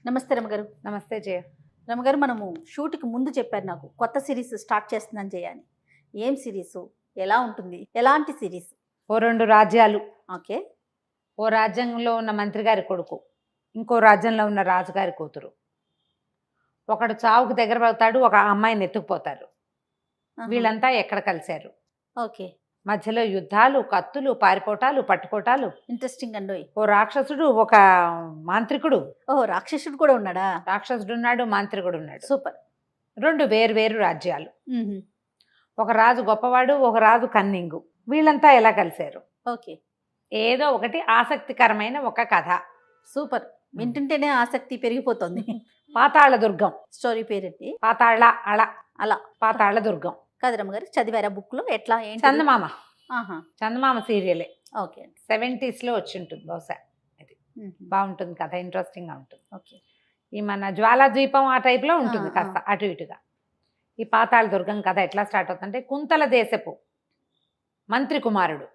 నమస్తే రమగారు. నమస్తే జయ. రమగారు, మనము షూట్‌కి ముందు చెప్పారు నాకు కొత్త సిరీస్ స్టార్ట్ చేస్తున్నాను జయ అని. ఏం సిరీసు? ఎలా ఉంటుంది? ఎలాంటి సిరీస్? ఓ 2 రాజ్యాలు. ఓకే. ఓ రాజ్యంలో ఉన్న మంత్రి గారి కొడుకు, ఇంకో రాజ్యంలో ఉన్న రాజుగారి కూతురు. ఒకడు చావుకు దగ్గర పడతాడు, ఒక అమ్మాయిని ఎత్తుకుపోతారు. ఆహా. వీళ్ళంతా ఎక్కడ కలిశారు? ఓకే. మధ్యలో యుద్ధాలు, కత్తులు, పారిపోటాలు, పట్టుకోటాలు. ఇంట్రెస్టింగ్ అండి. ఓ రాక్షసుడు, ఒక మాంత్రికుడు. ఓహో, రాక్షసుడు కూడా ఉన్నాడా? రాక్షసుడు ఉన్నాడు, మాంత్రికుడు ఉన్నాడు. సూపర్. 2 వేరు రాజ్యాలు. మ్మ్. ఒక రాజు గొప్పవాడు, ఒక రాజు కన్నింగు. వీళ్ళంతా ఎలా కలిశారు? ఓకే. ఏదో ఒకటి ఆసక్తికరమైన ఒక కథ. సూపర్. వింటుంటేనే ఆసక్తి పెరిగిపోతుంది. పాతాళ దుర్గం. స్టోరీ పేరేంటి? అలా పాతాళ దుర్గం. కాదు రమగారు, చదివారా బుక్లో? ఎట్లా ఏంటి? చందమామ. ఆహా. చందమామ సీరియలే. ఓకే అండి. 70s లో వచ్చి ఉంటుంది బహుశా. అది బాగుంటుంది కథ, ఇంట్రెస్టింగ్గా ఉంటుంది. ఓకే. ఈ మన జ్వాలా ద్వీపం ఆ టైప్లో ఉంటుంది, ఆ, కాస్త అటు ఇటుగా. ఈ పాతాళ దుర్గం కథ ఎట్లా స్టార్ట్ అవుతుందంటే, కుంతల దేశపు మంత్రి కుమారుడు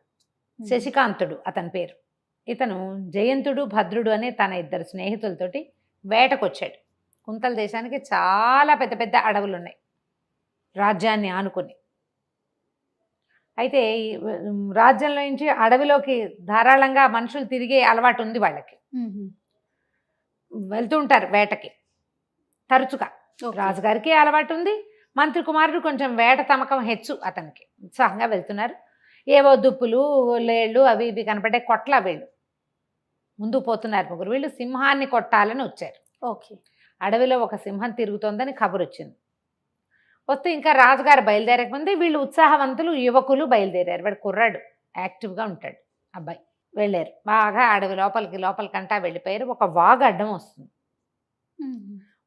శశికాంతుడు అతని పేరు. ఇతను జయంతుడు, భద్రుడు అనే తన 2 స్నేహితులతోటి వేటకొచ్చాడు. కుంతల దేశానికి చాలా పెద్ద పెద్ద అడవులు ఉన్నాయి, రాజ్యాన్ని ఆనుకుని. అయితే ఈ రాజ్యంలో నుంచి అడవిలోకి ధారాళంగా మనుషులు తిరిగే అలవాటు ఉంది వాళ్ళకి. వెళ్తూ ఉంటారు వేటకి తరచుగా. రాజుగారికి అలవాటు ఉంది, మంత్రి కుమారుడు కొంచెం వేట తమకం హెచ్చు అతనికి. ఉత్సాహంగా వెళ్తున్నారు. ఏవో దుప్పులు, లేళ్ళు అవి ఇవి కనపడే కొట్ల వీళ్ళు ముందు పోతున్నారు. ముగ్గురు వీళ్ళు సింహాన్ని కొట్టాలని వచ్చారు. ఓకే. అడవిలో ఒక సింహం తిరుగుతోందని కబురు వచ్చింది. వస్తే ఇంకా రాజుగారు బయలుదేరక ముందే వీళ్ళు ఉత్సాహవంతులు యువకులు బయలుదేరారు. వాడు కుర్రాడు, యాక్టివ్గా ఉంటాడు అబ్బాయి. వెళ్ళారు బాగా అడవి లోపలికంటా వెళ్ళిపోయారు. ఒక వాగు అడ్డం వస్తుంది.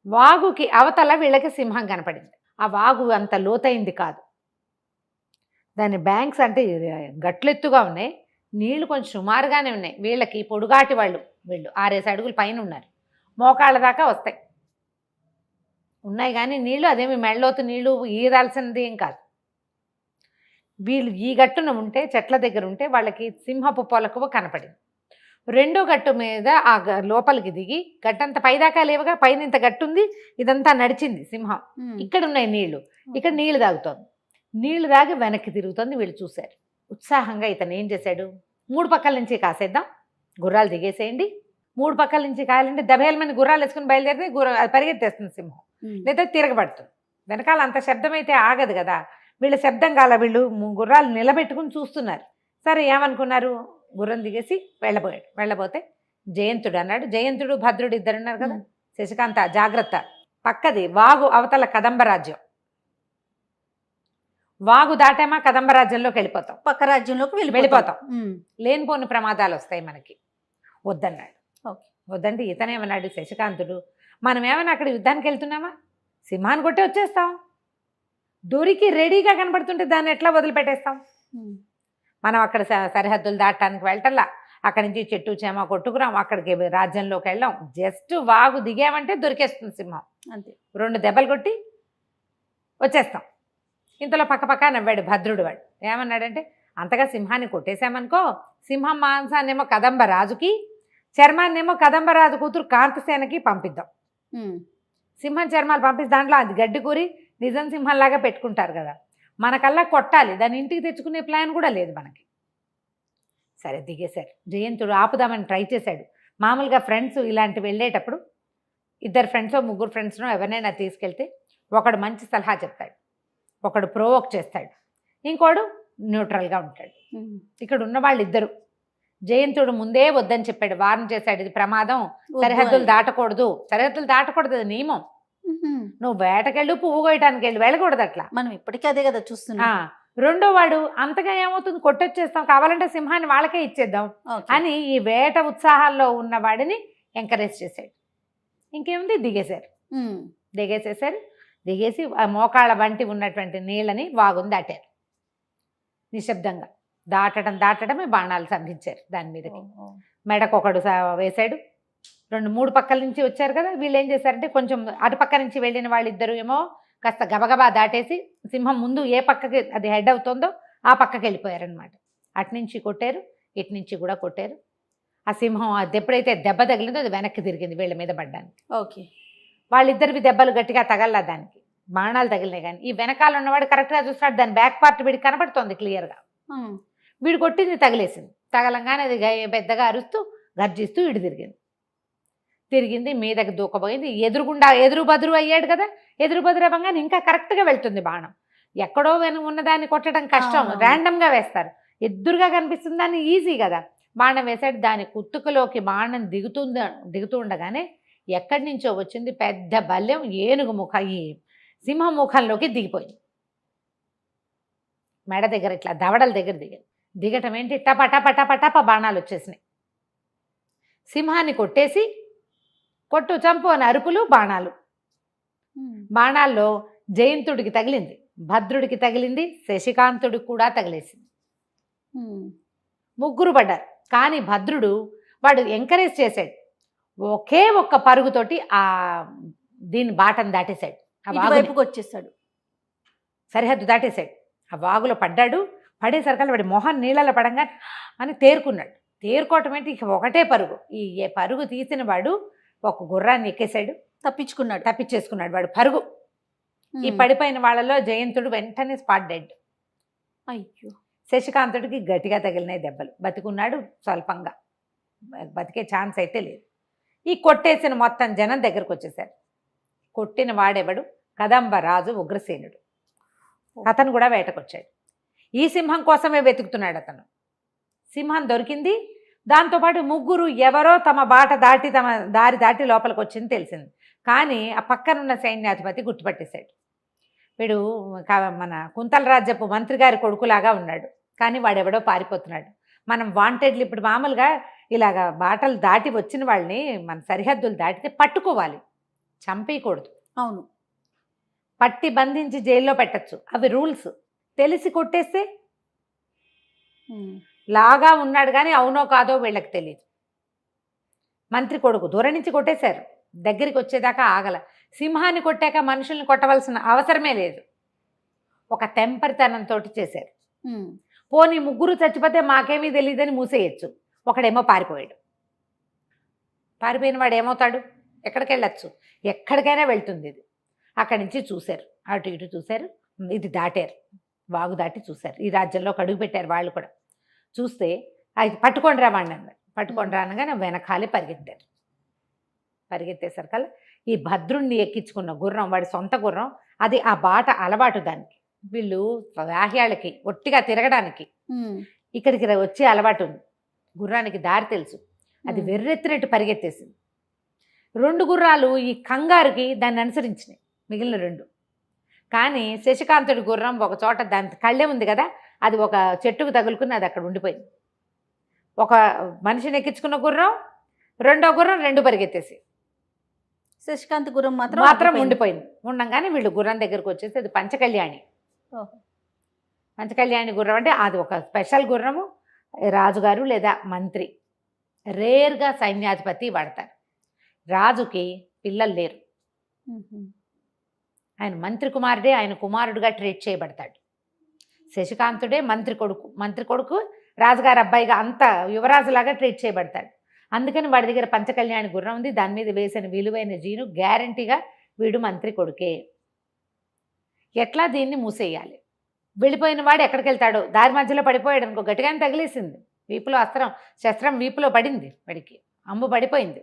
వాగుకి అవతల వీళ్ళకి సింహం కనపడింది. ఆ వాగు అంత లోతైంది కాదు, దాని బ్యాంక్స్ అంటే గట్లెత్తుగా ఉన్నాయి, నీళ్లు కొంచెం సుమారుగానే ఉన్నాయి. వీళ్ళకి పొడుగాటి వీళ్ళు 6 అడుగుల పైన ఉన్నారు, మోకాళ్ళ దాకా వస్తాయి ఉన్నాయి. కానీ నీళ్లు అదేమి మెళ్ళలోతు నీళ్లు ఈదాల్సినది ఏం కాదు. వీళ్ళు ఈ గట్టున ఉంటే, చెట్ల దగ్గర ఉంటే వాళ్ళకి సింహపు పొలకువ కనపడింది. 2వ గట్టు మీద ఆ లోపలికి దిగి, గట్టంత పైదాకా లేవుగా, పైన ఇంత గట్టుంది, ఇదంతా నడిచింది సింహం. ఇక్కడ ఉన్నాయి నీళ్లు, ఇక్కడ నీళ్లు తాగుతోంది. నీళ్లు తాగి వెనక్కి తిరుగుతోంది. వీళ్ళు చూశారు. ఉత్సాహంగా ఇతను ఏం చేశాడు, 3 పక్కల నుంచి కాసేద్దాం, గుర్రాలు దిగేసేయండి. 3 పక్కల నుంచి కాయాలంటే దబేలమని గుర్రాలు వేసుకుని బయలుదేరితే అది పరిగెత్తేస్తుంది సింహం, లేదా తిరగబడుతుంది. వెనకాల అంత శబ్దం అయితే ఆగదు కదా. వీళ్ళ శబ్దం కాల, వీళ్ళు గుర్రాలు నిలబెట్టుకుని చూస్తున్నారు. సరే ఏమనుకున్నారు, గుర్రం దిగేసి వెళ్ళబోతే జయంతుడు అన్నాడు. జయంతుడు, భద్రుడు 2 ఉన్నారు కదా. శశికాంత జాగ్రత్త, పక్కది వాగు అవతల కదంబ రాజ్యం. వాగు దాటామా కదంబ రాజ్యంలోకి వెళ్ళిపోతాం, పక్క రాజ్యంలోకి వెళ్ళిపోతాం. లేనిపోని ప్రమాదాలు వస్తాయి మనకి, వద్దన్నాడు. ఓకే. వద్దంటే ఇతనేమన్నాడు శశికాంతుడు, మనం ఏమైనా అక్కడ యుద్ధానికి వెళ్తున్నామా, సింహాన్ని కొట్టి వచ్చేస్తాం. దొరికి రెడీగా కనబడుతుంటే దాన్ని ఎట్లా వదిలిపెట్టేస్తాం? మనం అక్కడ సరిహద్దులు దాటడానికి వెళ్ళటల్లా, అక్కడి నుంచి చెట్టు చేమ కొట్టుకురాం, అక్కడికి రాజ్యంలోకి వెళ్ళాం. జస్ట్ వాగు దిగామంటే దొరికేస్తుంది సింహం. అంతే. 2 దెబ్బలు కొట్టి వచ్చేస్తాం. ఇంతలో పక్కపక్క నవ్వాడు భద్రుడు. వాడు ఏమన్నాడంటే, అంతగా సింహాన్ని కొట్టేశామనుకో, సింహం మాంసాన్నేమో కదంబ రాజుకి, చర్మాన్నేమో కదంబ రాజు కూతురు కాంతసేనకి పంపిద్దాం. సింహం చర్మాలు పంపిస్తే దాంట్లో అది గడ్డి కూరి నిజం సింహంలాగా పెట్టుకుంటారు కదా, మనకల్లా కొట్టాలి, దాన్ని ఇంటికి తెచ్చుకునే ప్లాన్ కూడా లేదు మనకి. సరే దిగేశారు. జయంతుడు ఆపుదామని ట్రై చేశాడు. మామూలుగా ఫ్రెండ్స్ ఇలాంటి వెళ్ళేటప్పుడు 2 ఫ్రెండ్సో 3 ఫ్రెండ్స్నో ఎవరినైనా తీసుకెళ్తే, ఒకడు మంచి సలహా చెప్తాడు, ఒకడు ప్రొవోక్ చేస్తాడు, ఇంకోడు న్యూట్రల్గా ఉంటాడు. ఇక్కడ ఉన్న వాళ్ళిద్దరు. జయంతుడు ముందే వద్దని చెప్పాడు, వారం చేశాడు, ఇది ప్రమాదం, సరిహద్దులు దాటకూడదు. సరిహద్దులు దాటకూడదు, అది నియమం. నువ్వు వేటకెళ్ళు, పువ్వు కోయటానికి వెళ్ళి వెళ్ళకూడదు అట్లా. మనం ఇప్పటికీ అదే కదా చూస్తున్నా. 2వ వాడు అంతగా ఏమవుతుంది, కొట్టొచ్చేస్తాం, కావాలంటే సింహాన్ని వాళ్ళకే ఇచ్చేద్దాం అని ఈ వేట ఉత్సాహాల్లో ఉన్న వాడిని ఎంకరేజ్ చేశాడు. ఇంకేముంది, దిగేసేసారు. దిగేసి ఆ మోకాళ్ళ వంటి ఉన్నటువంటి నీళ్ళని వాగుని దాటారు నిశ్శబ్దంగా. దాటడమే బాణాలు సంధించారు దాని మీదకి. మెడకొకడు వేశాడు. 2-3 పక్కల నుంచి వచ్చారు కదా, వీళ్ళు ఏం చేశారంటే, కొంచెం అటుపక్క నుంచి వెళ్ళిన వాళ్ళిద్దరు ఏమో కాస్త గబగబా దాటేసి, సింహం ముందు ఏ పక్కకి అది హెడ్ అవుతుందో ఆ పక్కకి వెళ్ళిపోయారనమాట. అటు నుంచి కొట్టారు, ఇటు నుంచి కూడా కొట్టారు. ఆ సింహం అది ఎప్పుడైతే దెబ్బ తగిలిందో అది వెనక్కి తిరిగింది వీళ్ళ మీద పడ్డానికి. ఓకే. వాళ్ళిద్దరివి దెబ్బలు గట్టిగా తగల్లా దానికి, బాణాలు తగిలినాయి. కానీ ఈ వెనకాల ఉన్నవాడు కరెక్ట్గా చూస్తున్నాడు, దాని బ్యాక్ పార్ట్ వీడికి కనబడుతోంది క్లియర్గా. వీడు కొట్టింది తగిలేసింది. తగలంగానే అది పెద్దగా అరుస్తూ గర్జిస్తూ ఇటు తిరిగింది మీదకి దూకపోయింది. ఎదురు బదురు అయ్యాడు కదా, ఎదురు బదురు అవ్వగానే ఇంకా కరెక్ట్గా వెళ్తుంది బాణం. ఎక్కడో ఉన్నదాన్ని కొట్టడం కష్టం, ర్యాండమ్గా వేస్తారు. ఎదురుగా కనిపిస్తుంది దాన్ని ఈజీ కదా. బాణం వేసాడు, దాని కుత్తుకలోకి బాణం దిగుతూ ఉండగానే ఎక్కడి నుంచో వచ్చింది పెద్ద బల్యం ఏనుగు ఈ సింహ ముఖంలోకి దిగిపోయింది. మెడ దగ్గర ఇట్లా దవడల దగ్గర దిగటం ఏంటి, టప బాణాలు వచ్చేసినాయి. సింహాన్ని కొట్టేసి కొట్టు చంపు అని అరుపులు, బాణాలు. బాణాల్లో జయంతుడికి తగిలింది, భద్రుడికి తగిలింది, శశికాంతుడికి కూడా తగిలేసింది. ముగ్గురు పడ్డారు. కానీ భద్రుడు వాడు ఎంకరేజ్ చేశాడు. ఒకే ఒక్క పరుగుతోటి ఆ దీని బాటను దాటేశాడు, వైపుకి వచ్చేసాడు, సరిహద్దు దాటేశాడు. ఆ వాగులో పడ్డాడు. పడేసరికల్లా వాడి మొహం నీళ్ళలో పడంగా అని తేరుకున్నాడు. తేరుకోవటం ఏంటి, ఇక ఒకటే పరుగు. ఈ పరుగు తీసిన వాడు ఒక గుర్రాన్ని ఎక్కేశాడు, తప్పించేసుకున్నాడు వాడు పరుగు. ఈ పడిపోయిన వాళ్ళలో జయంతుడు వెంటనే స్పాట్ డెడ్. అయ్యో. శశికాంతుడికి గట్టిగా తగిలినాయి దెబ్బలు, బతికున్నాడు స్వల్పంగా, బతికే ఛాన్స్ అయితే లేదు. ఈ కొట్టేసిన మొత్తం జనం దగ్గరకు వచ్చేసారు. కొట్టిన వాడెవడు, కదంబ రాజు ఉగ్రసేనుడు. అతను కూడా వేటకొచ్చాడు. ఈ సింహం కోసమే వెతుకుతున్నాడు అతను. సింహం దొరికింది. దాంతోపాటు ముగ్గురు ఎవరో తమ బాట దాటి తమ దారి దాటి లోపలికి వచ్చింది తెలిసింది. కానీ ఆ పక్కనున్న సైన్యాధిపతి గుర్తుపట్టేశాడు. వీడు మన కుంతల రాజ్యపు మంత్రి గారి కొడుకులాగా ఉన్నాడు, కానీ వాడెవడో పారిపోతున్నాడు. మనం వాంటెడ్లు ఇప్పుడు మామూలుగా ఇలాగా బాటలు దాటి వచ్చిన వాళ్ళని మన సరిహద్దులు దాటితే పట్టుకోవాలి, చంపేయకూడదు. అవును, పట్టి బంధించి జైల్లో పెట్టచ్చు, అవి రూల్స్. తెలిసి కొట్టేస్తే లాగా ఉన్నాడు కానీ అవునో కాదో వీళ్ళకి తెలియదు. మంత్రి కొడుకు దూరం నుంచి కొట్టేశారు, దగ్గరికి వచ్చేదాకా ఆగల. సింహాన్ని కొట్టాక మనుషుల్ని కొట్టవలసిన అవసరమే లేదు, ఒక తెంపరితనంతో చేశారు. పోనీ ముగ్గురు చచ్చిపోతే మాకేమీ తెలియదని మూసేయచ్చు. ఒకడేమో పారిపోయాడు. పారిపోయిన వాడు ఏమవుతాడు, ఎక్కడికి వెళ్ళచ్చు, ఎక్కడికైనా వెళ్తుంది ఇది. అక్కడి నుంచి చూశారు, అటు ఇటు చూశారు, ఇది దాటారు, వాగు దాటి చూశారు. ఈ రాజ్యంలో అడుగు పెట్టారు వాళ్ళు కూడా. చూస్తే అది పట్టుకొని రా వాడిని అన్నారు. పట్టుకొని రానగానే వెనకాలే పరిగెత్తేసరికల్లా ఈ భద్రుణ్ణి ఎక్కించుకున్న గుర్రం, వాడి సొంత గుర్రం, అది ఆ బాట అలవాటు దానికి. వీళ్ళు వాహ్యాలకి ఒట్టిగా తిరగడానికి ఇక్కడికి వచ్చే అలవాటు ఉంది. గుర్రానికి దారి తెలుసు, అది వెర్రెత్తినట్టు పరిగెత్తేసింది. 2 గుర్రాలు ఈ కంగారుకి దాన్ని అనుసరించినాయి, మిగిలిన 2. కానీ శశికాంతుడి గుర్రం ఒక చోట, దాని కళ్ళే ఉంది కదా, అది ఒక చెట్టుకు తగులుకుని అది అక్కడ ఉండిపోయింది. ఒక మనిషిని ఎక్కించుకున్న గుర్రం, రెండో గుర్రం 2 పరిగెత్తేసి, శశికాంత్ గుర్రం మాత్రం ఉండిపోయింది. ఉండగానే వీళ్ళు గుర్రం దగ్గరకు వచ్చేసి అది పంచకళ్యాణి. పంచకళ్యాణి గుర్రం అంటే అది ఒక స్పెషల్ గుర్రము. రాజుగారు లేదా మంత్రి, రేర్గా సైన్యాధిపతి వాడతారు. రాజుకి పిల్లలు లేరు, ఆయన మంత్రి కుమారుడే, ఆయన కుమారుడుగా ట్రీట్ చేయబడతాడు. శశికాంతుడే మంత్రి కొడుకు రాజుగారి అబ్బాయిగా అంత యువరాజులాగా ట్రీట్ చేయబడతాడు. అందుకని వాడి దగ్గర పంచకళ్యాణి గుర్రం ఉంది. దాని మీద వేసిన విలువైన జీను గ్యారంటీగా వీడు మంత్రి కొడుకే. ఎట్లా దీన్ని మూసేయాలి, వెళ్ళిపోయిన వాడు ఎక్కడికి వెళ్తాడో, దారి మధ్యలో పడిపోయాడు అనుకో, గట్టిగానే తగిలేసింది, వీపులో శస్త్రం వీపులో పడింది, వాడికి అమ్ము పడిపోయింది.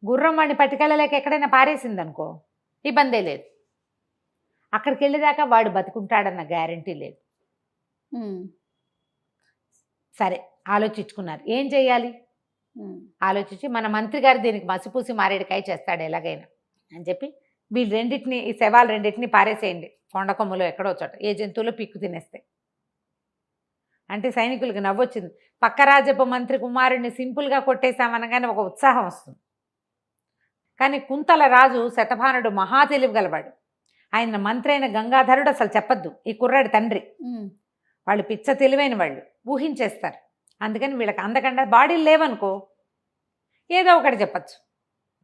గుర్రం వాడిని పట్టుకెళ్ళలేక ఎక్కడైనా పారేసింది అనుకో, ఇబ్బందే లేదు. అక్కడికి వెళ్ళేదాకా వాడు బతుకుంటాడన్న గ్యారంటీ లేదు. సరే ఆలోచించుకున్నారు ఏం చేయాలి. ఆలోచించి మన మంత్రి గారు దీనికి మసిపూసి మారేడుకాయ చేస్తాడు ఎలాగైనా అని చెప్పి వీళ్ళు రెండింటిని, ఈ శవాలు రెండింటిని పారేసేయండి కొండకొమ్మలో ఎక్కడో చోట, ఏ జంతువులు పిక్కు తినేస్తాయి అంటే సైనికులకి నవ్వొచ్చింది. పక్క రాజ్యపు మంత్రి కుమారుడిని సింపుల్గా కొట్టేశామనగానే ఒక ఉత్సాహం వస్తుంది. కానీ కుంతల రాజు శతభానుడు మహా తెలివి గలవాడు. ఆయన మంత్రి అయిన గంగాధరుడు అసలు చెప్పద్దు, ఈ కుర్రాడి తండ్రి. వాళ్ళు పిచ్చ తెలివైన వాళ్ళు, ఊహించేస్తారు. అందుకని వీళ్ళకి అందకుండా బాడీలు లేవనుకో ఏదో ఒకటి చెప్పచ్చు,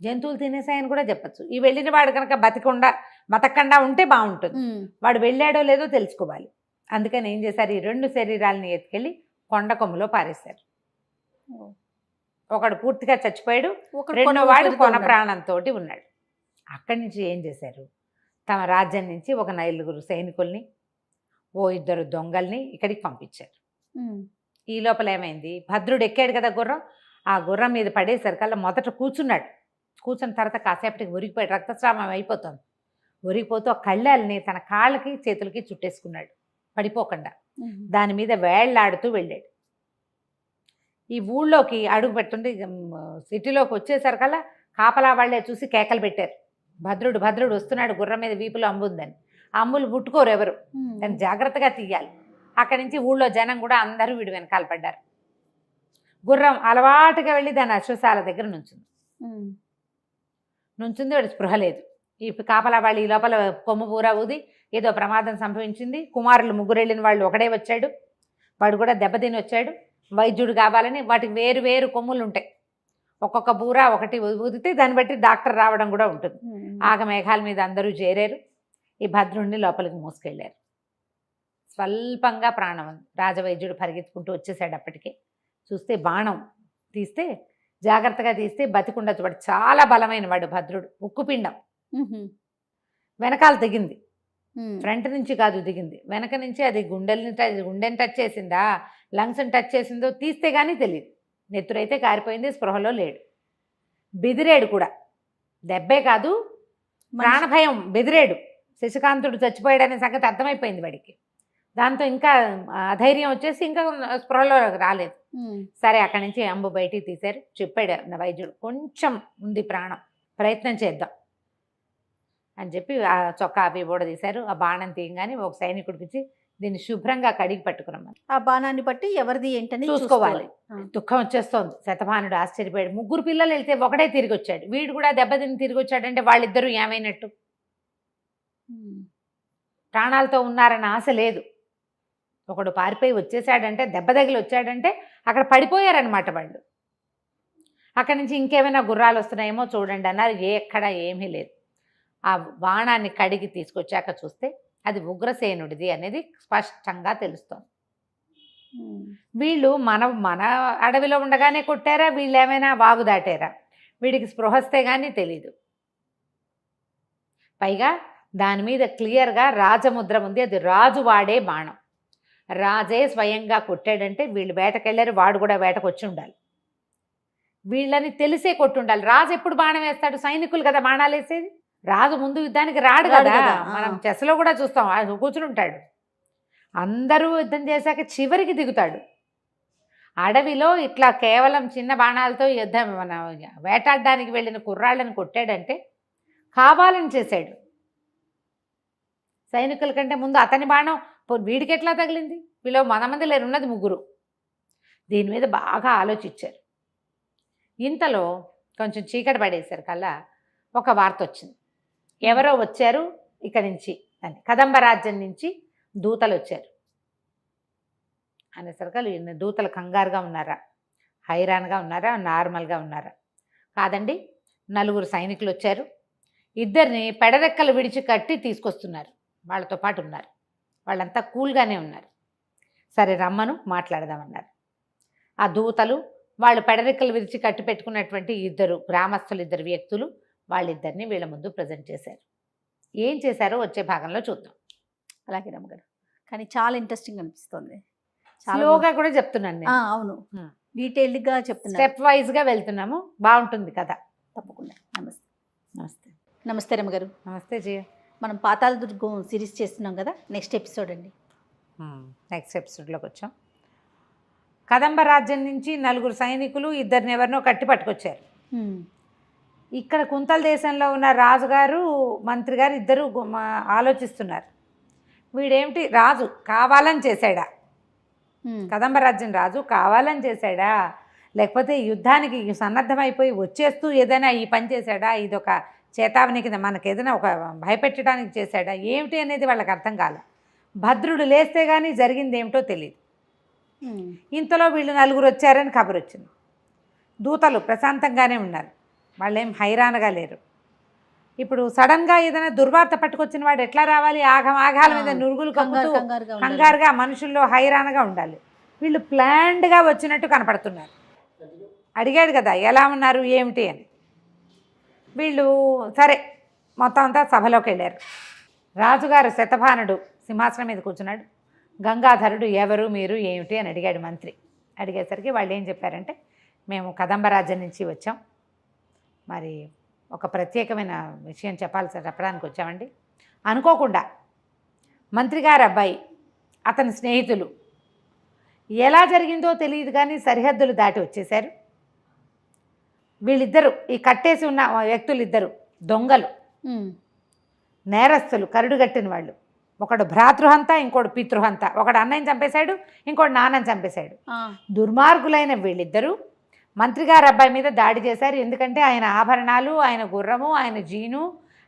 జంతువులు తినేసాయని కూడా చెప్పచ్చు. ఈ వెళ్ళిన వాడు కనుక బతకకుండా ఉంటే బాగుంటుంది. వాడు వెళ్ళాడో లేదో తెలుసుకోవాలి. అందుకని ఏం చేశారు, ఈ 2 శరీరాలని ఎత్తుకెళ్ళి కొండకొమ్మలో పారేశారు. ఒకడు పూర్తిగా చచ్చిపోయాడు, ఒకడు రెండో కొన వాడు ఊపిరితో కొన ఉన్నాడు. ప్రాణంతో ఉన్నాడు. అక్కడి నుంచి ఏం చేశారు, తమ రాజ్యం నుంచి ఒక 9 సైనికుల్ని, ఓ 2 దొంగల్ని ఇక్కడికి పంపించారు. ఉమ్, ఈ లోపల ఏమైంది, భద్రుడు ఎక్కాడు కదా గుర్రం, ఆ గుర్రం మీద పడేసరికల్లా మొదట కూర్చున్నాడు. కూర్చున్న తర్వాత కాసేపటికి ఉరిగిపోయాడు, రక్తస్రావం అయిపోతుంది. ఉరిగిపోతూ ఆ కళ్ళాలని తన కాళ్ళకి చేతులకి చుట్టేసుకున్నాడు పడిపోకుండా. ఉమ్, దాని మీద వేళ్లాడుతూ వెళ్ళాడు. ఈ ఊళ్ళోకి అడుగు పెట్టుండి సిటీలోకి వచ్చేసరికల్లా కాపలా వాళ్ళే చూసి కేకలు పెట్టారు, భద్రుడు భద్రుడు వస్తున్నాడు, గుర్రం మీద వీపులో అంబుందని. ఆ అమ్ములు ముట్టుకోరు ఎవరు, ఉమ్, దాన్ని జాగ్రత్తగా తీయాలి. అక్కడి నుంచి ఊళ్ళో జనం కూడా అందరూ వీడు వెనకాల పడ్డారు. గుర్రం అలవాటుగా వెళ్ళి దాని అశ్వశాల దగ్గర నుంచుంది. ఉమ్, వాడి స్పృహ లేదు. ఈ కాపలా వాళ్ళు ఈ లోపల కొమ్ము పూరా ఊది ఏదో ప్రమాదం సంభవించింది. కుమారులు 3 వెళ్ళిన వాళ్ళు ఒకడే వచ్చాడు, వాడు కూడా దెబ్బతిని వచ్చాడు. వైద్యుడు కావాలని వాటికి వేరు వేరు కొమ్ములు ఉంటాయి, ఒక్కొక్క బూరా ఒకటి ఊదితే దాన్ని బట్టి డాక్టర్ రావడం కూడా ఉంటుంది. ఉమ్, ఆగమేఘాల మీద అందరూ చేరారు. ఈ భద్రుణ్ణి లోపలికి మోసుకెళ్ళారు. స్వల్పంగా ప్రాణం ఉంది. రాజవైద్యుడు పరిగెత్తుకుంటూ వచ్చేసాడు. అప్పటికే చూస్తే బాణం తీస్తే, జాగ్రత్తగా తీస్తే బతికుండొచ్చు. వాడు చాలా బలమైన వాడు భద్రుడు, ఉక్కుపిండం. ఉమ్, వెనకాల దిగింది, ఉమ్, ఫ్రంట్ నుంచి కాదు దిగింది, వెనక నుంచి. అది గుండెని టచ్ చేసిందా, లంగ్స్ని టచ్ చేసిందో తీస్తే కానీ తెలియదు. నెత్తురైతే కారిపోయింది, స్పృహలో లేడు. బెదిరాడు కూడా, దెబ్బే కాదు ప్రాణభయం, బెదిరాడు. శశికాంతుడు చచ్చిపోయాడనే సంగతి అర్థమైపోయింది వాడికి. దాంతో ఇంకా అధైర్యం వచ్చేసి ఇంకా స్పృహలో రాలేదు. ఉమ్, సరే అక్కడి నుంచి అంబు బయటికి తీశారు. చెప్పాడు నా వైద్యుడు, కొంచెం ఉంది ప్రాణం, ప్రయత్నం చేద్దాం అని చెప్పి ఆ చొక్కా అవి తీశారు. ఆ బాణం తీయగానే ఒక సైనికుడికి ఇచ్చి దీన్ని శుభ్రంగా కడిగి పట్టుకురమ్మని. ఆ బాణాన్ని బట్టి ఎవరిది ఏంటని చూసుకోవాలి. చూసుకోవాలి. దుఃఖం వచ్చేస్తోంది. శతమానుడు ఆశ్చర్యపోయాడు. 3 పిల్లలు వెళ్తే ఒకడే తిరిగి వచ్చాడు, వీడు కూడా దెబ్బతిని తిరిగి వచ్చాడంటే వాళ్ళిద్దరూ ఏమైనట్టు? ఉమ్, ప్రాణాలతో ఉన్నారన్న ఆశ లేదు. ఒకడు పారిపోయి వచ్చేసాడంటే, దెబ్బ తగిలి వచ్చాడంటే అక్కడ పడిపోయారనమాట వాళ్ళు. అక్కడి నుంచి ఇంకేమైనా గుర్రాలు వస్తున్నాయేమో చూడండి అన్నారు. ఎక్కడ ఏమీ లేదు. ఆ బాణాన్ని కడిగి తీసుకొచ్చాక చూస్తే అది ఉగ్రసేనుడిది అనేది స్పష్టంగా తెలుస్తోంది. ఉమ్, వీళ్ళు మన అడవిలో ఉండగానే కొట్టారా, వీళ్ళు ఏమైనా వాగు దాటారా? వీడికి స్పృహస్తే కానీ తెలీదు. పైగా దాని మీద క్లియర్గా రాజముద్ర ఉంది, అది రాజు వాడే బాణం. రాజే స్వయంగా కొట్టాడంటే వీళ్ళు వేటకెళ్ళారు, వాడు కూడా వేటకు వచ్చి ఉండాలి. వీళ్ళని తెలిసే కొట్టుండాలి. రాజు ఎప్పుడు బాణం వేస్తాడు? సైనికులు కదా బాణాలు వేసేది. రాజు ముందు యుద్ధానికి రాడు కదా. మనం చెస్లో కూడా చూస్తాం, ఆయన కూర్చుని ఉంటాడు. అందరూ యుద్ధం చేశాక చివరికి దిగుతాడు. అడవిలో ఇట్లా కేవలం చిన్న బాణాలతో యుద్ధం మన వేటాడడానికి వెళ్ళిన కుర్రాళ్ళని కొట్టాడంటే కావాలని చేశాడు. సైనికుల కంటే ముందు అతని బాణం వీడికి ఎట్లా తగిలింది? వీళ్ళు 100 మంది లేరు, ఉన్నది 3. దీని మీద బాగా ఆలోచించారు. ఇంతలో కొంచెం చీకటి పడేసరి కల్లా ఒక వార్త వచ్చింది. ఎవరో వచ్చారు ఇక్కడి నుంచి అని, కదంబ రాజ్యం నుంచి దూతలు వచ్చారు అనేసరికి దూతలు కంగారుగా ఉన్నారా, హైరాన్గా ఉన్నారా, నార్మల్గా ఉన్నారా? కాదండి, 4 సైనికులు వచ్చారు, 2ని పెడరెక్కలు విడిచి కట్టి తీసుకొస్తున్నారు, వాళ్ళతో పాటు ఉన్నారు. వాళ్ళంతా కూల్గానే ఉన్నారు. సరే రమ్మను మాట్లాడదామన్నారు. ఆ దూతలు వాళ్ళు పెడరెక్కలు విరిచి కట్టి పెట్టుకున్నటువంటి 2 గ్రామస్తులు, 2 వ్యక్తులు, వాళ్ళిద్దరిని వీళ్ళ ముందు ప్రజెంట్ చేశారు. ఏం చేశారో వచ్చే భాగంలో చూద్దాం. అలాగే రమ్మగారు, కానీ చాలా ఇంట్రెస్టింగ్ అనిపిస్తుంది. స్లోగా కూడా చెప్తున్నాను నేను. అవును, డీటెయిల్డ్గా చెప్తున్నాను. స్టెప్ వైజ్గా వెళ్తున్నాము, బాగుంటుంది కదా. తప్పకుండా. నమస్తే. నమస్తే. నమస్తే రమ్మగారు. నమస్తే జయ. మనం పాతాళ దుర్గం సిరీస్ చేస్తున్నాం కదా, నెక్స్ట్ ఎపిసోడ్ అండి. నెక్స్ట్ ఎపిసోడ్లోకి వచ్చాం. కదంబ రాజ్యం నుంచి 4 సైనికులు 2 ఎవరినో కట్టి పట్టుకొచ్చారు. ఇక్కడ కుంతల దేశంలో ఉన్న రాజుగారు, మంత్రి గారు ఇద్దరు ఆలోచిస్తున్నారు. వీడేమిటి రాజు కావాలని చేశాడా? కదంబ రాజ్యం రాజు కావాలని చేశాడా, లేకపోతే యుద్ధానికి సన్నద్ధమైపోయి వచ్చేస్తూ ఏదైనా ఈ పని చేశాడా? ఇదొక చేతావని కింద మనకు ఏదైనా ఒక భయపెట్టడానికి చేశాడా? ఏమిటి అనేది వాళ్ళకి అర్థం కాల. భద్రుడు లేస్తే కానీ జరిగింది ఏమిటో తెలియదు. ఇంతలో వీళ్ళు 4 వచ్చారని కబురు వచ్చింది. దూతలు ప్రశాంతంగానే ఉన్నారు, వాళ్ళేం హైరానగా లేరు. ఇప్పుడు సడన్గా ఏదైనా దుర్వార్త పట్టుకొచ్చిన వాడు ఎట్లా రావాలి? ఆఘాల మీద నురుగులు కమ్ముతూ కంగారుగా మనుషుల్లో హైరానగా ఉండాలి. వీళ్ళు ప్లాన్డ్గా వచ్చినట్టు కనపడుతున్నారు. అడిగాడు కదా ఎలా ఉన్నారు ఏమిటి అని. వీళ్ళు సరే మొత్తం అంతా సభలోకి వెళ్ళారు. రాజుగారు శతభానుడు సింహాసనం మీద కూర్చున్నాడు. గంగాధరుడు ఎవరు మీరు ఏమిటి అని అడిగాడు మంత్రి. అడిగేసరికి వాళ్ళు ఏం చెప్పారంటే, మేము కదంబరాజ్యం నుంచి వచ్చాం, మరి ఒక ప్రత్యేకమైన విషయం చెప్పడానికి వచ్చామండి. అనుకోకుండా మంత్రి గారి అబ్బాయి అతని స్నేహితులు ఎలా జరిగిందో తెలియదు కానీ సరిహద్దులు దాటి వచ్చేశారు. వీళ్ళిద్దరూ ఈ కట్టేసి ఉన్న వ్యక్తులు ఇద్దరు దొంగలు, నేరస్తులు, కరుడుగట్టిన వాళ్ళు. ఒకడు భ్రాతృహంత, ఇంకోటి పితృహంత. ఒకడు అన్నయ్యని చంపేశాడు, ఇంకోటి నాన్నని చంపేశాడు. దుర్మార్గులైన వీళ్ళిద్దరూ మంత్రి గారి అబ్బాయి మీద దాడి చేశారు. ఎందుకంటే ఆయన ఆభరణాలు, ఆయన గుర్రము, ఆయన జీను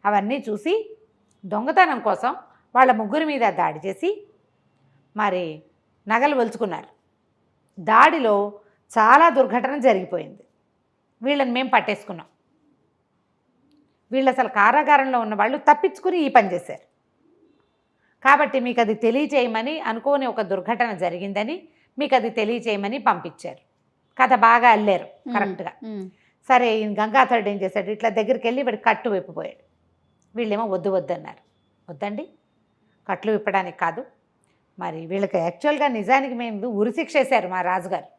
అవన్నీ చూసి దొంగతనం కోసం వాళ్ళ ముగ్గురి మీద దాడి చేసి మరి నగలు వలుచుకున్నారు. దాడిలో చాలా దుర్ఘటన జరిగిపోయింది. వీళ్ళని మేము పట్టేసుకున్నాం. వీళ్ళు అసలు కారాగారంలో ఉన్న వాళ్ళు తప్పించుకుని ఈ పని చేశారు. కాబట్టి మీకు అది తెలియచేయమని, అనుకోని ఒక దుర్ఘటన జరిగిందని మీకు అది తెలియచేయమని పంపించారు. కథ బాగా అల్లారు కరెక్ట్గా. సరే ఈయన గంగాధరుడు ఏం చేశాడు, ఇట్లా దగ్గరికి వెళ్ళి వాడి కట్టు విప్పిపోయాడు. వీళ్ళేమో వద్దు వద్దన్నారు. వద్దండి, కట్లు విప్పడానికి కాదు, మరి వీళ్ళకి యాక్చువల్గా నిజానికి మేము ఉరిశిక్ష వేశారు మా రాజుగారు.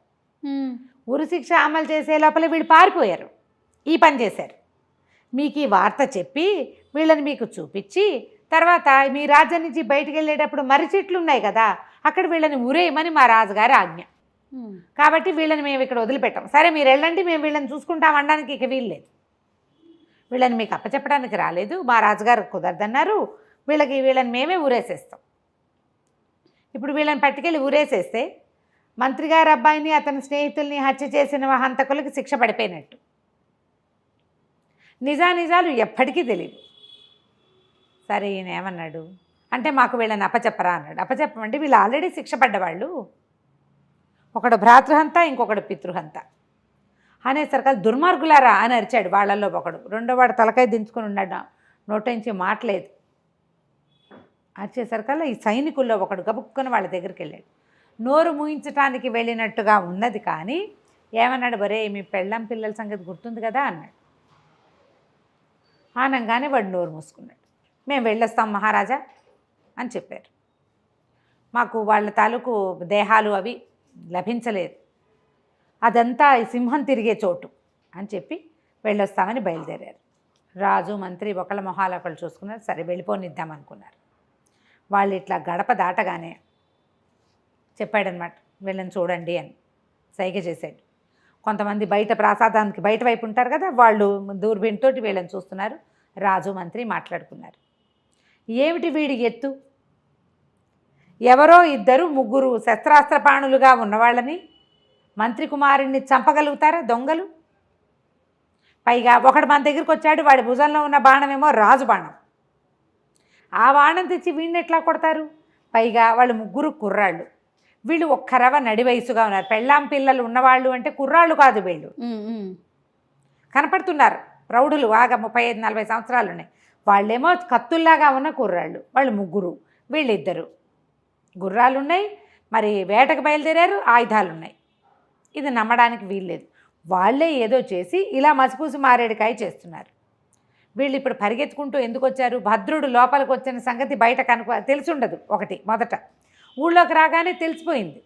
ఉరిశిక్ష అమలు చేసే లోపల వీళ్ళు పారిపోయారు, ఈ పని చేశారు. మీకు ఈ వార్త చెప్పి వీళ్ళని మీకు చూపించి తర్వాత మీ రాజ్యం నుంచి బయటికి వెళ్ళేటప్పుడు మర్రి చెట్లు ఉన్నాయి కదా, అక్కడ వీళ్ళని ఉరేయమని మా రాజుగారి ఆజ్ఞ. కాబట్టి వీళ్ళని మేము ఇక్కడ వదిలిపెట్టాం. సరే మీరు వెళ్ళండి, మేము వీళ్ళని చూసుకుంటాం అనడానికి ఇక వీల్లేదు. వీళ్ళని మీకు అప్పచెప్పడానికి రాలేదు, మా రాజుగారు కుదరదన్నారు. వీళ్ళని మేమే ఊరేసేస్తాం. ఇప్పుడు వీళ్ళని పట్టుకెళ్ళి ఊరేసేస్తే మంత్రి గారి అబ్బాయిని అతని స్నేహితుల్ని హత్య చేసిన హంతకులకి శిక్ష పడిపోయినట్టు. నిజానిజాలు ఎప్పటికీ తెలియదు. సరే ఈయన ఏమన్నాడు అంటే, మాకు వీళ్ళని అప్పచెప్పరా అన్నాడు. అప్పచెప్పమంటే వీళ్ళు ఆల్రెడీ శిక్ష పడ్డవాళ్ళు, ఒకడు భ్రాతృహంత, ఇంకొకడు పితృహంత అనేసరికి దుర్మార్గులారా అని అరిచాడు. వాళ్ళల్లో ఒకడు. రెండోవాడు తలకాయ దించుకుని ఉన్నాడు, నోటించి మాటలేదు. అరిచేసరికల్లా ఈ సైనికుల్లో ఒకడు గబుక్కుని వాళ్ళ దగ్గరికి వెళ్ళాడు. నోరు మూయించడానికి వెళ్ళినట్టుగా ఉన్నది కానీ ఏమన్నాడు, బరే మీ పెళ్ళం పిల్లల సంగతి గుర్తుంది కదా అన్నాడు. ఆనంగానే వాడు నోరు మూసుకున్నాడు. మేము వెళ్ళొస్తాం మహారాజా అని చెప్పారు. మాకు వాళ్ళ తాలూకు దేహాలు అవి లభించలేదు, అదంతా ఈ సింహం తిరిగే చోటు అని చెప్పి వెళ్ళొస్తామని బయలుదేరారు. రాజు మంత్రి ఒకళ్ళ మొహాలు ఒకళ్ళు చూసుకున్నారు. సరే వెళ్ళిపోనిద్దాం అనుకున్నారు. వాళ్ళు ఇట్లా గడప దాటగానే చెప్పాడనమాట, వీళ్ళని చూడండి అని సైగ చేశాడు. కొంతమంది బయట ప్రాసాదానికి బయట వైపు ఉంటారు కదా, వాళ్ళు దూరబీన్తో వీళ్ళని చూస్తున్నారు. రాజు మంత్రి మాట్లాడుకున్నారు. ఏమిటి వీడి ఎత్తు, ఎవరో ఇద్దరు ముగ్గురు శస్త్రాస్త్రపాణులుగా ఉన్నవాళ్ళని మంత్రి కుమారుణ్ణి చంపగలుగుతారా దొంగలు? పైగా ఒకడు మన దగ్గరికి వచ్చాడు, వాడి భుజంలో ఉన్న బాణమేమో రాజు బాణం. ఆ బాణం తెచ్చి వీడిని ఎట్లా కొడతారు? పైగా వాళ్ళు ముగ్గురు కుర్రాళ్ళు, వీళ్ళు ఒక్కరవ నడి వయసుగా ఉన్నారు. పెళ్ళాం పిల్లలు ఉన్నవాళ్ళు అంటే కుర్రాళ్ళు కాదు, వీళ్ళు కనపడుతున్నారు ప్రౌఢులు, బాగా 35-40 సంవత్సరాలు ఉన్నాయి. వాళ్ళేమో కత్తుల్లాగా ఉన్న కుర్రాళ్ళు, వాళ్ళు ముగ్గురు, వీళ్ళిద్దరు. గుర్రాలు ఉన్నాయి, మరి వేటకు బయలుదేరారు, ఆయుధాలు ఉన్నాయి. ఇది నమ్మడానికి వీల్లేదు. వాళ్ళే ఏదో చేసి ఇలా మసిపూసి మారేడుకాయ చేస్తున్నారు. వీళ్ళు ఇప్పుడు పరిగెత్తుకుంటూ ఎందుకు వచ్చారు? భద్రుడు లోపలికి వచ్చిన సంగతి బయట తెలిసి ఉండదు. ఒకటి మొదట ఊళ్ళోకి రాగానే తెలిసిపోయింది.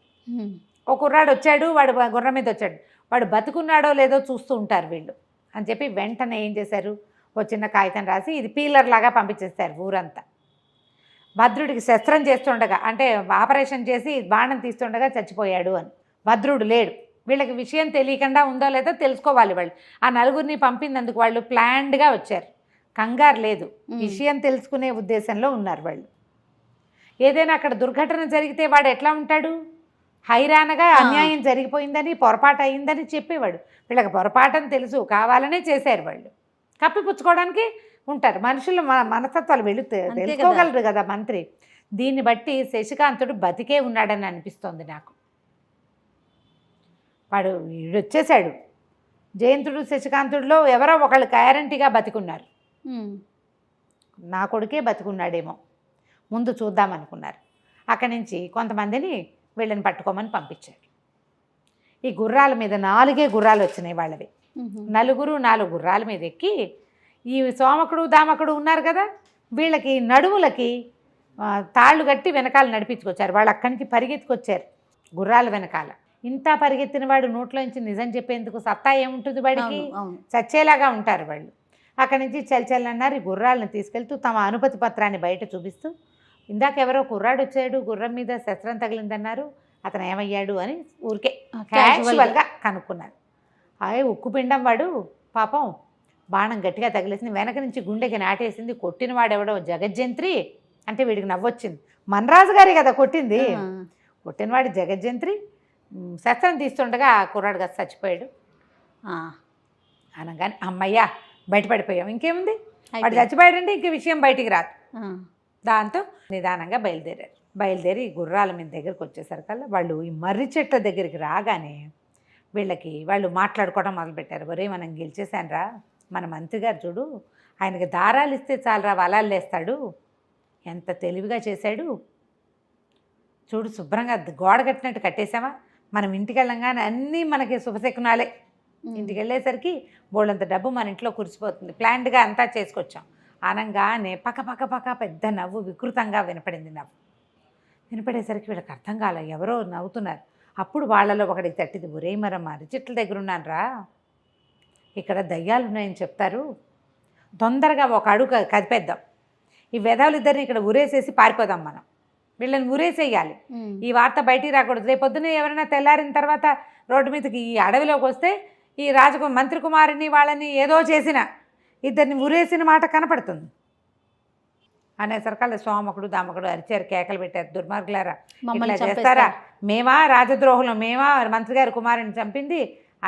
ఒక కుర్రాడు వచ్చాడు, వాడు గుర్రం మీద వచ్చాడు, వాడు బతుకున్నాడో లేదో చూస్తూ ఉంటారు వీళ్ళు అని చెప్పి వెంటనే ఏం చేశారు, ఒక చిన్న కాగితం రాసి ఇది పీలర్ లాగా పంపించేస్తారు ఊరంతా. భద్రుడికి శస్త్రం చేస్తుండగా, అంటే ఆపరేషన్ చేసి బాణం తీస్తుండగా చచ్చిపోయాడు అని. భద్రుడు లేడు. వీళ్ళకి విషయం తెలియకుండా ఉందో లేదో తెలుసుకోవాలి వాళ్ళు. ఆ నలుగురిని పంపినందుకు వాళ్ళు ప్లాన్డ్గా వచ్చారు, కంగారు లేదు, విషయం తెలుసుకునే ఉద్దేశంలో ఉన్నారు వాళ్ళు. ఏదైనా అక్కడ దుర్ఘటన జరిగితే వాడు ఎట్లా ఉంటాడు? హైరానగా అన్యాయం జరిగిపోయిందని, పొరపాటు అయిందని చెప్పేవాడు. వీళ్ళకి పొరపాటని తెలుసు, కావాలనే చేశారు వాళ్ళు. కప్పిపుచ్చుకోవడానికి ఉంటారు మనుషులు. మనస్తత్వాలు వీళ్ళు తెలుసుకోగలరు కదా మంత్రి. దీన్ని బట్టి శశికాంతుడు బతికే ఉన్నాడని అనిపిస్తోంది నాకు. వాడు వచ్చేసాడు. జయంతుడు శశికాంతుడిలో ఎవరో ఒకళ్ళు గ్యారంటీగా బతికున్నారు. నా కొడుకే బతికున్నాడేమో, ముందు చూద్దామనుకున్నారు. అక్కడి నుంచి కొంతమందిని వీళ్ళని పట్టుకోమని పంపించారు. ఈ గుర్రాల మీద 4 గుర్రాలు వచ్చినాయి వాళ్ళవి. నలుగురు 4 గుర్రాల మీద ఎక్కి ఈ సోమకుడు దామకుడు ఉన్నారు కదా, వీళ్ళకి నడుములకి తాళ్ళు కట్టి వెనకాల నడిపించుకొచ్చారు. వాళ్ళు అక్కడి నుంచి పరిగెత్తుకొచ్చారు గుర్రాల వెనకాల. ఇంత పరిగెత్తిన వాడు నోట్లోంచి నిజం చెప్పేందుకు సత్తా ఏముంటుంది వాడికి? చచ్చేలాగా ఉంటారు వాళ్ళు. అక్కడి నుంచి చల్చల్లన్నారు. ఈ గుర్రాలను తీసుకెళ్తూ తమ అనుమతి పత్రాన్ని బయట చూపిస్తూ, ఇందాక ఎవరో కుర్రాడు వచ్చాడు, గుర్రం మీద శస్త్రం తగిలిందన్నారు, అతను ఏమయ్యాడు అని ఊరికే క్యాజువల్గా కనుక్కున్నారు. అదే ఉక్కుపిండం వాడు పాపం బాణం గట్టిగా తగిలేసింది, వెనక నుంచి గుండెకి నాటేసింది, కొట్టిన వాడెవడో జగజ్జంత్రి అంటే వీడికి నవ్వొచ్చింది. మనరాజు గారి కదా కొట్టింది, కొట్టినవాడు జగజ్జంత్రి, శస్త్రం తీస్తుండగా ఆ కుర్రాడు కదా చచ్చిపోయాడు అనగానే అమ్మయ్యా బయటపడిపోయాం, ఇంకేముంది వాడు చచ్చిపోయాడంటే ఇంక విషయం బయటికి రాదు. దాంతో నిదానంగా బయలుదేరి గుర్రాల మీద దగ్గరికి వచ్చేసరికల్లా వాళ్ళు ఈ మర్రి చెట్ల దగ్గరికి రాగానే వాళ్ళు మాట్లాడుకోవడం మొదలుపెట్టారు. ఒరే మనం గెలిచేశానురా, మన మంత్రి గారు చూడు, ఆయనకి దారాలు ఇస్తే చాలరా వలాలు లేస్తాడు, ఎంత తెలివిగా చేశాడు చూడు, శుభ్రంగా గోడ కట్టినట్టు కట్టేశామా, మనం ఇంటికి వెళ్ళంగానే అన్నీ మనకి శుభశకునాలే, ఇంటికి వెళ్ళేసరికి బోళ్ళంత డబ్బు మన ఇంట్లో కురిసిపోతుంది, ప్లాన్డ్గా అంతా చేసుకొచ్చాం అనగానే పక్క పక్క పక్క పెద్ద నవ్వు వికృతంగా వినపడింది. వినపడేసరికి వీళ్ళకి అర్థం కాల, ఎవరో నవ్వుతున్నారు. అప్పుడు వాళ్ళలో ఒకటికి తట్టింది, ఒరే మరమ్మ చెట్ల దగ్గర ఉన్నాను రా, ఇక్కడ దయ్యాలు ఉన్నాయని చెప్తారు, తొందరగా ఒక అడుగు కదిపేద్దాం, ఈ వెధవులిద్దరిని ఇక్కడ ఉరేసేసి పారిపోదాం, మనం వీళ్ళని ఉరేసేయాలి, ఈ వార్త బయటికి రాకూడదు, రేపొద్దున ఎవరైనా తెల్లారిన తర్వాత రోడ్డు మీదకి ఈ అడవిలోకి వస్తే ఈ మంత్రి కుమారుని వాళ్ళని ఏదో చేసిన ఇద్దరిని ఉరేసిన మాట కనపడుతుంది అనేసరికల్లా సోమకుడు దామకుడు అరిచారు, కేకలు పెట్టారు, దుర్మార్గులారా ఇట్లా చేస్తారా, మేమా రాజద్రోహులం, మేమా మంత్రి గారి కుమారుని చంపింది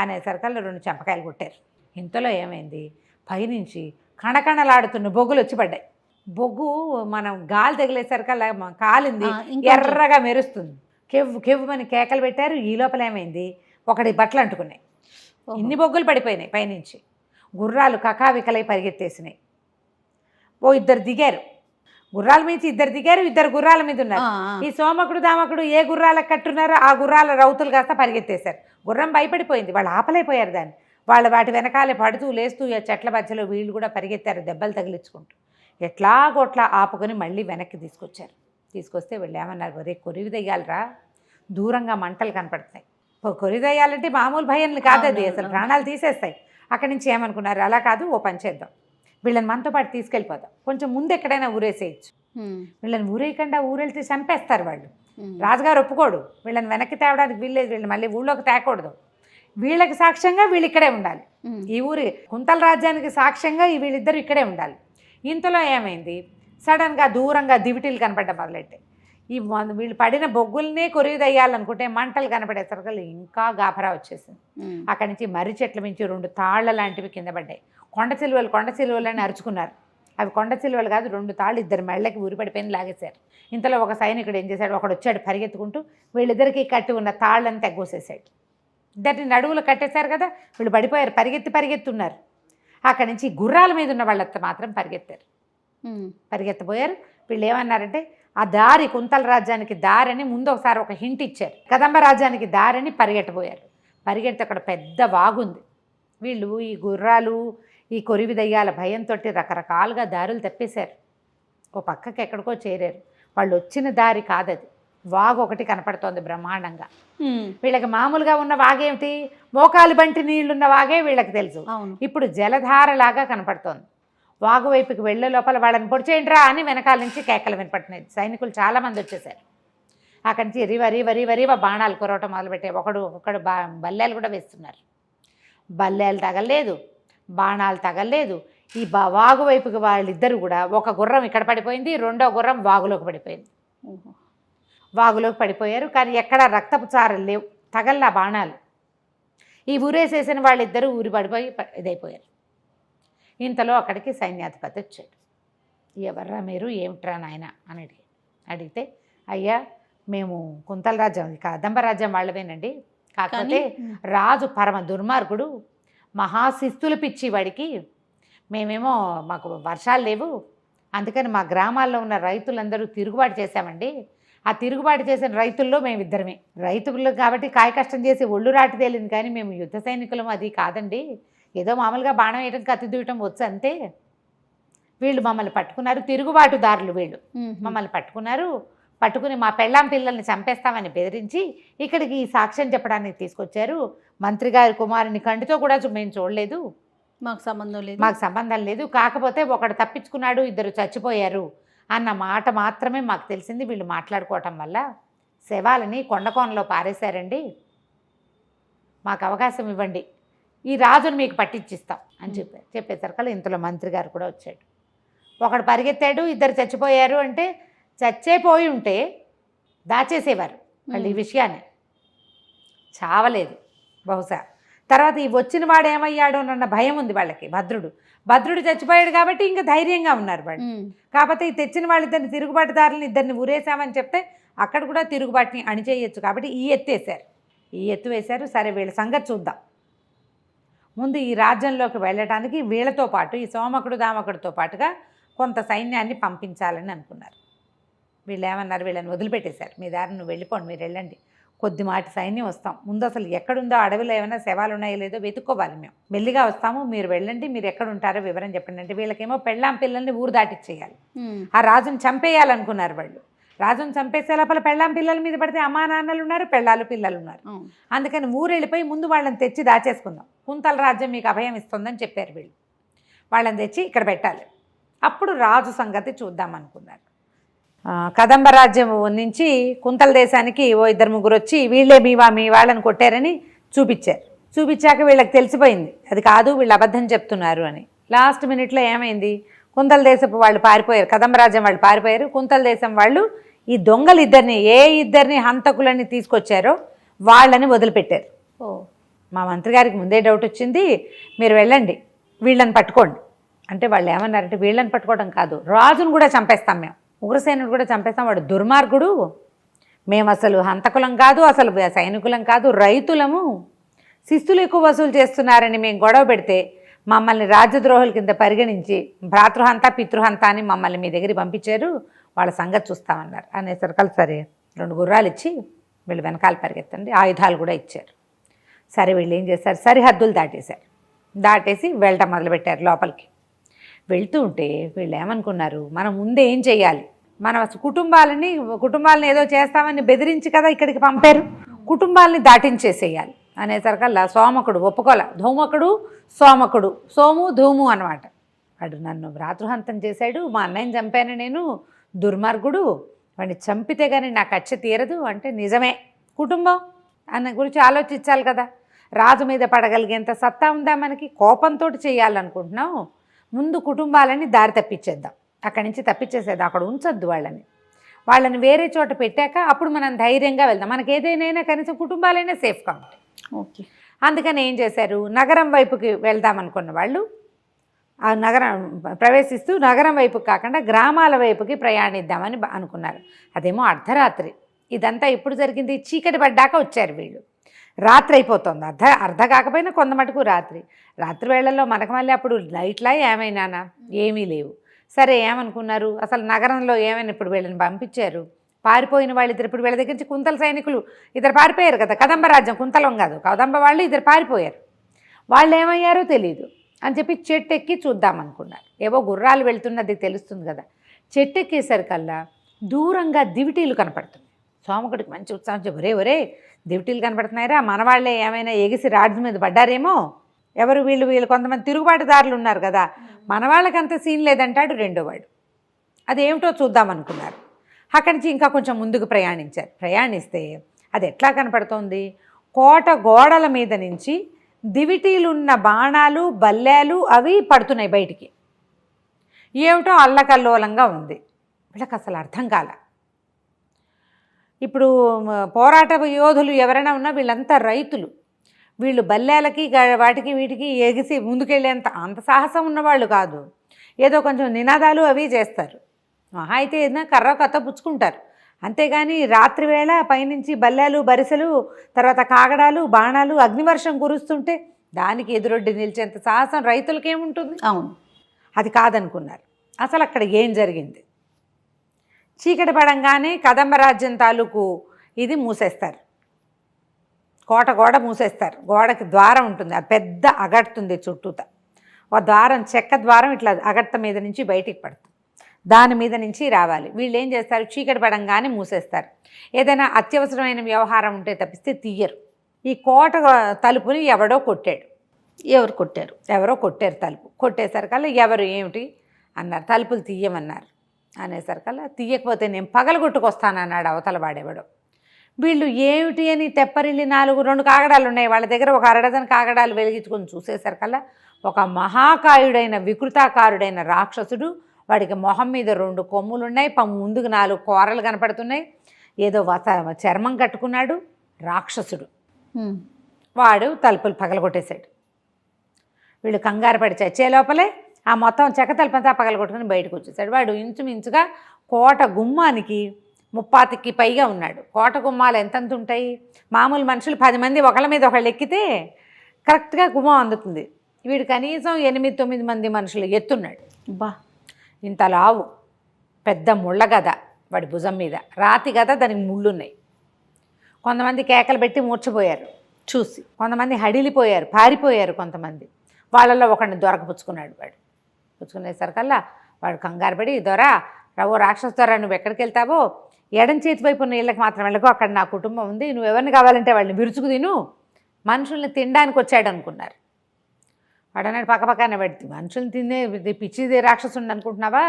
అనేసరికల్లా 2 చెంపకాయలు కొట్టారు. ఇంతలో ఏమైంది, పైనుంచి కణకణలాడుతున్న బొగ్గులు వచ్చి పడ్డాయి. బొగ్గు మనం గాలి తగిలేసరికల్లా కాలింది, ఎర్రగా మెరుస్తుంది, కెవ్వు కెవ్వుమని కేకలు పెట్టారు. ఈ లోపల ఏమైంది, ఒకటి బట్టలు అంటుకున్నాయి, ఇన్ని బొగ్గులు పడిపోయినాయి పైనుంచి, గుర్రాలు కకావికలై పరిగెత్తేసినాయి. ఇద్దరు దిగారు, గుర్రాల మీద ఇద్దరు గుర్రాల మీద ఉన్నారు. ఈ సోమకుడు దామకుడు ఏ గుర్రాలకు కట్టున్నారో ఆ గుర్రాల రౌతులు కాస్త పరిగెత్తేశారు. గుర్రం భయపడిపోయింది, వాళ్ళు ఆపలేకపోయారు దాన్ని, వాటి వెనకాలే పడుతూ లేస్తూ చెట్ల మధ్యలో వీళ్ళు కూడా పరిగెత్తారు, దెబ్బలు తగిలించుకుంటూ. ఎట్లాగోట్లా ఆపుకొని మళ్ళీ వెనక్కి తీసుకొస్తే వీళ్ళు ఏమన్నారు, ఒరే కొరివి దయ్యాలరా, దూరంగా మంటలు కనపడుతున్నాయి, కొరివి దయ్యాలంటే మామూలు భయం కాదు, అది అసలు ప్రాణాలు తీసేస్తాయి. అక్కడి నుంచి ఏమనుకున్నారు, అలా కాదు ఓ పని చేద్దాం, వీళ్ళని మనతో పాటు తీసుకెళ్ళిపోదాం, కొంచెం ముందు ఎక్కడైనా ఊరేసేయచ్చు, వీళ్ళని ఊరేయకుండా ఊరెళ్తే చంపేస్తారు వాళ్ళు, రాజుగారు ఒప్పుకోడు, వీళ్ళని వెనక్కి తేవడానికి వీళ్ళేది, వీళ్ళని మళ్ళీ ఊళ్ళోకి తేకూడదు, వీళ్ళకి సాక్ష్యంగా వీళ్ళు ఇక్కడే ఉండాలి, ఈ ఊరి కుంతల రాజ్యానికి సాక్ష్యంగా వీళ్ళిద్దరూ ఇక్కడే ఉండాలి. ఇంతలో ఏమైంది, సడన్గా దూరంగా దివిటీలు కనపడ్డం మొదలెట్టాయి. వీళ్ళు పడిన బొగ్గుల్నే కొరిదయ్యాలనుకుంటే మంటలు కనపడేసరికి ఇంకా గాభరా వచ్చేసింది. అక్కడి నుంచి మర్రి చెట్ల నుంచి 2 తాళ్ల లాంటివి కింద పడ్డాయి. కొండ సిలువలు అని అరుచుకున్నారు. అవి కొండ సిలువలు కాదు, 2 తాళ్ళు ఇద్దరు మెళ్ళకి ఊరిపడిపోయిన లాగేశారు. ఇంతలో ఒక సైనికుడు ఏం చేశాడు, ఒకడు వచ్చాడు పరిగెత్తుకుంటూ, వీళ్ళిద్దరికీ కట్టి ఉన్న తాళ్ళని తెగ్గోసేసాడు. ఇద్దరిని నడువులు కట్టేశారు కదా, వీళ్ళు పడిపోయారు, పరిగెత్తున్నారు. అక్కడి నుంచి గుర్రాల మీద ఉన్న వాళ్ళంతా మాత్రం పరిగెత్తబోయారు. వీళ్ళు ఏమన్నారంటే, ఆ దారి కుంతల రాజ్యానికి దారని ముందు ఒకసారి ఒక హింట్ ఇచ్చారు, కదంబ రాజ్యానికి దారని పరిగెట్టబోయారు. పరిగెడితే అక్కడ పెద్ద వాగుంది. వీళ్ళు ఈ గుర్రాలు ఈ కొరివి దయ్యాల భయంతో రకరకాలుగా దారులు తప్పేశారు, ఓ పక్కకి ఎక్కడికో చేరారు. వాళ్ళు వచ్చిన దారి కాదది, వాగు ఒకటి కనపడుతోంది బ్రహ్మాండంగా. వీళ్ళకి మామూలుగా ఉన్న వాగేమిటి, మోకాలు బంటి నీళ్లున్న వాగే వీళ్ళకి తెలుసు, ఇప్పుడు జలధారలాగా కనపడుతోంది. వాగు వైపుకి వెళ్ళే లోపల వాళ్ళని పొడిచేయండిరా అని వెనకాల నుంచి కేకలు వినపడుతున్నాయి. సైనికులు చాలామంది వచ్చేసారు. అక్కడి నుంచి రివ బాణాలు కురవటం మొదలుపెట్టాయి. ఒకడు బల్లేలు కూడా వేస్తున్నారు. బల్లేలు తగలేదు, బాణాలు తగలేదు. ఈ వాగు వైపుకి వాళ్ళిద్దరు కూడా, ఒక గుర్రం ఇక్కడ పడిపోయింది, రెండో గుర్రం వాగులోకి పడిపోయింది. వాగులోకి పడిపోయారు, కానీ ఎక్కడా రక్తపు చారలు లేవు, తగల్లా బాణాలు. ఈ ఊరేసేసిన వాళ్ళిద్దరూ ఊరి పడిపోయి ఇదైపోయారు. ఇంతలో అక్కడికి సైన్యాధిపతి వచ్చాడు. ఎవర్రా మీరు, ఏమిట్రా నాయన అని అడిగితే, అయ్యా మేము కుంతల రాజ్యం కదంబ రాజ్యం వాళ్ళవేనండి, కాకపోతే రాజు పరమ దుర్మార్గుడు, మహాశిస్తులు పిచ్చి వాడికి, మేమేమో మాకు వర్షాలు లేవు, అందుకని మా గ్రామాల్లో ఉన్న రైతులందరూ తిరుగుబాటు చేశామండి, ఆ తిరుగుబాటు చేసిన రైతుల్లో మేమిద్దరమే. రైతులు కాబట్టి కాయ కష్టం చేసి ఒళ్ళు రాటి తేలింది, కానీ మేము యుద్ధ సైనికులం అది కాదండి. ఏదో మామూలుగా బాణం వేయడం కత్తి దూయటం వచ్చు అంతే. వీళ్ళు మమ్మల్ని పట్టుకున్నారు, తిరుగుబాటుదారులు వీళ్ళు మమ్మల్ని పట్టుకుని మా పెళ్ళాం పిల్లల్ని చంపేస్తామని బెదిరించి ఇక్కడికి ఈ సాక్ష్యం చెప్పడానికి తీసుకొచ్చారు. మంత్రి గారి కుమారుని కంటితో కూడా మేము చూడలేదు, మాకు సంబంధం లేదు. కాకపోతే ఒకడు తప్పించుకున్నాడు, 2 చచ్చిపోయారు అన్న మాట మాత్రమే మాకు తెలిసింది. వీళ్ళు మాట్లాడుకోవటం వల్ల శవాలని కొండకోనలో పారేశారండి, మాకు అవకాశం ఇవ్వండి, ఈ రాజును మీకు పట్టించిస్తాం అని చెప్పేసరికల్లా ఇంతలో మంత్రి గారు కూడా వచ్చాడు. ఒకడు పరిగెత్తాడు, 2 చచ్చిపోయారు అంటే చచ్చిపోయి ఉంటే దాచేసేవారు వాళ్ళు ఈ విషయాన్ని. చావలేదు బహుశా. తర్వాత ఈ వచ్చిన వాడు ఏమయ్యాడు అన్న భయం ఉంది వాళ్ళకి. భద్రుడు చచ్చిపోయాడు కాబట్టి ఇంకా ధైర్యంగా ఉన్నారు వాళ్ళు. కాకపోతే ఈ తెచ్చిన వాళ్ళిద్దరిని తిరుగుబాటుదారులను 2 ఊరేసామని చెప్తే అక్కడ కూడా తిరుగుబాటుని అణిచేయచ్చు కాబట్టి ఈ ఎత్తు వేశారు. సరే వీళ్ళ సంగతి చూద్దాం. ముందు ఈ రాజ్యంలోకి వెళ్ళటానికి వీళ్ళతో పాటు ఈ సోమకుడు దామకుడితో పాటుగా కొంత సైన్యాన్ని పంపించాలని అనుకున్నారు. వీళ్ళు ఏమన్నారు, వీళ్ళని వదిలిపెట్టేశారు. మీ దారి నువ్వు వెళ్ళిపోండి, మీరు వెళ్ళండి, కొద్దిమాటి సైన్యం వస్తాం, ముందు అసలు ఎక్కడుందో అడవిలో ఏమైనా శవాలు ఉన్నాయో లేదో వెతుక్కోవాలి, మేము మెల్లిగా వస్తాము, మీరు వెళ్ళండి, మీరు ఎక్కడ ఉంటారో వివరం చెప్పండి అంటే వీళ్ళకేమో పెళ్ళాం పిల్లల్ని ఊరు దాటిచ్చేయాలి. ఆ రాజుని చంపేయాలనుకున్నారు వాళ్ళు. రాజుని చంపేసే లోపల పెళ్ళాం పిల్లల మీద పడితే అమ్మా నాన్నలు ఉన్నారు, పెళ్ళాలు పిల్లలు ఉన్నారు. అందుకని ఊరు వెళ్ళిపోయి ముందు వాళ్ళని తెచ్చి దాచేసుకుందాం, కుంతల రాజ్యం మీకు అభయం ఇస్తుందని చెప్పారు వీళ్ళు. వాళ్ళని తెచ్చి ఇక్కడ పెట్టాలి, అప్పుడు రాజు సంగతి చూద్దాం అనుకున్నారు. కదంబ రాజ్యం నుంచి కుంతల దేశానికి 2-3 వచ్చి వీళ్ళే మీ వాళ్ళని కొట్టారని చూపించాక వీళ్ళకి తెలిసిపోయింది అది కాదు, వీళ్ళు అబద్ధం చెప్తున్నారు అని. లాస్ట్ మినిట్లో ఏమైంది, కుంతల దేశపు వాళ్ళు పారిపోయారు, కదంబ రాజ్యం వాళ్ళు పారిపోయారు. కుంతల దేశం వాళ్ళు ఈ దొంగలు ఇద్దరిని హంతకులని తీసుకొచ్చారో వాళ్ళని వదిలిపెట్టారు. మా మంత్రి గారికి ముందే డౌట్ వచ్చింది, మీరు వెళ్ళండి వీళ్ళని పట్టుకోండి అంటే వాళ్ళు ఏమన్నారంటే వీళ్ళని పట్టుకోవడం కాదు, రాజును కూడా చంపేస్తాం, మేము ఉగ్రసేనుడు కూడా చంపేస్తాం, వాడు దుర్మార్గుడు, మేము అసలు హంతకులం కాదు, అసలు సైనికులం కాదు, రైతులము, శిస్తులు ఎక్కువ వసూలు చేస్తున్నారని మేము గొడవ పెడితే మమ్మల్ని రాజద్రోహుల కింద పరిగణించి భ్రాతృహంత పితృహంత అని మమ్మల్ని మీ దగ్గరికి పంపించారు, వాళ్ళ సంగతి చూస్తామన్నారు. అనేసరికల్ సరే 2 గుర్రాలు ఇచ్చి వీళ్ళు వెనకాల పరిగెత్తండి, ఆయుధాలు కూడా ఇచ్చారు. సరే వీళ్ళు ఏం చేశారు, సరిహద్దులు దాటేసి వెళ్ళటం మొదలుపెట్టారు. లోపలికి వెళ్తూ ఉంటే వీళ్ళు ఏమనుకున్నారు, మనం ముందే ఏం చేయాలి, మన కుటుంబాలని ఏదో చేస్తామని బెదిరించి కదా ఇక్కడికి పంపారు, కుటుంబాలని దాటించేసేయాలి అనేసరికల్లా సోమకుడు ఒప్పుకోలే. ధూమకుడు సోమకుడు, సోము ధూము అనమాట. వాడు నన్ను భ్రాతృహంతం చేశాడు, మా అన్నయ్యని చంపాను నేను, దుర్మార్గుడు, వాడిని చంపితే కానీ నాకు కచ్చ తీరదు అంటే నిజమే, కుటుంబం అన్న గురించి ఆలోచించాలి కదా, రాజు మీద పడగలిగేంత సత్తా ఉందా మనకి, కోపంతో చేయాలనుకుంటున్నాం, ముందు కుటుంబాలని దారి తప్పించేద్దాం, అక్కడి నుంచి తప్పించేసేద్దాం, అక్కడ ఉంచొద్దు వాళ్ళని వేరే చోట పెట్టాక అప్పుడు మనం ధైర్యంగా వెళ్దాం, మనకి ఏదైనా కనీసం కుటుంబాలైనా సేఫ్గా ఉంటాయి. ఓకే, అందుకని ఏం చేశారు, నగరం వైపుకి వెళ్దామనుకున్న వాళ్ళు ఆ నగరం ప్రవేశిస్తూ నగరం వైపుకి కాకుండా గ్రామాల వైపుకి ప్రయాణిద్దామని అనుకున్నారు. అదేమో అర్ధరాత్రి. ఇదంతా ఎప్పుడు జరిగింది, చీకటి పడ్డాక వచ్చారు వీళ్ళు. రాత్రి అయిపోతుంది, అర్ధ కాకపోయినా కొంత మటుకు రాత్రి వేళల్లో మనకు మళ్ళీ అప్పుడు లైట్లా ఏమైనానా ఏమీ లేవు. సరే ఏమనుకున్నారు, అసలు నగరంలో ఏమైనా ఇప్పుడు వీళ్ళని పంపించారు, పారిపోయిన వాళ్ళిద్దరు ఇప్పుడు వీళ్ళ దగ్గర నుంచి కుంతల సైనికులు 2 పారిపోయారు కదా, కదంబ రాజ్యం కుంతలం కాదు కదంబ వాళ్ళు 2 పారిపోయారు, వాళ్ళు ఏమయ్యారో తెలియదు అని చెప్పి చెట్టు ఎక్కి చూద్దామనుకున్నారు. ఏవో గుర్రాలు వెళ్తున్నది తెలుస్తుంది కదా, చెట్టు ఎక్కేసరికల్లా దూరంగా దివిటీలు కనపడుతుంది. సోమకుడికి మంచి ఉత్సాహం చెప్పి ఒరే దివిటీలు కనపడుతున్నాయిరా, మనవాళ్లే ఏమైనా ఎగిసి రాడ్స్ మీద పడ్డారేమో, ఎవరు వీళ్ళు కొంతమంది తిరుగుబాటుదారులు ఉన్నారు కదా, మన వాళ్ళకి అంత సీన్ లేదంటాడు రెండో వాడు. అదేమిటో చూద్దామనుకున్నారు. అక్కడి నుంచి ఇంకా కొంచెం ముందుకు ప్రయాణిస్తే అది ఎట్లా కనపడుతోంది, కోట గోడల మీద నుంచి దివిటీలున్న బాణాలు బల్లేలు అవి పడుతున్నాయి బయటికి. ఏమిటో అల్లకల్లోలంగా ఉంది. వీళ్ళకి అసలు అర్థం కాల. ఇప్పుడు పోరాట యోధులు ఎవరైనా ఉన్నా వీళ్ళంతా రైతులు, వీళ్ళు బల్లేలకి వాటికి వీటికి ఎగిసి ముందుకెళ్ళేంత అంత సాహసం ఉన్నవాళ్ళు కాదు. ఏదో కొంచెం నినాదాలు అవి చేస్తారు, మహా అయితే ఏదైనా కర్ర కథ పుచ్చుకుంటారు, అంతేగాని రాత్రి వేళ పైనుంచి బల్లేలు బరిసెలు తర్వాత కాగడాలు బాణాలు అగ్నివర్షం కురుస్తుంటే దానికి ఎదురొడ్డి నిలిచేంత సాహసం రైతులకేముంటుంది. అవును, అది కాదనుకున్నారు. అసలు అక్కడ ఏం జరిగింది, చీకటి పడంగానే కదంబ రాజ్యం తాలూకు ఇది మూసేస్తారు, కోట గోడ మూసేస్తారు. గోడకి ద్వారం ఉంటుంది, అది పెద్ద అగడుతుంది చుట్టూత. ఒక ద్వారం, చెక్క ద్వారం ఇట్లా అగట్ట మీద నుంచి బయటికి పడుతుంది, దాని మీద నుంచి రావాలి. వీళ్ళు ఏం చేస్తారు, చీకటి పడంగానే మూసేస్తారు. ఏదైనా అత్యవసరమైన వ్యవహారం ఉంటే తప్పిస్తే తీయరు. ఈ కోట తలుపుని ఎవడో కొట్టాడు. ఎవరో కొట్టారు తలుపు. కొట్టేసరికల్లా ఎవరు ఏమిటి అన్నారు, తలుపులు తీయమన్నారు. అనేసరికల్లా తీయకపోతే నేను పగలగొట్టుకొస్తానన్నాడు అవతల వాడెవడో. వీళ్ళు ఏమిటి అని తెప్పరిల్లి 2 కాగడాలు ఉన్నాయి వాళ్ళ దగ్గర. ఒక అరడజన్ కాగడాలు వెలిగించుకొని చూసేసరికల్లా ఒక మహాకాయుడైన వికృతాకారుడైన రాక్షసుడు, వాడికి మొహం మీద 2 కొమ్ములు ఉన్నాయి, ముందుకు 4 కూరలు కనపడుతున్నాయి, ఏదో చర్మం కట్టుకున్నాడు రాక్షసుడు. వాడు తలుపులు పగలగొట్టేశాడు. వీళ్ళు కంగారు పడి చచ్చే లోపలే ఆ మొత్తం చెక్క తలుపంతా పగలగొట్టుకుని బయటకు వచ్చేసాడు. వాడు ఇంచుమించుగా కోట గుమ్మానికి 30కి పైగా ఉన్నాడు. కోట గుమ్మాలు ఎంతంత ఉంటాయి, మామూలు మనుషులు 10 మంది ఒకళ్ళ మీద ఒకళ్ళు ఎక్కితే కరెక్ట్గా గుమ్మం అందుతుంది. వీడు కనీసం 8-9 మంది మనుషులు ఎత్తున్నాడు. ఇంత లావు, పెద్ద ముళ్ళ గద వాడి భుజం మీద, రాతి గద, దానికి ముళ్ళున్నాయి. కొంతమంది కేకలు పెట్టి మూర్చపోయారు చూసి, కొంతమంది హడిలిపోయారు, పారిపోయారు. కొంతమంది వాళ్ళల్లో ఒకడిని దొరకపుచ్చుకున్నాడు. వాడు పుచ్చుకునేసరికల్లా వాడు కంగారు పడి, దొర రవో రాక్షస దొర, నువ్వు ఎక్కడికి వెళ్తావో ఎడం చేతి వైపు ఉన్న ఇళ్ళకి మాత్రం వెళ్ళకు, అక్కడ నా కుటుంబం ఉంది, నువ్వు ఎవరిని కావాలంటే వాళ్ళని విరుచుకు తిను, మనుషుల్ని తినడానికి వచ్చాడు అనుకున్నారు. వాడు అన్నాడు పక్కపక్కనే పెడితే, మనుషుల్ని తినే పిచ్చిది రాక్షసుని అనుకుంటున్నావా,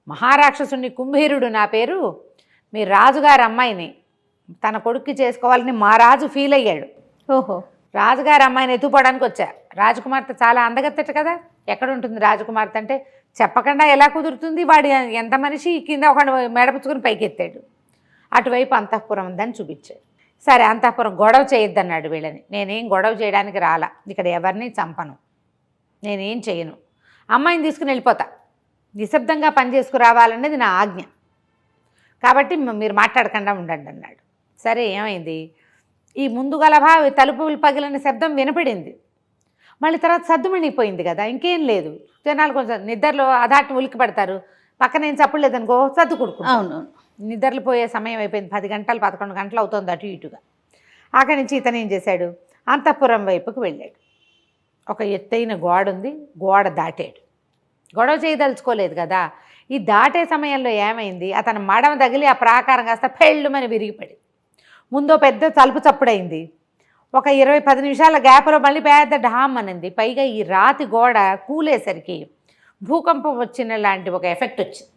మహారాక్షసుని కుంభీరుడు నా పేరు, మీ రాజుగారి అమ్మాయిని తన కొడుక్కి చేసుకోవాలని మా రాజు ఫీల్ అయ్యాడు. ఓహో, రాజుగారి అమ్మాయిని ఎత్తుకోవడానికి వచ్చా. రాజకుమార్తె చాలా అందగత్తెట కదా, ఎక్కడ ఉంటుంది రాజకుమార్తె అంటే, చెప్పకుండా ఎలా కుదురుతుంది, వాడు ఎంత మనిషి కింద ఒక మెడపుచ్చుకొని పైకి ఎత్తాడు. అటువైపు అంతఃపురం ఉందని చూపించాడు. సరే అంతఃపురం, గొడవ చేయొద్దన్నాడు వీళ్ళని. నేనేం గొడవ చేయడానికి రాలా, ఇక్కడ ఎవరిని చంపను, నేనేం చేయను, అమ్మాయిని తీసుకుని వెళ్ళిపోతా, నిశ్శబ్దంగా పని చేసుకురావాలనేది నా ఆజ్ఞ, కాబట్టి మీరు మాట్లాడకుండా ఉండండి అన్నాడు. సరే ఏమైంది, ఈ ముందు గలభా తలుపులు పగిలిన శబ్దం వినపడింది. మళ్ళీ తర్వాత సద్దుమణిపోయింది కదా, ఇంకేం లేదు. జనాలు కొంచెం నిద్రలో అదాటి ఉలికి పడతారు, పక్కన ఏం చప్పుడు లేదనుకో సర్దు కొడుకు. అవును, నిద్రలు పోయే సమయం అయిపోయింది, 10 గంటలు 11 గంటలు అవుతుంది అటు ఇటుగా. అక్కడి నుంచి ఇతను ఏం చేశాడు, అంతఃపురం వైపుకి వెళ్ళాడు. ఒక ఎత్తైన గోడ ఉంది, గోడ దాటాడు. గొడవ చేయదలుచుకోలేదు కదా. ఈ దాటే సమయంలో ఏమైంది, అతను మడమ తగిలి ఆ ప్రాకారం కాస్త పెళ్ళుమని విరిగిపడి ముందో పెద్ద తలుపు చప్పుడైంది. ఒక 20-10 నిమిషాల గ్యాప్లో మళ్ళీ పెద్ద ఢామ్ అనింది. పైగా ఈ రాతి గోడ కూలేసరికి భూకంపం వచ్చిన లాంటి ఒక ఎఫెక్ట్ వచ్చింది.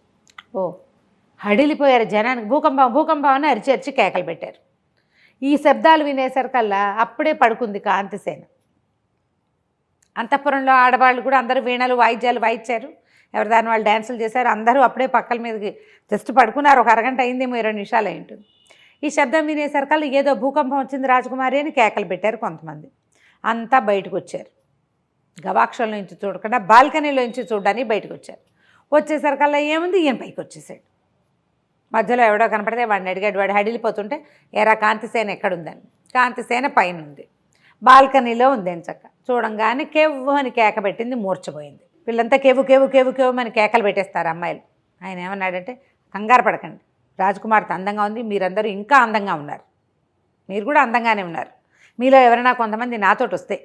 హడిలిపోయారు జనానికి. భూకంపం భూకంపం అని అరిచి కేకలు పెట్టారు. ఈ శబ్దాలు వినేసరికల్లా అప్పుడే పడుకుంది కాంతిసేన. అంతఃపురంలో ఆడవాళ్ళు కూడా అందరూ వీణలు వాయిద్యాలు వాయించారు, ఎవరి దాని వాళ్ళు డ్యాన్సులు చేశారు. అందరూ అప్పుడే పక్కల మీదకి జస్ట్ పడుకున్నారు. ఒక అరగంట అయిందేమో, 20 నిమిషాలు అయి ఉంటుంది. ఈ శబ్దం వినేసరికల్లా ఏదో భూకంపం వచ్చింది రాజకుమారి అని కేకలు పెట్టారు కొంతమంది. అంతా బయటకు వచ్చారు. గవాక్షంలో నుంచి చూడకుండా బాల్కనీలో నుంచి చూడడానికి బయటకు వచ్చారు. వచ్చేసరికల్లా ఏముంది, ఈయన పైకి వచ్చేసాడు. మధ్యలో ఎవడో కనపడితే వాడిని అడిగాడు. వాడు హడిలిపోతుంటే, ఎరా కాంతిసేన ఎక్కడుందని. కాంతిసేన పైన ఉంది, బాల్కనీలో ఉంది అని చక్క. చూడంగానే కేవ్వు అని కేక పెట్టింది, మూర్చపోయింది. వీళ్ళంతా కేవు కేవు కేవు కేవు అని కేకలు పెట్టేస్తారు అమ్మాయిలు. ఆయన ఏమన్నాడంటే, కంగారు పడకండి, రాజకుమార్తె అందంగా ఉంది, మీరందరూ ఇంకా అందంగా ఉన్నారు, మీరు కూడా అందంగానే ఉన్నారు. మీలో ఎవరైనా కొంతమంది నాతోటి వస్తే,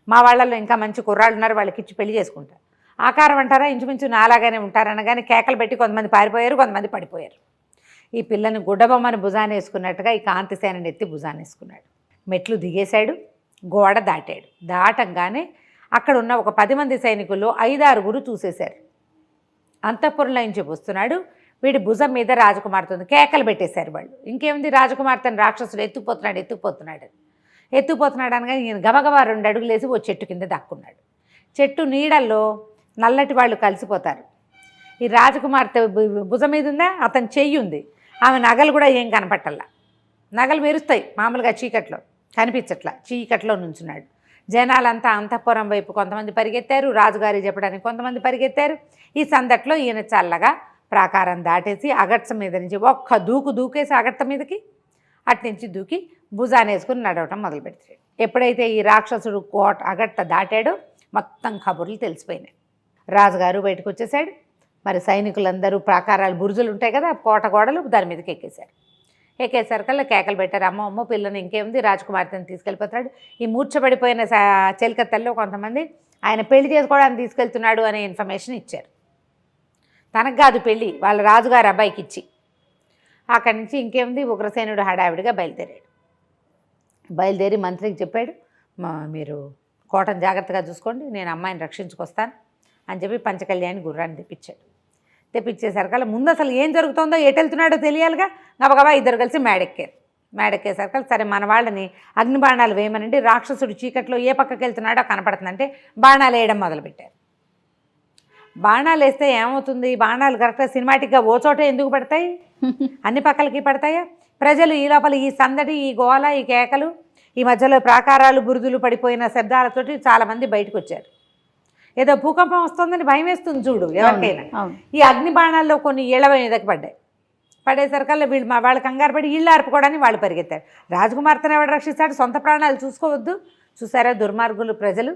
మా వాళ్ళల్లో ఇంకా మంచి కుర్రాళ్ళు ఉన్నారు, వాళ్ళకి ఇచ్చి పెళ్లి చేసుకుంటారు. ఆకారం అంటారా, ఇంచుమించు నాలాగానే ఉంటారనగానే కేకలు పెట్టి కొంతమంది పారిపోయారు, కొంతమంది పడిపోయారు. ఈ పిల్లని గుడ్డబొమ్మని భుజాన్ని వేసుకున్నట్టుగా ఈ కాంతిసేనని ఎత్తి భుజాన్ని వేసుకున్నాడు. మెట్లు దిగేశాడు, గోడ దాటాడు. దాటంగానే అక్కడ ఉన్న ఒక 10 మంది సైనికుల్లో 5-6 చూసేశారు. అంతఃపురంలో నుంచి వస్తున్నాడు, వీడి భుజం మీద రాజకుమార్తె ఉంది. కేకలు పెట్టేశారు వాళ్ళు. ఇంకేముంది, రాజకుమార్తెను రాక్షసుడు ఎత్తుకుపోతున్నాడు అనగా ఈయన గబగబా 2 అడుగులు వేసి ఓ చెట్టు కింద దక్కున్నాడు. చెట్టు నీడల్లో నల్లటి వాళ్ళు కలిసిపోతారు. ఈ రాజకుమార్తె భుజం మీద ఉందా, అతని చెయ్యి ఉంది, ఆమె నగలు కూడా ఏం కనపట్టల్లా. నగలు మెరుస్తాయి మామూలుగా, చీకట్లో కనిపించట్లా. చీకట్లో నుంచున్నాడు. జనాలంతా అంతఃపురం వైపు కొంతమంది పరిగెత్తారు, రాజుగారి చెప్పడానికి కొంతమంది పరిగెత్తారు. ఈ సందట్లో ఈయన చల్లగా ప్రాకారం దాటేసి అగట్ట మీద నుంచి ఒక్క దూకేసి అగట్ట మీదకి అట్నుంచి దూకి భుజాన్ని వేసుకుని నడవటం మొదలు పెడతాడు. ఎప్పుడైతే ఈ రాక్షసుడు అగట్ట దాటాడో మొత్తం కబుర్లు తెలిసిపోయినాయి. రాజుగారు బయటకు వచ్చేసాడు, మరి సైనికులందరూ ప్రాకారాలు బురుజులు ఉంటాయి కదా, కోట గోడలు, దాని మీదకి ఎక్కేశారు. ఎక్కేసరికల్లా కేకలు పెట్టారు, అమ్మ అమ్మ పిల్లని ఇంకేముంది, రాజకుమార్తెని తీసుకెళ్ళిపోతాడు, ఈ మూర్చబడిపోయిన చెలికత్తెల్లో కొంతమంది ఆయన పెళ్లి చేసుకోవడానికి తీసుకెళ్తున్నాడు అనే ఇన్ఫర్మేషన్ ఇచ్చారు. తనకు కాదు పెళ్ళి, వాళ్ళ రాజుగారు అబ్బాయికి ఇచ్చి. అక్కడి నుంచి ఇంకేముంది, ఉగ్రసేనుడు హడావిడిగా బయలుదేరి మంత్రికి చెప్పాడు, మీరు కోటను జాగ్రత్తగా చూసుకోండి, నేను అమ్మాయిని రక్షించుకొస్తాను అని చెప్పి పంచకళ్యాణి గుర్రాన్ని తెప్పించేసరికల్లా ముందు అసలు ఏం జరుగుతుందో, ఎటు వెళ్తున్నాడో తెలియాలిగా. గబగబా ఇద్దరు కలిసి మేడెక్కేసరికల్లా సరే మన వాళ్ళని అగ్ని బాణాలు వేయమనండి, రాక్షసుడు చీకట్లో ఏ పక్కకి వెళ్తున్నాడో కనపడుతుందంటే బాణాలు వేయడం మొదలుపెట్టారు. బాణాలు వేస్తే ఏమవుతుంది, బాణాలు కరెక్ట్గా సినిమాటిక్గా ఓ చోట ఎందుకు పడతాయి, అన్ని పక్కలకి పడతాయా? ప్రజలు ఈ లోపల ఈ సందడి, ఈ గోల, ఈ కేకలు, ఈ మధ్యలో ప్రాకారాలు బురుదులు పడిపోయిన శబ్దాలతోటి చాలామంది బయటకు వచ్చారు. ఏదో భూకంపం వస్తుందని భయం వేస్తుంది చూడు ఎవరికైనా. ఈ అగ్ని బాణాల్లో కొన్ని ఇళ్ల మీదకి పడేసరికల్లా వాళ్ళు కంగారు పడి ఇళ్ళు ఆర్పుకోవడానికి వాళ్ళు పరిగెత్తారు. రాజకుమార్తెను ఎవడు రక్షిస్తాడు, సొంత ప్రాణాలు చూసుకోవద్దు. చూసారా దుర్మార్గులు ప్రజలు,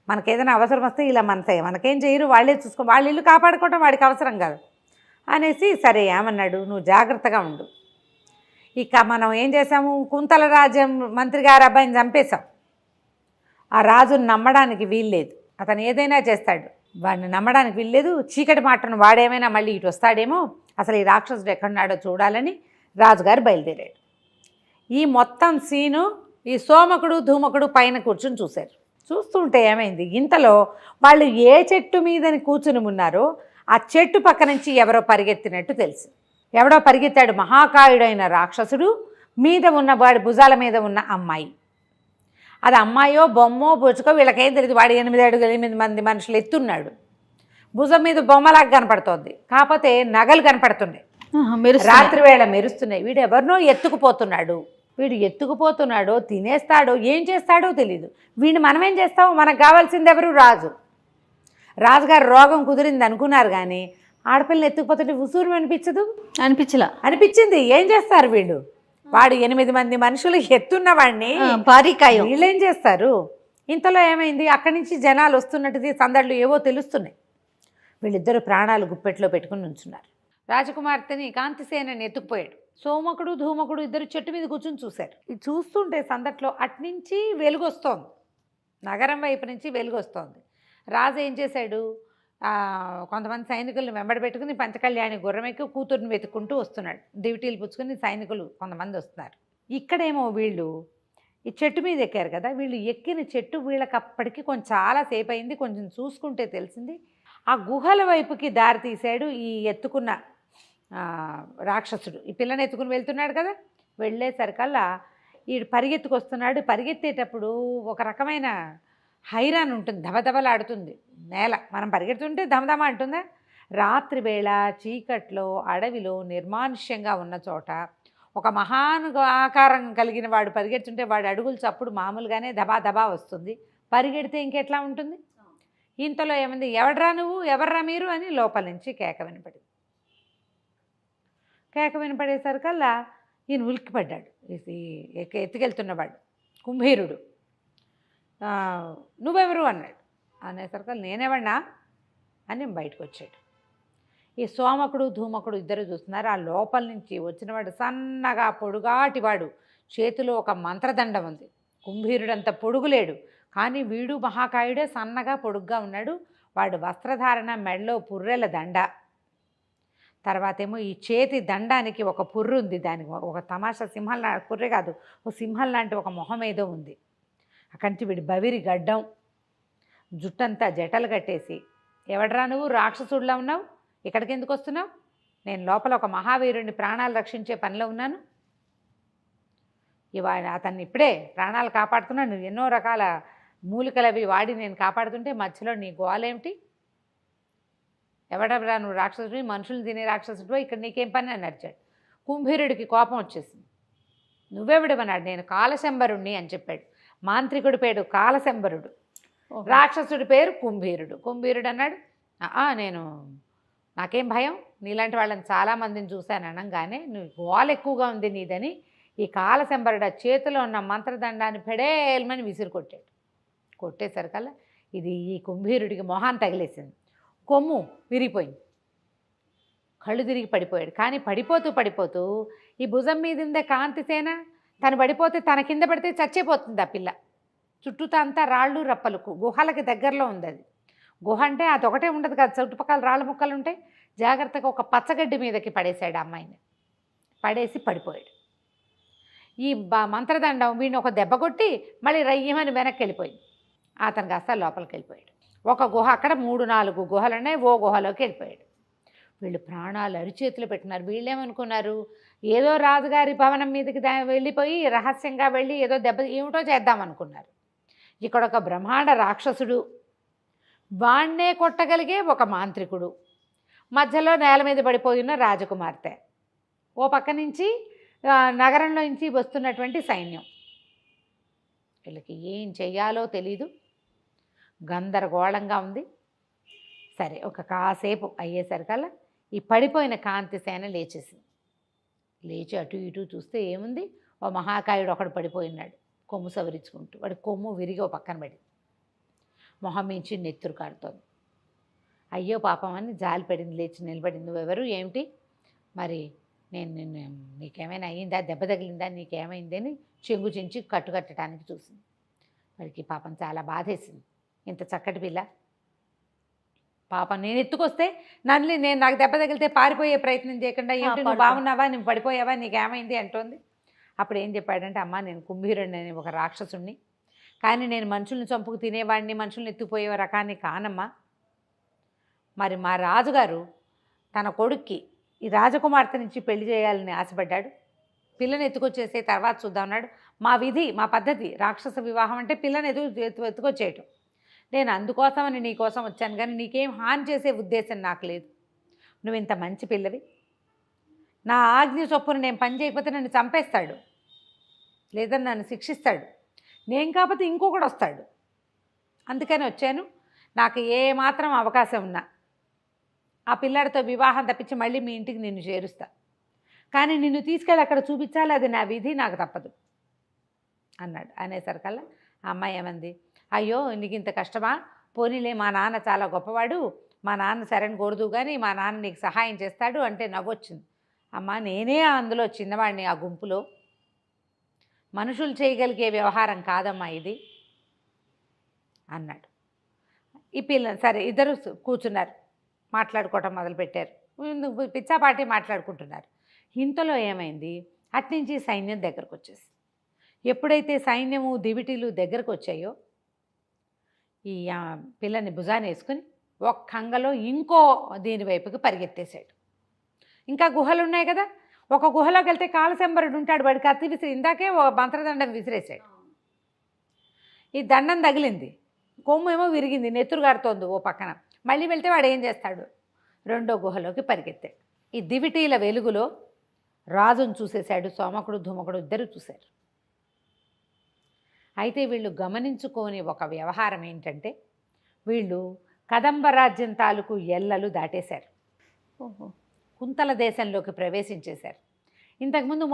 మనకేదైనా అవసరం వస్తే ఇలా మనకేం చేయరు, వాళ్ళే వాళ్ళ ఇల్లు కాపాడుకోవడం వాడికి అవసరం కాదు అనేసి సరే ఏమన్నాడు, నువ్వు జాగ్రత్తగా ఉండు. ఇక మనం ఏం చేసాము, కుంతల రాజ్యం మంత్రి గారి అబ్బాయిని చంపేశాం. ఆ రాజును నమ్మడానికి వీల్లేదు, అతను ఏదైనా చేస్తాడు, వాడిని నమ్మడానికి వీల్లేదు. చీకటి మాటను వాడేమైనా మళ్ళీ ఇటు వస్తాడేమో, అసలు ఈ రాక్షసుడు ఎక్కడున్నాడో చూడాలని రాజుగారు బయలుదేరాడు. ఈ మొత్తం సీను ఈ సోమకుడు ధూమకుడు పైన కూర్చుని చూశారు. చూస్తుంటే ఏమైంది, ఇంతలో వాళ్ళు ఏ చెట్టు మీదని కూర్చుని ఉన్నారో ఆ చెట్టు పక్క నుంచి ఎవరో పరిగెత్తినట్టు తెలిసి, ఎవడో పరిగెత్తాడు, మహాకాయుడైన రాక్షసుడు మీద ఉన్న వాడి భుజాల మీద ఉన్న అమ్మాయి. అది అమ్మాయో బొమ్మో బుచ్చుకో వీళ్ళకేం తెలియదు. వాడు 8 మంది మనుషులు ఎత్తున్నాడు, భుజం మీద బొమ్మలాగా కనపడుతోంది, కాకపోతే నగలు కనపడుతున్నాయి, రాత్రి వేళ మెరుస్తున్నాయి. వీడు ఎవరినో ఎత్తుకుపోతున్నాడు, వీడు ఎత్తుకుపోతున్నాడో తినేస్తాడో ఏం చేస్తాడో తెలీదు. వీడిని మనమేం చేస్తాము, మనకు కావాల్సింది ఎవరు, రాజుగారు రోగం కుదిరింది అనుకున్నారు, కానీ ఆడపిల్లని ఎత్తుకుపోతుంటే ఉసూరు అనిపించింది. ఏం చేస్తారు వీళ్ళు, వాడు 8 మంది మనుషులు ఎత్తున్న వాడిని వీళ్ళేం చేస్తారు. ఇంతలో ఏమైంది, అక్కడి నుంచి జనాలు వస్తున్నట్టుది, సందళ్ళు ఏవో తెలుస్తున్నాయి. వీళ్ళిద్దరూ ప్రాణాలు గుప్పెట్లో పెట్టుకుని ఉంచున్నారు. రాజకుమార్తెని కాంతిసేనని ఎత్తుకుపోయాడు. సోమకుడు ధూమకుడు ఇద్దరు చెట్టు మీద కూర్చుని చూశారు. ఇది చూస్తుంటే సందట్లో అట్నుంచి వెలుగొస్తోంది, నగరం వైపు నుంచి వెలుగొస్తోంది. రాజు ఏం చేశాడు, కొంతమంది సైనికులను వెంబడి పెట్టుకుని పంచకళ్యాణి గుర్రమెక్కి కూతుర్ని వెతుక్కుంటూ వస్తున్నాడు. దివిటీలు పుచ్చుకుని సైనికులు కొంతమంది వస్తున్నారు. ఇక్కడేమో వీళ్ళు ఈ చెట్టు మీద ఎక్కారు కదా, వీళ్ళు ఎక్కిన చెట్టు వీళ్ళకి అప్పటికి కొంచెం చాలాసేపు అయింది. కొంచెం చూసుకుంటే తెలిసింది, ఆ గుహల వైపుకి దారి తీశాడు ఈ ఎత్తుకున్న రాక్షసుడు. ఈ పిల్లని ఎత్తుకుని వెళ్తున్నాడు కదా, వెళ్ళేసరికల్లా ఈ పరిగెత్తుకొస్తున్నాడు. పరిగెత్తేటప్పుడు ఒక రకమైన హైరాన్ ఉంటుంది, దబదబలాడుతుంది నేల. మనం పరిగెడుతుంటే దమదమ అంటుందా. రాత్రి వేళ చీకట్లో అడవిలో నిర్మానుష్యంగా ఉన్న చోట ఒక ఆకారం కలిగిన వాడు పరిగెడుతుంటే వాడి అడుగులు చప్పుడు మామూలుగానే దబా దబా వస్తుంది. పరిగెడితే ఇంకెట్లా ఉంటుంది. ఇంతలో ఏమంది, ఎవడ్రా నువ్వు, ఎవర్రా మీరు అని లోపల నుంచి కేక వినపడింది. కేక వినపడేసరికల్లా ఈయన ఉలిక్కిపడ్డాడు. ఎత్తుకెళ్తున్నవాడు కుంభీరుడు. నువ్వెవరు అన్నాడు. అనేసరికల్లా నేనెవడినా అని బయటకు వచ్చాడు. ఈ సోమకుడు ధూమకుడు ఇద్దరు చూస్తున్నారు. ఆ లోపల నుంచి వచ్చినవాడు సన్నగా పొడుగాటివాడు, చేతిలో ఒక మంత్రదండం ఉంది. కుంభీరుడంత పొడుగులేడు, కానీ వీడు మహాకాయుడే, సన్నగా పొడుగ్గా ఉన్నాడు. వాడు వస్త్రధారణ, మెడలో పుర్రెల దండ, తర్వాత ఏమో ఈ చేతి దండానికి ఒక పుర్రు ఉంది, దానికి ఒక తమాషా సింహం పుర్రె కాదు, ఒక సింహం లాంటి ఒక మొహం ఏదో ఉంది. అక్కడి వీడి బవిరి గడ్డం, జుట్టంతా జటలు కట్టేసి, ఎవడరా నువ్వు, రాక్షసుడిలా ఉన్నావు, ఇక్కడికి ఎందుకు వస్తున్నావు, నేను లోపల ఒక మహావీరుడిని ప్రాణాలు రక్షించే పనిలో ఉన్నాను, ఇవాళ అతన్ని ఇప్పుడే ప్రాణాలు కాపాడుతున్నాను, నువ్వు ఎన్నో రకాల మూలికలవి వాడి నేను కాపాడుతుంటే మధ్యలో నీ గోలేమిటి, ఎవడెవరా నువ్వు, రాక్షసుడివి, మనుషులు తినే రాక్షసుడివో, ఇక్కడ నీకేం పని అని అరిచాడు. కుంభీరుడికి కోపం వచ్చేసింది. నువ్వెవిడమన్నాడు. నేను కాలశంబరుణ్ణి అని చెప్పాడు. మాంత్రికుడి పేరు కాలశంబరుడు, రాక్షసుడి పేరు కుంభీరుడు. కుంభీరుడు అన్నాడు, నాకేం భయం, నీలాంటి వాళ్ళని చాలామందిని చూశాను అనగానే నువ్వు గోల ఎక్కువగా ఉంది నీదని ఈ కాలశంబరుడు ఆ చేతిలో ఉన్న మంత్రదండాన్ని పెడేల్మని విసిరి కొట్టాడు. కొట్టేసరికల్లా ఇది ఈ కుంభీరుడికి మొహాన్ని తగిలేసింది. కొమ్ము విరిగిపోయింది, కళ్ళు తిరిగి పడిపోయాడు. కానీ పడిపోతూ ఈ భుజం మీద ఉందే కాంతిసేన, తను పడిపోతే తన కింద పడితే చచ్చిపోతుంది ఆ పిల్ల. చుట్టూతా అంతా రాళ్ళు రప్పలు, గుహలకి దగ్గరలో ఉంది అది. గుహ అంటే అదొకటే ఉండదు కదా, చుట్టుపక్కల రాళ్ళ ముక్కలు ఉంటాయి. జాగ్రత్తగా ఒక పచ్చగడ్డి మీదకి పడేశాడు అమ్మాయిని, పడేసి పడిపోయాడు. ఈ మంత్రదండం వీడిని ఒక దెబ్బ కొట్టి మళ్ళీ రయ్యమని వెనక్కి వెళ్ళిపోయింది. అతను కాస్త లోపలికి వెళ్ళిపోయాడు. ఒక గుహ, అక్కడ 3-4 గుహలు ఉన్నాయి, ఓ గుహలోకి వెళ్ళిపోయాడు. వీళ్ళు ప్రాణాలు అరిచేతులు పెట్టినారు. వీళ్ళేమనుకున్నారు, ఏదో రాజుగారి భవనం మీదకి వెళ్ళిపోయి రహస్యంగా వెళ్ళి ఏదో దెబ్బ ఏమిటో చేద్దామనుకున్నారు. ఇక్కడ ఒక బ్రహ్మాండ రాక్షసుడు, వాణ్ణే కొట్టగలిగే ఒక మాంత్రికుడు, మధ్యలో నేల మీద పడిపోయిన రాజకుమార్తె, ఓ పక్క నుంచి నగరంలో నుంచి వస్తున్నటువంటి సైన్యం. వీళ్ళకి ఏం చెయ్యాలో తెలీదు, గందరగోళంగా ఉంది. సరే, ఒక కాసేపు అయ్యేసరికల్లా ఈ పడిపోయిన కాంతిసేన లేచేసింది. లేచి అటు ఇటు చూస్తే ఏముంది, ఓ మహాకాయుడు ఒకడు పడిపోయినాడు కొమ్ము సవరించుకుంటూ. వాడి కొమ్ము విరిగి ఓ పక్కన పడింది, మొహం మించి నెత్తురు కారుతోంది. అయ్యో పాపం అని జాలి పడింది, లేచి నిలబడింది. నువ్వెవరు, ఏమిటి, మరి నేను నీకేమైనా అయ్యిందా, దెబ్బ తగిలిందా, నీకేమైంది అని చెంగు చెంచి కట్టుకట్టడానికి చూసింది. వాడికి పాపం చాలా బాధేసింది. ఇంత చక్కటి పిల్ల పాపం, నేను ఎత్తుకొస్తే నాకు దెబ్బ తగిలితే పారిపోయే ప్రయత్నం చేయకుండా ఏంటి నువ్వు బాగున్నావా, నువ్వు పడిపోయావా, నీకేమైంది అంటోంది. అప్పుడు ఏం చెప్పాడంటే, అమ్మ నేను కుంభీరుడిని అని ఒక రాక్షసుణ్ణి, కానీ నేను మనుషుల్ని చంపుకు తినేవాడిని, మనుషుల్ని ఎత్తుకుపోయే రకాన్ని కానమ్మా. మరి మా రాజుగారు తన కొడుక్కి ఈ రాజకుమార్తె నుంచి పెళ్లి చేయాలని ఆశపడ్డాడు. పిల్లని ఎత్తుకొచ్చేసే తర్వాత చూద్దాం అన్నాడు. మా విధి, మా పద్ధతి రాక్షస వివాహం అంటే పిల్లని ఎత్తుకొచ్చేయటం. నేను అందుకోసమని నీ కోసం వచ్చాను, కానీ నీకేం హాని చేసే ఉద్దేశం నాకు లేదు. నువ్వు ఇంత మంచి పిల్లవి, నా ఆజ్ఞ చొప్పున నేను పని చేయకపోతే నన్ను చంపేస్తాడు, లేదా నన్ను శిక్షిస్తాడు. నేను కాకపోతే ఇంకొకడు వస్తాడు, అందుకని వచ్చాను. నాకు ఏ మాత్రం అవకాశం ఉన్నా ఆ పిల్లాడితో వివాహం తప్పించి మళ్ళీ మీ ఇంటికి నిన్ను చేరుస్తా, కానీ నిన్ను తీసుకెళ్ళి అక్కడ చూపించాలి, అది నా విధి, నాకు తప్పదు అన్నాడు. అనేసరికల్లా ఆ అమ్మాయి ఏమంది, అయ్యో నీకు ఇంత కష్టమా, పోనీలే మా నాన్న చాలా గొప్పవాడు, మా నాన్న సరైన కోరదు కానీ మా నాన్న నీకు సహాయం చేస్తాడు అంటే నవ్వొచ్చింది. అమ్మ నేనే అందులో చిన్నవాడిని, ఆ గుంపులో మనుషులు చేయగలిగే వ్యవహారం కాదమ్మా ఇది అన్నాడు. ఈ పిల్ల సరే ఇద్దరు కూర్చున్నారు, మాట్లాడుకోవటం మొదలుపెట్టారు. పిచ్చాపాటి మాట్లాడుకుంటున్నారు. ఇంతలో ఏమైంది, అట్నుంచి సైన్యం దగ్గరకు వచ్చేసి, ఎప్పుడైతే సైన్యము దివిటీలు దగ్గరకు వచ్చాయో ఈ పిల్లని భుజాన్ని వేసుకుని ఒక్క అంగలో ఇంకో దీని వైపుకి పరిగెత్తేశాడు. ఇంకా గుహలు ఉన్నాయి కదా, ఒక గుహలోకి వెళ్తే కాలశంబరుడు ఉంటాడు, వాడికి కత్తి విసిరి ఇందాకే ఓ మంత్రదండం విసిరేశాడు. ఈ దండం తగిలింది, కొమ్ము ఏమో విరిగింది, నెత్తురు గారుతోంది ఓ పక్కన. మళ్ళీ వెళ్తే వాడు ఏం చేస్తాడు, రెండో గుహలోకి పరిగెత్తాడు. ఈ దివిటీల వెలుగులో రాజును చూసేశాడు, సోమకుడు ధూమకుడు ఇద్దరు చూశారు. అయితే వీళ్ళు గమనించుకోని ఒక వ్యవహారం ఏంటంటే, వీళ్ళు కదంబ రాజ్యం తాలూకు ఎల్లలు దాటేశారు, కుంతల దేశంలోకి ప్రవేశించేశారు. ఇంతకుముందు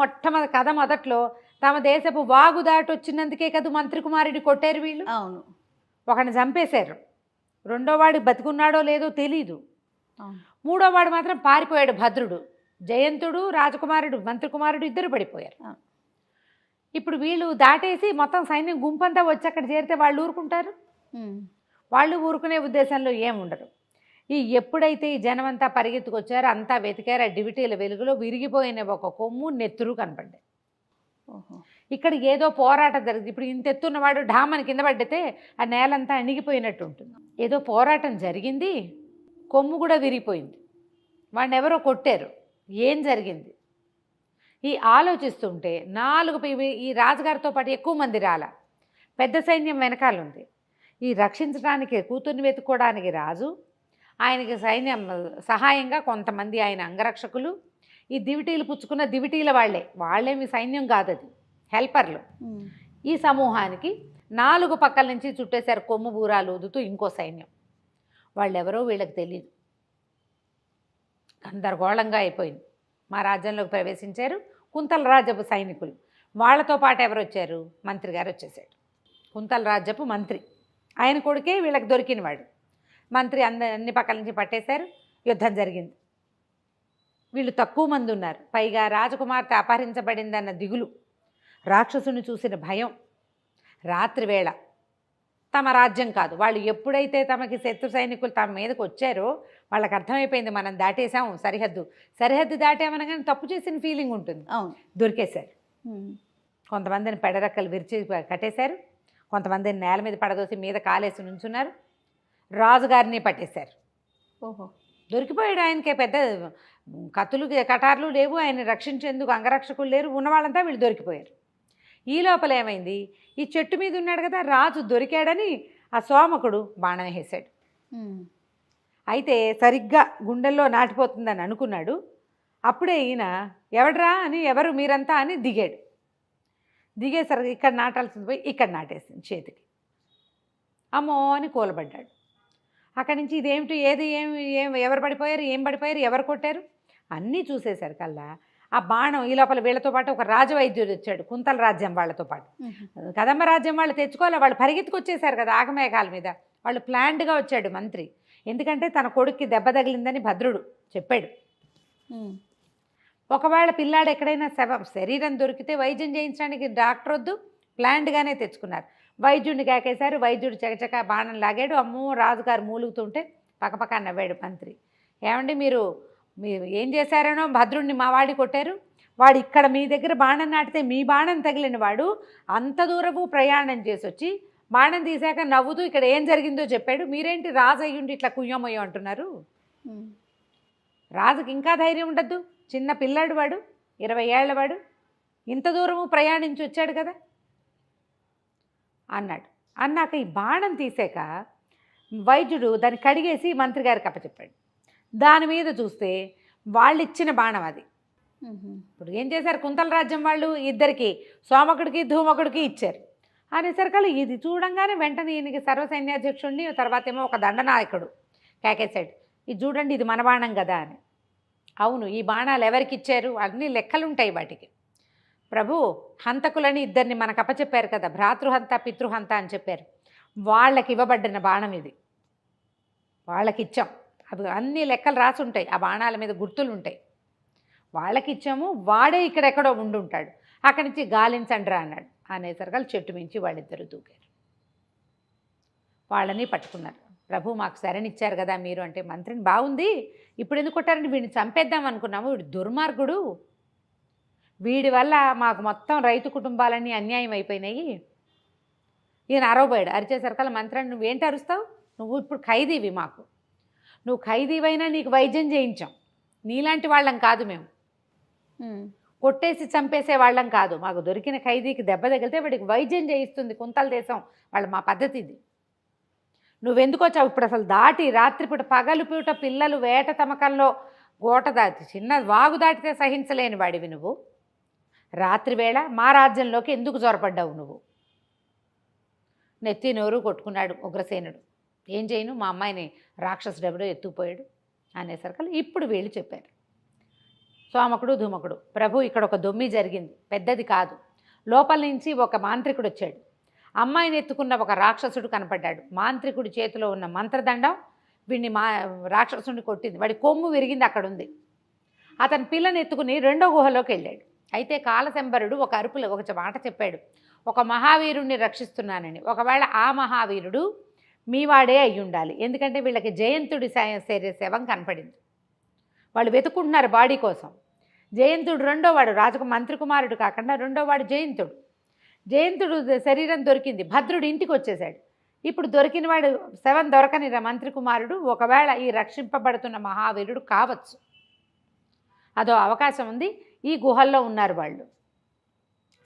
కథ మొదట్లో తమ దేశపు వాగు దాటొచ్చినందుకే కదా మంత్రి కుమారుడిని కొట్టారు వీళ్ళు. అవును, ఒకరిని చంపేశారు, రెండోవాడు బతికున్నాడో లేదో తెలీదు, మూడోవాడు మాత్రం పారిపోయాడు. భద్రుడు, జయంతుడు, రాజకుమారుడు, మంత్రి కుమారుడు ఇద్దరు పడిపోయారు. ఇప్పుడు వీళ్ళు దాటేసి మొత్తం సైన్యం గుంపంతా వచ్చి అక్కడ చేరితే వాళ్ళు ఊరుకుంటారు? వాళ్ళు ఊరుకునే ఉద్దేశంలో ఏముండరు. ఎప్పుడైతే ఈ జనమంతా పరిగెత్తుకొచ్చారో అంతా వెతికారు. ఆ డివిటీల వెలుగులో విరిగిపోయిన ఒక కొమ్ము నెత్తురు కనపడ్డాయి. ఇక్కడ ఏదో పోరాటం జరిగింది. ఇప్పుడు ఇంత ఎత్తున్నవాడు ఢామని కింద పడితే ఆ నేలంతా అణిగిపోయినట్టు ఉంటుంది. ఏదో పోరాటం జరిగింది, కొమ్ము కూడా విరిగిపోయింది, వాడిని ఎవరో కొట్టారు, ఏం జరిగింది ఈ ఆలోచిస్తుంటే ఈ రాజుగారితో పాటు ఎక్కువ మంది రాలా, పెద్ద సైన్యం వెనకాలంది. ఈ రక్షించడానికి కూతుర్ని వెతుక్కోవడానికి రాజు, ఆయనకి సైన్యం సహాయంగా కొంతమంది ఆయన అంగరక్షకులు, ఈ దివిటీలు పుచ్చుకున్న దివిటీల వాళ్ళేమి సైన్యం కాదు, అది హెల్పర్లు. ఈ సమూహానికి 4 పక్కల నుంచి చుట్టేశారు కొమ్ము బూరాలు ఊదుతూ ఇంకో సైన్యం. వాళ్ళెవరో వీళ్ళకి తెలియదు, గందరగోళంగా అయిపోయింది. మా రాజ్యంలోకి ప్రవేశించారు కుంతల రాజ్యపు సైనికులు, వాళ్ళతో పాటు ఎవరు వచ్చారు, మంత్రి గారు వచ్చేసాడు. కుంతల రాజ్యపు మంత్రి, ఆయన కొడుకే వీళ్ళకి దొరికినవాడు. మంత్రి అన్ని పక్కల నుంచి పట్టేశారు. యుద్ధం జరిగింది. వీళ్ళు తక్కువ మంది ఉన్నారు. పైగా రాజకుమార్తె అపహరించబడిందన్న దిగులు, రాక్షసుని చూసిన భయం. రాత్రివేళ తమ రాజ్యం కాదు, వాళ్ళు ఎప్పుడైతే తమకి శత్రు సైనికులు తమ మీదకి వచ్చారో వాళ్ళకి అర్థమైపోయింది మనం దాటేసాం సరిహద్దు దాటామనగానే తప్పు చేసిన ఫీలింగ్ ఉంటుంది. అవును. దొరికేశారు. కొంతమందిని పెడరెక్కలు విరిచి కట్టేశారు, కొంతమందిని నేల మీద పడదోసి మీద కాలేసి నుంచున్నారు. రాజుగారిని పట్టేశారు. ఓహో. దొరికిపోయాడు. ఆయనకే పెద్ద కత్తులు కటార్లు లేవు, ఆయన రక్షించేందుకు అంగరక్షకులు లేరు, ఉన్నవాళ్ళంతా వీళ్ళు దొరికిపోయారు. ఈ లోపల ఏమైంది, ఈ చెట్టు మీద ఉన్నాడు కదా రాజు, దొరికాడని ఆ సోమకుడు బాణం వేసాడు. అయితే సరిగ్గా గుండెల్లో నాటిపోతుందని అనుకున్నాడు. అప్పుడే ఈయన ఎవడ్రా అని, ఎవరు మీరంతా అని దిగాడు. దిగేసరికి ఇక్కడ నాటాల్సింది పోయి ఇక్కడ నాటేసింది చేతికి. అమ్మో అని కూలబడ్డాడు. అక్కడి నుంచి ఇదేమిటి, ఎవరు పడిపోయారు, ఏం పడిపోయారు, ఎవరు కొట్టారు అన్నీ చూసేసరికల్లా ఆ బాణం ఈ లోపల వీళ్ళతో పాటు ఒక రాజవైద్యుడు వచ్చాడు, కుంతల రాజ్యం వాళ్ళతో పాటు. కదంబ రాజ్యం వాళ్ళు తెచ్చుకోవాలి, వాళ్ళు పరిగెత్తుకొచ్చేసారు కదా ఆగమేఘాల మీద. వాళ్ళు ప్లాన్డ్గా వచ్చాడు మంత్రి. ఎందుకంటే తన కొడుక్కి దెబ్బ తగిలిందని భద్రుడు చెప్పాడు. ఒకవేళ పిల్లాడు ఎక్కడైనా శరీరం దొరికితే వైద్యం చేయించడానికి డాక్టర్ వద్దు, ప్లాన్డ్గానే తెచ్చుకున్నారు. వైద్యుడిని కాకేశారు. వైద్యుడు చకచక బాణం లాగాడు. అమ్మో రాజుగారు మూలుగుతుంటే పక్కపక్క నవ్వాడు మంత్రి. ఏమండి మీరు ఏం చేశారనో, భద్రుడిని మా వాడి కొట్టారు, వాడు ఇక్కడ మీ దగ్గర బాణం నాటితే మీ బాణం తగిలిన వాడు అంత దూరపు ప్రయాణం చేసి వచ్చి బాణం తీశాక నవ్వుతూ ఇక్కడ ఏం జరిగిందో చెప్పాడు. మీరేంటి రాజు అయ్యుండి ఇట్లా కుయ్యమయ్యో అంటున్నారు. రాజుకి ఇంకా ధైర్యం ఉండద్దు, చిన్న పిల్లాడు వాడు, 20 ఏళ్ల వాడు, ఇంత దూరము ప్రయాణించి వచ్చాడు కదా అన్నాడు. అన్నాక ఈ బాణం తీసాక వైద్యుడు దాన్ని కడిగేసి మంత్రి గారికి అప్పచెప్పాడు. దాని మీద చూస్తే వాళ్ళు ఇచ్చిన బాణం అది. ఇప్పుడు ఏం చేశారు, కుంతల రాజ్యం వాళ్ళు ఇద్దరికి, సోమకుడికి ధూమకుడికి ఇచ్చారు. అనేసరికల్లా ఇది చూడంగానే వెంటనే ఈయనకి సర్వసైన్యాధ్యక్షుడిని, తర్వాత ఏమో ఒక దండనాయకుడు కేకేశాడు, ఇది చూడండి ఇది మన బాణం కదా అని. అవును, ఈ బాణాలు ఎవరికి ఇచ్చారు, అన్ని లెక్కలుంటాయి వాటికి. ప్రభు, హంతకులని ఇద్దరిని మనకు అప్పచెప్పారు కదా, భ్రాతృహంత పితృహంత అని చెప్పారు, వాళ్ళకి ఇవ్వబడిన బాణం ఇది, వాళ్ళకి ఇచ్చాం. అవి అన్ని లెక్కలు రాసి ఉంటాయి, ఆ బాణాల మీద గుర్తులు ఉంటాయి. వాళ్ళకి ఇచ్చాము, వాడే ఇక్కడెక్కడో ఉండుంటాడు, అక్కడి నుంచి గాలించండ్రా అన్నాడు. అనేసరికి చెట్టు మించి వాళ్ళిద్దరూ దూకారు. వాళ్ళని పట్టుకున్నారు. ప్రభు మాకు శరణిచ్చారు కదా మీరు అంటే, మంత్రిని బాగుంది, ఇప్పుడు ఎందుకు కొట్టారంటే వీడిని చంపేద్దాం అనుకున్నాము, వీడు దుర్మార్గుడు, వీడి వల్ల మాకు మొత్తం రైతు కుటుంబాలన్నీ అన్యాయం అయిపోయినాయి. ఈయన అరవబోయాడు. అరిచేసరికల్లా మంత్రాన్ని, నువ్వేంటి అరుస్తావు, నువ్వు ఇప్పుడు ఖైదీవి, మాకు నువ్వు ఖైదీవైనా నీకు వైద్యం చేయించాం, నీలాంటి వాళ్ళం కాదు మేము, కొట్టేసి చంపేసే వాళ్ళం కాదు, మాకు దొరికిన ఖైదీకి దెబ్బ తగిలితే వాడికి వైద్యం చేయిస్తుంది కుంతల దేశం మా పద్ధతి ఇది. నువ్వెందుకు వచ్చావు ఇప్పుడు అసలు, దాటి రాత్రిపూట పగలుపూట పిల్లలు వేట తమకంలో గోట దాటి చిన్న వాగు దాటితే సహించలేని వాడివి నువ్వు, రాత్రివేళ మా రాజ్యంలోకి ఎందుకు జొరపడ్డావు నువ్వు. నెత్తి నోరు కొట్టుకున్నాడు ఉగ్రసేనుడు. ఏం చేయను, మా అమ్మాయిని రాక్షసుడు ఎవడో ఎత్తుకుపోయాడు అనేసరికి ఇప్పుడు వీళ్ళు చెప్పారు, సోమకుడు ధూమకుడు, ప్రభు ఇక్కడ ఒక దొమ్మి జరిగింది, పెద్దది కాదు, లోపల నుంచి ఒక మాంత్రికుడు వచ్చాడు, అమ్మాయిని ఎత్తుకున్న ఒక రాక్షసుడు కనపడ్డాడు, మాంత్రికుడి చేతిలో ఉన్న మంత్రదండం వీడిని రాక్షసుడిని కొట్టింది, వాడి కొమ్ము విరిగింది అక్కడ ఉంది. అతని పిల్లని ఎత్తుకుని రెండో గుహలోకి వెళ్ళాడు. అయితే కాలశంబరుడు ఒక అరుపులో ఒక మాట చెప్పాడు, ఒక మహావీరుణ్ణి రక్షిస్తున్నానని. ఒకవేళ ఆ మహావీరుడు మీవాడే అయి ఉండాలి, ఎందుకంటే వీళ్ళకి జయంతుడి శవం కనపడింది, వాళ్ళు వెతుకుంటున్నారు బాడీ కోసం. జయంతుడు రెండోవాడు, మంత్రి కుమారుడు కాకుండా రెండోవాడు జయంతుడు. జయంతుడు శరీరం దొరికింది, భద్రుడు ఇంటికి వచ్చేసాడు. ఇప్పుడు దొరికినవాడు శవం దొరకని మంత్రి కుమారుడు ఒకవేళ ఈ రక్షింపబడుతున్న మహావీరుడు కావచ్చు, అదో అవకాశం ఉంది. ఈ గుహల్లో ఉన్నారు వాళ్ళు.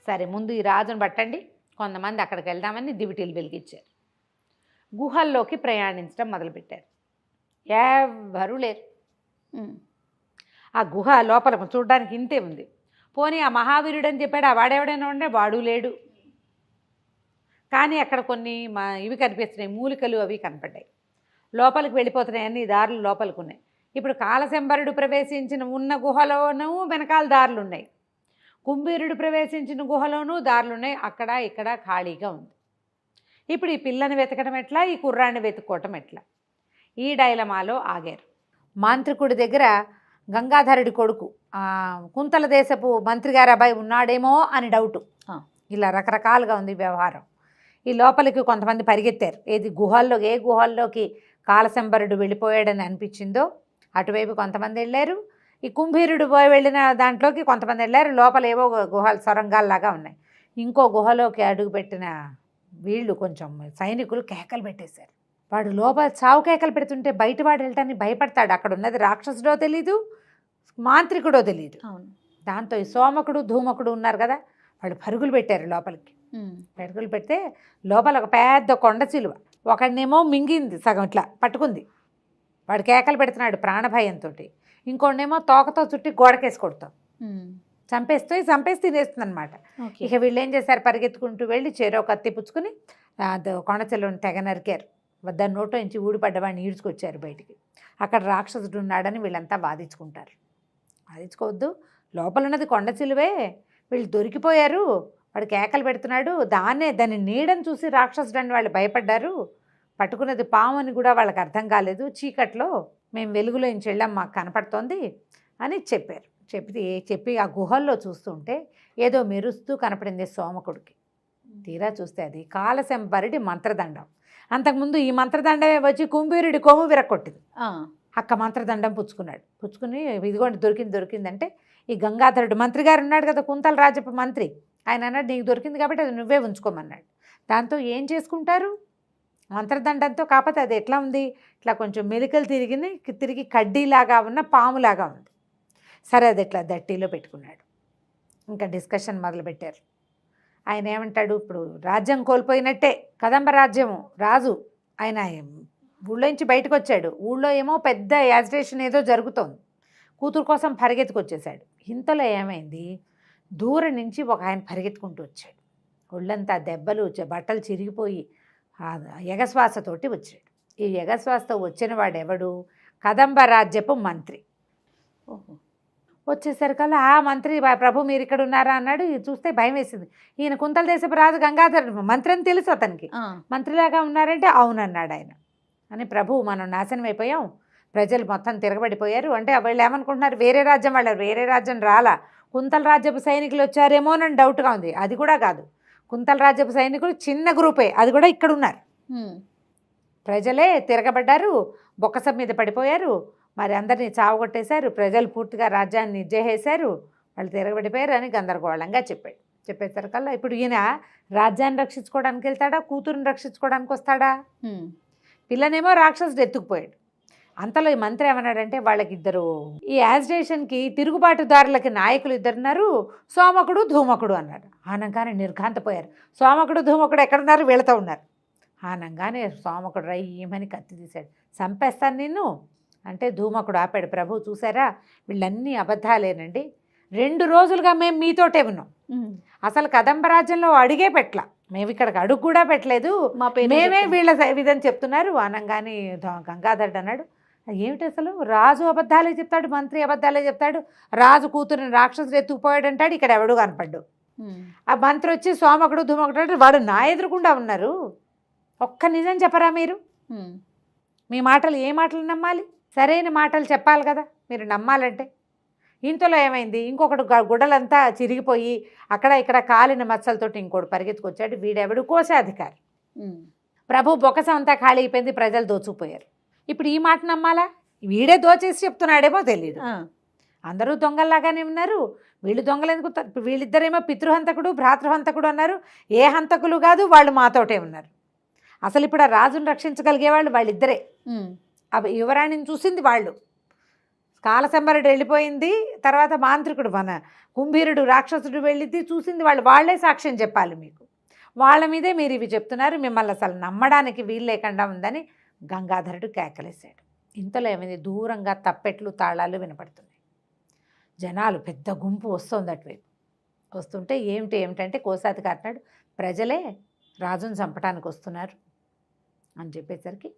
సరే ముందు ఈ రాజును పట్టండి, కొంతమంది అక్కడికి వెళ్దామని దివిటీలు వెలిగించారు. గుహల్లోకి ప్రయాణించడం మొదలుపెట్టారు. ఎవ్వరూ లేరు. ఆ గుహ లోపల చూడడానికి ఇంతే ఉంది. పోనీ ఆ మహావీరుడు అని చెప్పాడు, ఆ వాడెవడైనా ఉండే, వాడు లేడు. కానీ అక్కడ కొన్ని ఇవి కనిపిస్తున్నాయి, మూలికలు అవి కనపడ్డాయి. లోపలికి వెళ్ళిపోతున్నాయి, అన్ని దారులు లోపలికి ఉన్నాయి. ఇప్పుడు కాలశంబరుడు ప్రవేశించిన ఉన్న గుహలోనూ వెనకాల దారులు ఉన్నాయి, కుంభీరుడు ప్రవేశించిన గుహలోనూ దారులు ఉన్నాయి, అక్కడ ఇక్కడ ఖాళీగా ఉంది. ఇప్పుడు ఈ పిల్లని వెతకడం ఎట్లా, ఈ కుర్రాన్ని వెతుక్కోవటం ఎట్లా, ఈ డైలమాలో ఆగారు. మాంత్రికుడి దగ్గర గంగాధరుడి కొడుకు కుంతల దేశపు మంత్రి గారి అబ్బాయి ఉన్నాడేమో అని డౌటు. ఇలా రకరకాలుగా ఉంది వ్యవహారం. ఈ లోపలికి కొంతమంది పరిగెత్తారు. ఏ గుహల్లోకి కాలశంబరుడు వెళ్ళిపోయాడని అనిపించిందో అటువైపు కొంతమంది వెళ్ళారు. ఈ కుంభీరుడు వెళ్ళిన దాంట్లోకి కొంతమంది వెళ్ళారు. లోపల ఏవో గుహలు సొరంగాల్లాగా ఉన్నాయి. ఇంకో గుహలోకి అడుగుపెట్టిన వీళ్ళు కొంచెం సైనికులు కేకలు పెట్టేశారు. వాడు లోపల చావు కేకలు పెడుతుంటే బయట వాడు వెళ్ళటానికి భయపడతాడు. అక్కడ ఉన్నది రాక్షసుడో తెలీదు, మాంత్రికుడో తెలియదు. దాంతో ఈ సోమకుడు ధూమకుడు ఉన్నారు కదా, వాళ్ళు పరుగులు పెట్టారు లోపలికి. పరుగులు పెడితే లోపల ఒక పెద్ద కొండ చిలువ ఒకడినేమో మింగింది, సగం ఇట్లా పట్టుకుంది. వాడు కేకలు పెడుతున్నాడు ప్రాణభయంతో. ఇంకోడేమో తోకతో చుట్టి గోడకేసి కొడతాం, చంపేసి తినేస్తుంది అనమాట. ఇక వీళ్ళు ఏం చేశారు, పరిగెత్తుకుంటూ వెళ్ళి చెరో కత్తి పుచ్చుకుని కొండ చిలువని తెగ నరికారు. దాని నోట్లో నుంచి ఊడిపడ్డవాడిని ఈడ్చుకొచ్చారు బయటికి. అక్కడ రాక్షసుడు ఉన్నాడని వీళ్ళంతా వాదించుకుంటారు. వాదించుకోవద్దు, లోపల ఉన్నది కొండ చిలువే, వీళ్ళు దొరికిపోయారు, వాడు కేకలు పెడుతున్నాడు, దాని నీడని చూసి రాక్షసుడని వాళ్ళు భయపడ్డారు. పట్టుకున్నది పాము అని కూడా వాళ్ళకి అర్థం కాలేదు. చీకట్లో మేము వెలుగులో నుంచి వెళ్ళాం, మాకు కనపడుతోంది అని చెప్పారు. చెప్పి ఆ గుహల్లో చూస్తుంటే ఏదో మెరుస్తూ కనపడింది సోమకుడికి. తీరా చూస్తే అది కాలశంబరుడి మంత్రదండం. అంతకుముందు ఈ మంత్రదండమే వచ్చి కుంభీరుడి కొమ్ము విరక్కొట్టింది. అక్క మంత్రదండం పుచ్చుకుని ఇదిగోండి దొరికిందంటే ఈ గంగాధరుడు మంత్రి గారు ఉన్నాడు కదా, కుంతల రాజపు మంత్రి, ఆయన అన్నాడు నీకు దొరికింది కాబట్టి అది నువ్వే ఉంచుకోమన్నాడు. దాంతో ఏం చేసుకుంటారు మంత్రదండంతో? కాకపోతే అది ఎట్లా ఉంది, ఇట్లా కొంచెం మెలికలు తిరిగి కడ్డీలాగా ఉన్న పాములాగా ఉంది. సరే అది ఇట్లా దట్టీలో పెట్టుకున్నాడు. ఇంకా డిస్కషన్ మొదలుపెట్టారు. ఆయన ఏమంటాడు, ఇప్పుడు రాజ్యం కోల్పోయినట్టే, కదంబ రాజ్యము రాజు ఆయన ఊళ్ళోంచి బయటకు వచ్చాడు. ఊళ్ళో ఏమో పెద్ద యాజిటేషన్ ఏదో జరుగుతోంది, కూతురు కోసం పరిగెత్తుకొచ్చేసాడు. ఇంతలో ఏమైంది, దూరం నుంచి ఒక ఆయన పరిగెత్తుకుంటూ వచ్చాడు. ఒళ్ళంతా దెబ్బలు, బట్టలు చిరిగిపోయి ఎగశ్వాసతోటి వచ్చాడు. ఈ ఎగశ్వాసతో వచ్చిన వాడెవడు, కదంబ రాజ్యపు మంత్రి. వచ్చేసరికల్లా ఆ మంత్రి ప్రభు మీరు ఇక్కడ ఉన్నారా అన్నాడు. చూస్తే భయం వేసింది. ఈయన కుంతల దేశపు రాజు గంగాధరుడు మంత్రి అని తెలుసు అతనికి. మంత్రిలాగా ఉన్నారంటే అవునన్నాడు ఆయన. అని ప్రభు మనం నాశనం అయిపోయాం, ప్రజలు మొత్తం తిరగబడిపోయారు అంటే వీళ్ళు ఏమనుకుంటున్నారు, వేరే రాజ్యం రాలా, కుంతల రాజ్యపు సైనికులు వచ్చారేమోనని డౌట్గా ఉంది. అది కూడా కాదు, కుంతల రాజ్యపు సైనికులు చిన్న గ్రూపే, అది కూడా ఇక్కడ ఉన్నారు. ప్రజలే తిరగబడ్డారు, బొక్కస మీద పడిపోయారు, మరి అందరినీ చావగొట్టేశారు, ప్రజలు పూర్తిగా రాజ్యాన్ని ఇచ్చేసేశారు, వాళ్ళు తిరగబడిపోయారు అని గందరగోళంగా చెప్పేసరికల్లా ఇప్పుడు ఈయన రాజ్యాన్ని రక్షించుకోవడానికి వెళ్తాడా, కూతురుని రక్షించుకోవడానికి వస్తాడా? పిల్లనేమో రాక్షసుడు ఎత్తుకుపోయాడు. అంతలో ఈ మంత్రి ఏమన్నాడంటే వాళ్ళకి ఇద్దరు ఈ యాజిటేషన్కి తిరుగుబాటుదారులకి నాయకులు ఇద్దరున్నారు, సోమకుడు ధూమకుడు అన్నాడు. ఆనంగానే నిర్ఘాంతపోయారు. సోమకుడు ధూమకుడు ఎక్కడున్నారు, వీళ్ళతో ఉన్నారు. ఆనంగానే సోమకుడు రయ్యమని కత్తి తీశాడు. చంపేస్తాను నిన్ను అంటే ధూమకుడు ఆపాడు. ప్రభు చూసారా వీళ్ళన్నీ అబద్ధాలేనండి, 2 రోజులుగా మేము మీతోటే ఉన్నాం, అసలు కదంబ రాజ్యంలో అడిగే పెట్టలా, మేము ఇక్కడికి అడుగు కూడా పెట్టలేదు, మేమే వీళ్ళ విధని చెప్తున్నారు అనగానే గంగాధరుడు అన్నాడు ఏమిటి అసలు, రాజు అబద్ధాలే చెప్తాడు, మంత్రి అబద్ధాలే చెప్తాడు, రాజు కూతురుని రాక్షసుడు ఎత్తుకుపోయాడు అంటాడు, ఇక్కడ ఎవడు కనపడ్డు. ఆ మంత్రి వచ్చి సోమకుడు ధూమకుడు అంటే వాడు నా ఎదురుకుండా ఉన్నారు, ఒక్క నిజం చెప్పరా మీరు, మీ మాటలు ఏ మాటలు నమ్మాలి, సరైన మాటలు చెప్పాలి కదా మీరు నమ్మాలంటే. ఇంతలో ఏమైంది, ఇంకొకడు గుడ్డలంతా చిరిగిపోయి అక్కడ ఇక్కడ కాలిన మచ్చలతోటి ఇంకోటి పరిగెత్తుకొచ్చాడు. వీడెవడు కోశాధికారి. ప్రభు బొక్కసం అంతా ఖాళీ అయిపోయింది, ప్రజలు దోచుకుపోయారు. ఇప్పుడు ఈ మాట నమ్మాలా, వీడే దోచేసి చెప్తున్నాడేమో తెలియదు. అందరూ దొంగల్లాగానే ఉన్నారు, వీళ్ళు దొంగలు ఎందుకు, వీళ్ళిద్దరేమో పితృహంతకుడు భ్రాతృహంతకుడు అన్నారు, ఏ హంతకులు కాదు, వాళ్ళు మాతోటే ఉన్నారు. అసలు ఇప్పుడు ఆ రాజును రక్షించగలిగే వాళ్ళిద్దరే. యువరాణిని చూసింది వాళ్ళు, కాలశంబరుడు వెళ్ళిపోయింది, తర్వాత మాంత్రికుడు మన కుంభీరుడు రాక్షసుడు వెళ్ళింది చూసింది వాళ్ళే సాక్ష్యం చెప్పాలి మీకు, వాళ్ళ మీదే మీరు ఇవి చెప్తున్నారు, మిమ్మల్ని అసలు నమ్మడానికి వీలు లేకుండా ఉందని గంగాధరుడు కేకలేశాడు. ఇంతలో ఏమైంది, దూరంగా తప్పెట్లు తాళాలు వినపడుతున్నాయి, జనాలు పెద్ద గుంపు వస్తుంది అటువైపు. వస్తుంటే ఏమిటంటే కోశాధికారి అన్నాడు ప్రజలే రాజును చంపడానికి వస్తున్నారు అని చెప్పేసరికి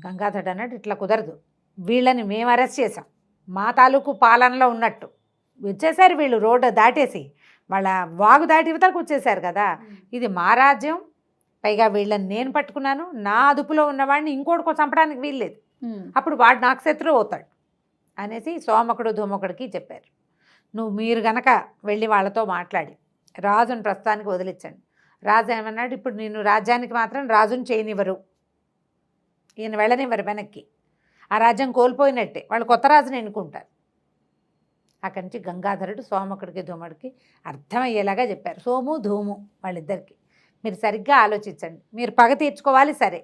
గంగాధరుడు అన్నాడు ఇట్లా కుదరదు, వీళ్ళని మేము అరెస్ట్ చేసాం, మా తాలూకు పాలనలో ఉన్నట్టు వచ్చేసారు వీళ్ళు, రోడ్డు దాటేసి వాళ్ళ వాగు దాటి ఇవతలకు వచ్చేసారు కదా, ఇది మా రాజ్యం, పైగా వీళ్ళని నేను పట్టుకున్నాను, నా అదుపులో ఉన్నవాడిని ఇంకోటికో చంపడానికి వీల్లేదు, అప్పుడు వాడు నాకు శత్రువు అవుతాడు అనేసి సోమకుడు ధూమకుడికి చెప్పారు. మీరు గనక వెళ్ళి వాళ్ళతో మాట్లాడి రాజుని ప్రస్తుతానికి వదిలించండి. రాజు ఏమన్నాడు, ఇప్పుడు నేను రాజ్యానికి మాత్రం రాజుని చేయనివ్వరు, ఈయన వెళ్ళనివ్వరు వెనక్కి, ఆ రాజ్యం కోల్పోయినట్టే, వాళ్ళు కొత్త రాజుని ఎన్నుకుంటారు. అక్కడి నుంచి గంగాధరుడు సోమకుడికి ధూముడికి అర్థమయ్యేలాగా చెప్పారు. సోము ధూము వాళ్ళిద్దరికి, మీరు సరిగ్గా ఆలోచించండి, మీరు పగ తీర్చుకోవాలి సరే,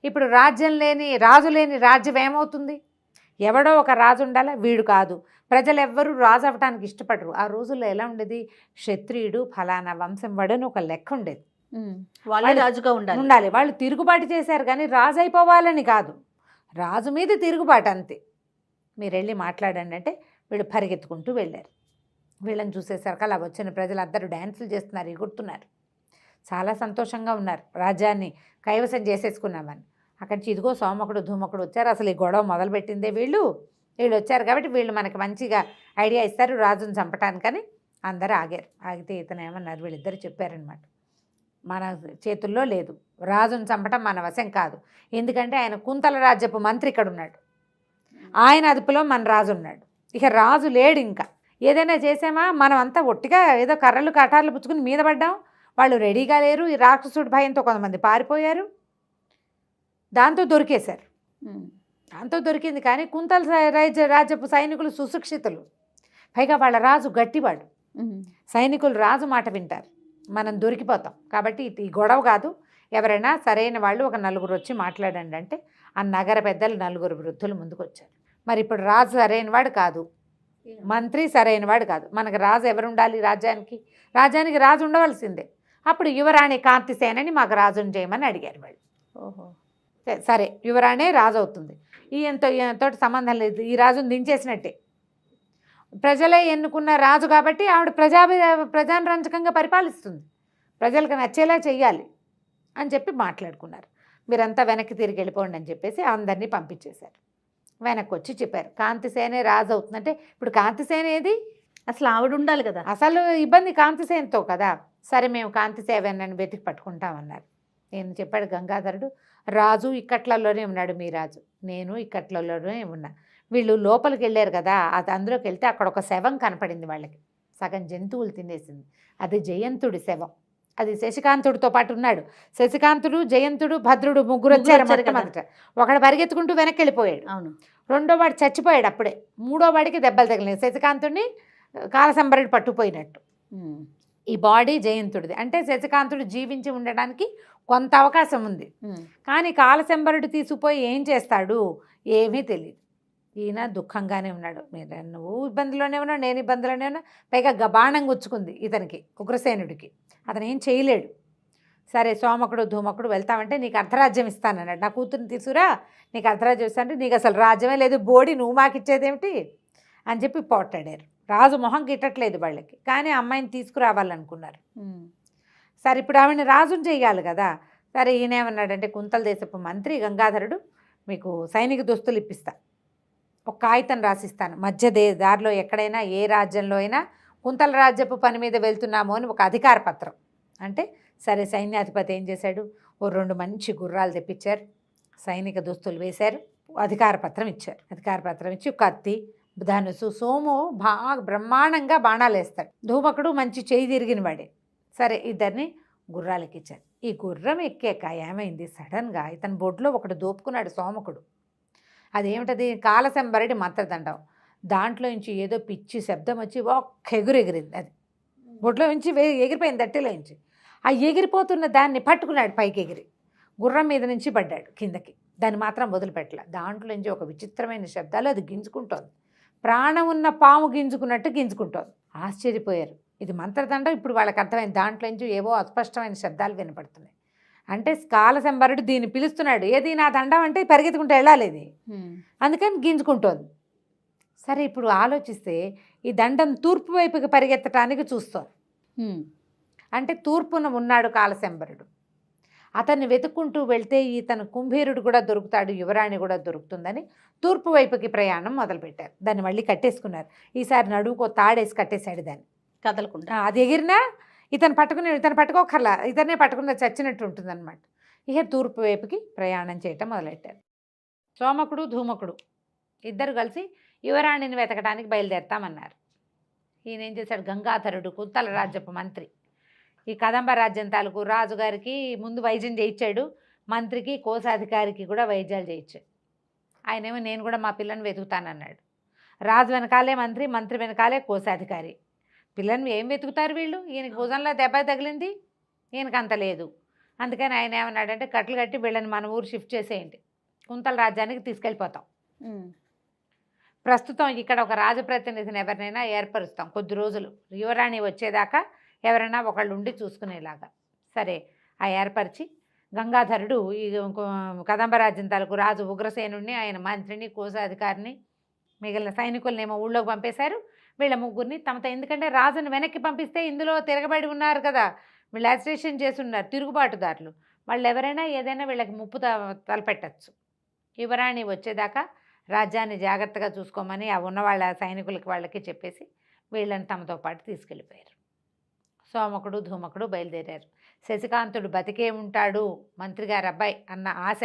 ఇప్పుడు రాజు లేని రాజ్యం ఏమవుతుంది? ఎవడో ఒక రాజు ఉండాలా, వీడు కాదు. ప్రజలు ఎవ్వరూ రాజు అవ్వటానికి ఇష్టపడరు. ఆ రోజుల్లో ఎలా ఉండేది, క్షత్రియుడు ఫలానా వంశం వాడని ఒక లెక్క ఉండేది, వాళ్ళే రాజుగా ఉండాలి. వాళ్ళు తిరుగుబాటు చేశారు కానీ రాజు అయిపోవాలని కాదు, రాజు మీద తిరుగుబాటు అంతే. మీరు వెళ్ళి మాట్లాడండి అంటే వీళ్ళు పరిగెత్తుకుంటూ వెళ్ళారు. వీళ్ళని చూసేసరికి అలా వచ్చిన ప్రజలు అందరూ డ్యాన్సులు చేస్తున్నారు, ఎగురుతున్నారు, చాలా సంతోషంగా ఉన్నారు, రాజ్యాన్ని కైవసం చేసేసుకున్నామని. అక్కడి నుంచి ఇదిగో సోమకుడు ధూమకుడు వచ్చారు, అసలు ఈ గొడవ మొదలుపెట్టిందే వీళ్ళు వచ్చారు కాబట్టి వీళ్ళు మనకి మంచిగా ఐడియా ఇస్తారు రాజుని చంపటానికని అందరూ ఆగారు. ఆగితే ఇతను ఏమన్నారు, వీళ్ళిద్దరు చెప్పారనమాట, మన చేతుల్లో లేదు, రాజుని చంపటం మన వశం కాదు, ఎందుకంటే ఆయన కుంతల రాజ్యపు మంత్రి ఇక్కడ ఉన్నాడు, ఆయన అదుపులో మన రాజు ఉన్నాడు, ఇక రాజు లేడు, ఇంకా ఏదైనా చేసామా మనం అంతా ఒట్టిగా ఏదో కర్రలు కటార్లు పుచ్చుకుని మీద పడ్డాం, వాళ్ళు రెడీగా లేరు, ఈ రాక్షసుడి భయంతో కొంతమంది పారిపోయారు, దాంతో దొరికేశారు. దాంతో దొరికింది కానీ కుంతల రాజ్యపు సైనికులు సుశిక్షితులు, పైగా వాళ్ళ రాజు గట్టివాడు, సైనికులు రాజు మాట వింటారు, మనం దొరికిపోతాం, కాబట్టి ఈ గొడవ కాదు, ఎవరైనా సరైన వాళ్ళు ఒక నలుగురు వచ్చి మాట్లాడండి అంటే ఆ నగర పెద్దలు నలుగురు వృద్ధులు ముందుకు వచ్చారు. మరి ఇప్పుడు రాజు సరైనవాడు కాదు, మంత్రి సరైనవాడు కాదు, మనకు రాజు ఎవరు ఉండాలి, రాజ్యానికి రాజు ఉండవలసిందే. అప్పుడు యువరాణి కాంతిసేనని మాకు రాజుని చేయమని అడిగారు వాళ్ళు. ఓహో, సరే యువరాణే రాజు అవుతుంది, ఈయనతో సంబంధం లేదు, ఈ రాజుని దించేసినట్టే, ప్రజలే ఎన్నుకున్న రాజు కాబట్టి ఆవిడ ప్రజారంజకంగా పరిపాలిస్తుంది, ప్రజలకు నచ్చేలా చెయ్యాలి అని చెప్పి మాట్లాడుకున్నారు. మీరంతా వెనక్కి తిరిగి వెళ్ళిపోండి అని చెప్పేసి అందరినీ పంపించేశారు. వెనక్కి వచ్చి చెప్పారు కాంతిసేనే రాజు అవుతుందంటే ఇప్పుడు కాంతిసేన ఏది, అసలు ఆవిడ ఉండాలి కదా, అసలు ఇబ్బంది కాంతిసేనతో కదా. సరే మేము కాంతిసేనని వెతికి పట్టుకుంటామన్నారు. నేను చెప్పాడు గంగాధరుడు, రాజు ఇక్కట్లలోనే ఉన్నాడు, మీ రాజు, నేను ఇక్కట్లలోనే ఉన్నా, వీళ్ళు లోపలికి వెళ్ళారు కదా, అది అందులోకి వెళ్తే అక్కడ ఒక శవం కనపడింది, వాళ్ళకి సగం జంతువులు తినేసింది, అది జయంతుడి శవం, అది శశికాంతుడితో పాటు ఉన్నాడు, శశికాంతుడు జయంతుడు భద్రుడు ముగ్గురు వచ్చారు మొట్టమొదట, ఒకడు పరిగెత్తుకుంటూ వెనక్కి వెళ్ళిపోయాడు, అవును, రెండో వాడు చచ్చిపోయాడు, అప్పుడే మూడో వాడికి దెబ్బలు తగిలినాయి, శశికాంతుడిని కాలసంబరుడు పట్టుపోయినట్టు. ఈ బాడీ జయంతుడిది, అంటే శశికాంతుడు జీవించి ఉండడానికి కొంత అవకాశం ఉంది, కానీ కాలసంబరుడు తీసుకుపోయి ఏం చేస్తాడు ఏమీ తెలియదు. ఈయన దుఃఖంగానే ఉన్నాడు, నువ్వు ఇబ్బందిలోనే ఉన్నావు, నేను ఇబ్బందిలోనే ఉన్నా, పైగా బాణం గుచ్చుకుంది ఇతనికి ఉగ్రసేనుడికి, అతను ఏం చేయలేడు. సరే సోమకుడు ధూమకుడు వెళ్తామంటే నీకు అర్ధరాజ్యం ఇస్తానన్నాడు, నా కూతురుని తీసుకురా నీకు అర్ధరాజ్యం ఇస్తానంటే నీకు అసలు రాజ్యమే లేదు, బోడి నువ్వు మాకు ఇచ్చేదేమిటి అని చెప్పి పోట్లాడారు. రాజు మొహం గిట్టట్లేదు వాళ్ళకి, కానీ అమ్మాయిని తీసుకురావాలనుకున్నారు. సరే ఇప్పుడు ఆవిడని రాజుని చెయ్యాలి కదా. సరే ఈయనేమన్నాడంటే కుంతల దేశపు మంత్రి గంగాధరుడు, మీకు సైనిక దుస్తులు ఇప్పిస్తా, ఒక కాగితం రాసిస్తాను, మధ్య దారిలో ఎక్కడైనా ఏ రాజ్యంలో అయినా కుంతల రాజ్యపు పని మీద వెళ్తున్నాము అని ఒక అధికార పత్రం అంటే. సరే సైన్యాధిపతి ఏం చేశాడు, ఓ 2 మంచి గుర్రాలు తెప్పించారు, సైనిక దుస్తులు వేశారు, అధికార పత్రం ఇచ్చారు. అధికార పత్రం ఇచ్చి కత్తి ధనుసు, సోము బాగా బ్రహ్మాండంగా బాణాలు వేస్తాడు, ధూమకుడు మంచి చేయి తిరిగిన వాడే. సరే ఇద్దరిని గుర్రాలకి ఇచ్చారు. ఈ గుర్రం ఎక్కాక ఏమైంది, సడన్గా ఇతని బొడ్లో ఒకటి దోపుకున్నాడు సోమకుడు. అదేమిటది, కాలసంబరుడి మంత్రదండం, దాంట్లో నుంచి ఏదో పిచ్చి శబ్దం వచ్చి ఒక్క ఎగిరింది, అది బొడ్లో నుంచి ఎగిరిపోయింది, దట్టిలో నుంచి. ఆ ఎగిరిపోతున్న దాన్ని పట్టుకున్నాడు, పైకి ఎగిరి గుర్రం మీద నుంచి పడ్డాడు కిందకి, దాన్ని మాత్రం వదిలిపెట్టలే. దాంట్లో నుంచి ఒక విచిత్రమైన శబ్దాలు, అది గింజుకుంటోంది, ప్రాణం ఉన్న పాము గింజుకున్నట్టు గింజుకుంటోంది. ఆశ్చర్యపోయారు, ఇది మంత్రదండం. ఇప్పుడు వాళ్ళకి అర్థమైంది, దాంట్లో నుంచి ఏవో అస్పష్టమైన శబ్దాలు వినపడుతున్నాయి. అంటే కాలసంబరుడు దీన్ని పిలుస్తున్నాడు, ఏది నా దండం అంటే పరిగెత్తుకుంటూ వెళ్ళాలి ఇది, అందుకని గింజుకుంటోంది. సరే ఇప్పుడు ఆలోచిస్తే ఈ దండం తూర్పు వైపుకి పరిగెత్తడానికి చూస్తోంది, అంటే తూర్పున ఉన్నాడు కాలసంబరుడు. అతన్ని వెతుక్కుంటూ వెళ్తే ఇతను కుంభీరుడు కూడా దొరుకుతాడు, యువరాణి కూడా దొరుకుతుందని తూర్పు వైపుకి ప్రయాణం మొదలుపెట్టారు. దాన్ని మళ్ళీ కట్టేసుకున్నారు. ఈసారి నడువుకో తాడేసి కట్టేశాడు, దాన్ని కదలకుండా. అది ఎగిరినా ఇతను పట్టుకోకర్లా, ఇతనే పట్టుకున్న చచ్చినట్టు ఉంటుందన్నమాట. ఇక తూర్పు వైపుకి ప్రయాణం చేయటం మొదలెట్టారు. సోమకుడు ధూమకుడు ఇద్దరు కలిసి యువరాణిని వెతకడానికి బయలుదేరతామన్నారు. ఈయన ఏం చేశాడు, గంగాధరుడు కుంతల రాజ్యపు మంత్రి, ఈ కదంబ రాజ్యం తాలూకు రాజుగారికి ముందు వైద్యం చేయించాడు, మంత్రికి కోశాధికారికి కూడా వైద్యాలు చేయించాడు. ఆయనేమో నేను కూడా మా పిల్లని వెతుకుతానన్నాడు. రాజు వెనకాలే మంత్రి, మంత్రి వెనకాలే కోశాధికారి. పిల్లని ఏం వెతుకుతారు వీళ్ళు, ఈయనకి భుజంలో దెబ్బ తగిలింది, ఈయనకి అంత లేదు. అందుకని ఆయన ఏమన్నాడంటే కట్లు కట్టి వీళ్ళని మన ఊరు షిఫ్ట్ చేసేయండి, కుంతల రాజ్యానికి తీసుకెళ్ళిపోతాం. ప్రస్తుతం ఇక్కడ ఒక రాజప్రతినిధిని ఎవరినైనా ఏర్పరుస్తాం కొద్ది రోజులు, యువరాణి వచ్చేదాకా ఎవరైనా ఒకళ్ళు ఉండి చూసుకునేలాగా. సరే, ఆ ఏర్పరిచి గంగాధరుడు ఈ కదంబరాజ్యం తాలూకు రాజు ఉగ్రసేనుడిని, ఆయన మంత్రిని, కోశాధికారిని, మిగిలిన సైనికులనేమో ఊళ్ళోకి పంపేశారు. వీళ్ళ ముగ్గురిని తమతో, ఎందుకంటే రాజును వెనక్కి పంపిస్తే ఇందులో తిరగబడి ఉన్నారు కదా, వీళ్ళు అజిటేషన్ చేసి ఉన్నారు, తిరుగుబాటుదారులు, వాళ్ళు ఎవరైనా ఏదైనా వీళ్ళకి ముప్పు తలపెట్టచ్చు. యువరాణి వచ్చేదాకా రాజ్యాన్ని జాగ్రత్తగా చూసుకోమని ఆ ఉన్న వాళ్ళ సైనికులకి వాళ్ళకి చెప్పేసి వీళ్ళని తమతో పాటు తీసుకెళ్ళిపోయారు. సోమకుడు ధూమకుడు బయలుదేరారు. శశికాంతుడు బతికే ఉంటాడు, మంత్రిగారి అబ్బాయి అన్న ఆశ,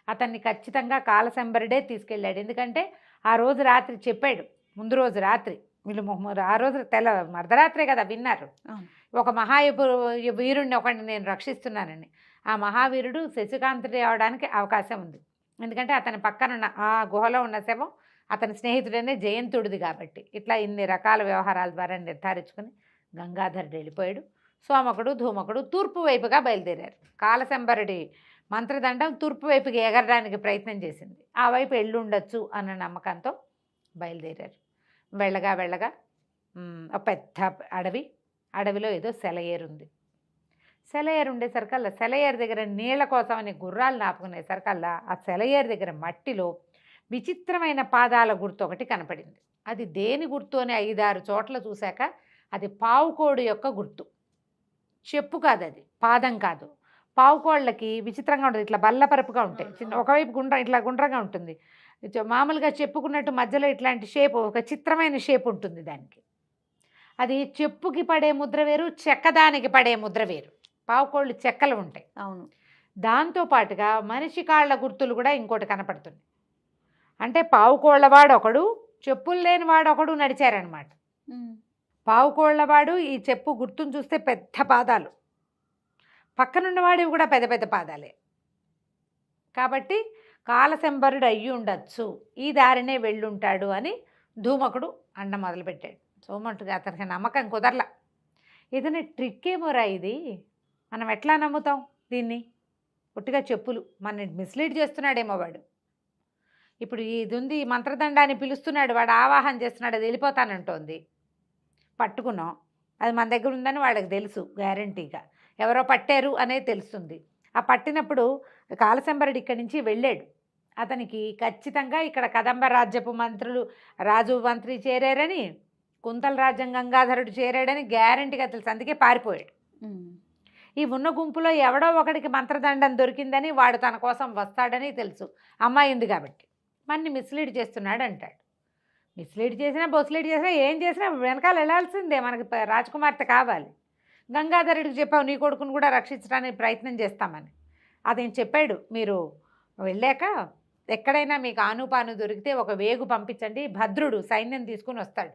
అతన్ని ఖచ్చితంగా కాలశంబరుడే తీసుకెళ్ళాడు. ఎందుకంటే ఆ రోజు రాత్రి చెప్పాడు, ముందు రోజు రాత్రి వీళ్ళు ఆ రోజు అర్ధరాత్రే కదా విన్నారు, ఒక వీరుణ్ణి ఒకడిని నేను రక్షిస్తున్నానని. ఆ మహావీరుడు శశికాంతుడు అవడానికి అవకాశం ఉంది, ఎందుకంటే అతని పక్కనున్న ఆ గుహలో ఉన్న శవం అతని స్నేహితుడనే జయంతుడిది కాబట్టి. ఇట్లా ఇన్ని రకాల వ్యవహారాల ద్వారా నిర్ధారించుకుని గంగాధరుడు వెళ్ళిపోయాడు. సోమకుడు ధూమకుడు తూర్పు వైపుగా బయలుదేరారు. కాలశంబరుడి మంత్రదండం తూర్పు వైపుకి ఎగరడానికి ప్రయత్నం చేసింది, ఆ వైపు ఎల్లుండొచ్చు అన్న నమ్మకంతో బయలుదేరారు. వెళ్ళగా వెళ్ళగా ఒక పెద్ద అడవిలో ఏదో సెలయేరుంది. సెలయేరు ఉండేసరికల్లా, సెలయేరు దగ్గర నీళ్ల కోసం అని గుర్రాలు నాపుకునేసరికల్లా ఆ సెలయేరు దగ్గర మట్టిలో విచిత్రమైన పాదాల గుర్తు ఒకటి కనపడింది. అది దేని గుర్తు అని 5-6 చోట్ల చూశాక అది పావుకోడు యొక్క గుర్తు. చెప్పు కాదు, అది పాదం కాదు. పావుకోళ్ళకి విచిత్రంగా ఉంటుంది, ఇట్లా బల్లపరపుగా ఉంటాయి, చిన్న ఒకవైపు ఇట్లా గుండ్రంగా ఉంటుంది. మామూలుగా చెప్పుకున్నట్టు మధ్యలో ఇట్లాంటి షేప్, ఒక చిత్రమైన షేప్ ఉంటుంది దానికి. అది చెప్పుకి పడే ముద్ర వేరు, చెక్కదానికి పడే ముద్ర వేరు. పావుకోళ్ళు చెక్కలు ఉంటాయి. అవును. దాంతోపాటుగా మనిషి కాళ్ళ గుర్తులు కూడా ఇంకోటి కనపడుతుంది. అంటే పావుకోళ్ళవాడు ఒకడు, చెప్పులు లేని వాడు ఒకడు నడిచారనమాట. పావుకోళ్ళవాడు ఈ చెప్పు గుర్తును చూస్తే పెద్ద పాదాలు, పక్కనున్నవాడివి కూడా పెద్ద పెద్ద పాదాలే. కాబట్టి కాలశంబరుడు అయ్యి ఉండొచ్చు, ఈ దారినే వెళ్ళుంటాడు అని ధూమకుడు అండ మొదలుపెట్టాడు. సోమటుగా అతనికి నమ్మకం కుదరలా. ఏదైనా ట్రిక్ ఏమోరా ఇది, మనం ఎట్లా నమ్ముతాం దీన్ని, ఒట్టిగా చెప్పులు మన మిస్లీడ్ చేస్తున్నాడేమో వాడు. ఇప్పుడు ఇది ఉంది, మంత్రదండాన్ని పిలుస్తున్నాడు, వాడు ఆవాహన చేస్తున్నాడు, అది వెళ్ళిపోతానంటోంది. పట్టుకున్నాం, అది మన దగ్గర ఉందని వాళ్ళకి తెలుసు, గ్యారంటీగా ఎవరో పట్టారు అనేది తెలుస్తుంది. ఆ పట్టినప్పుడు కాలశంబరుడు ఇక్కడి నుంచి వెళ్ళాడు, అతనికి ఖచ్చితంగా ఇక్కడ కదంబ రాజ్యపు మంత్రులు, రాజు మంత్రి చేరారని, కుంతల రాజ్యం గంగాధరుడు చేరాడని గ్యారంటీగా తెలుసు, అందుకే పారిపోయాడు. ఈ ఉన్న గుంపులో ఎవడో ఒకడికి మంత్రదండం దొరికిందని, వాడు తన కోసం వస్తాడని తెలుసు, అమ్మాయి ఉంది కాబట్టి. మన్ని మిస్లీడ్ చేస్తున్నాడు అంటాడు. మిస్లీడ్ చేసినా బొస్లీడ్ చేసినా ఏం చేసినా వెనకాల వెళ్ళాల్సిందే, మనకి రాజకుమార్తె కావాలి. గంగాధరుడికి చెప్పావు నీ కొడుకును కూడా రక్షించడానికి ప్రయత్నం చేస్తామని. అదేం చెప్పాడు, మీరు వెళ్ళాక ఎక్కడైనా మీకు ఆనుపాను దొరికితే ఒక వేగు పంపించండి, భద్రుడు సైన్యం తీసుకుని వస్తాడు,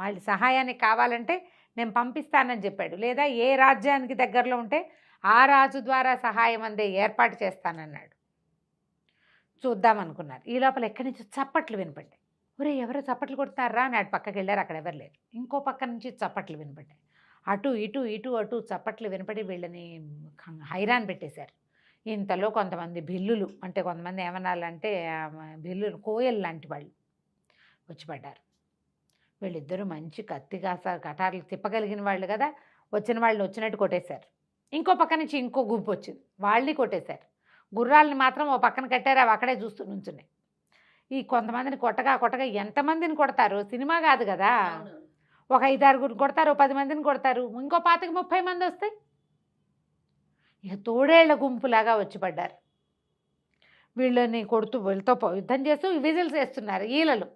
వాళ్ళ సహాయానికి కావాలంటే నేను పంపిస్తానని చెప్పాడు. లేదా ఏ రాజ్యానికి దగ్గరలో ఉంటే ఆ రాజు ద్వారా సహాయం అందే ఏర్పాటు చేస్తానన్నాడు. చూద్దామనుకున్నారు. ఈ లోపల ఎక్కడి నుంచి చప్పట్లు వినపడ్డాయి. ఒరే ఎవరో చప్పట్లు కొడతారా అని అటు పక్కకి వెళ్ళారు, అక్కడ ఎవరు లేరు. ఇంకో పక్క నుంచి చప్పట్లు వినపడ్డాయి, అటు ఇటు ఇటు అటు చప్పట్లు వినపడి వీళ్ళని హైరాన్ పెట్టేశారు. ఇంతలో కొంతమంది బిల్లులు, అంటే కొంతమంది ఏమనాలంటే బిల్లులు కోయలు లాంటి వాళ్ళు వచ్చి పడ్డారు. వీళ్ళిద్దరూ మంచి కటార్లు తిప్పగలిగిన వాళ్ళు కదా, వచ్చిన వాళ్ళని వచ్చినట్టు కొట్టేశారు. ఇంకో పక్క నుంచి ఇంకో గుంపు వచ్చింది, వాళ్ళని కొట్టేశారు. గుర్రాలని మాత్రం ఓ పక్కన కట్టారు, అవి అక్కడే చూస్తూ నుంచున్నాయి. ఈ కొంతమందిని కొట్టగా ఎంతమందిని కొడతారు, సినిమా కాదు కదా, ఒక 5-6 కొడతారు, 10 మందిని కొడతారు, ఇంకో 25-30 మంది వస్తాయి. ఇక తోడేళ్ల గుంపులాగా వచ్చి పడ్డారు. వీళ్ళని కొడుతూ వీళ్ళతో యుద్ధం చేస్తూ విజిల్స్ వేస్తున్నారు ఈలలు,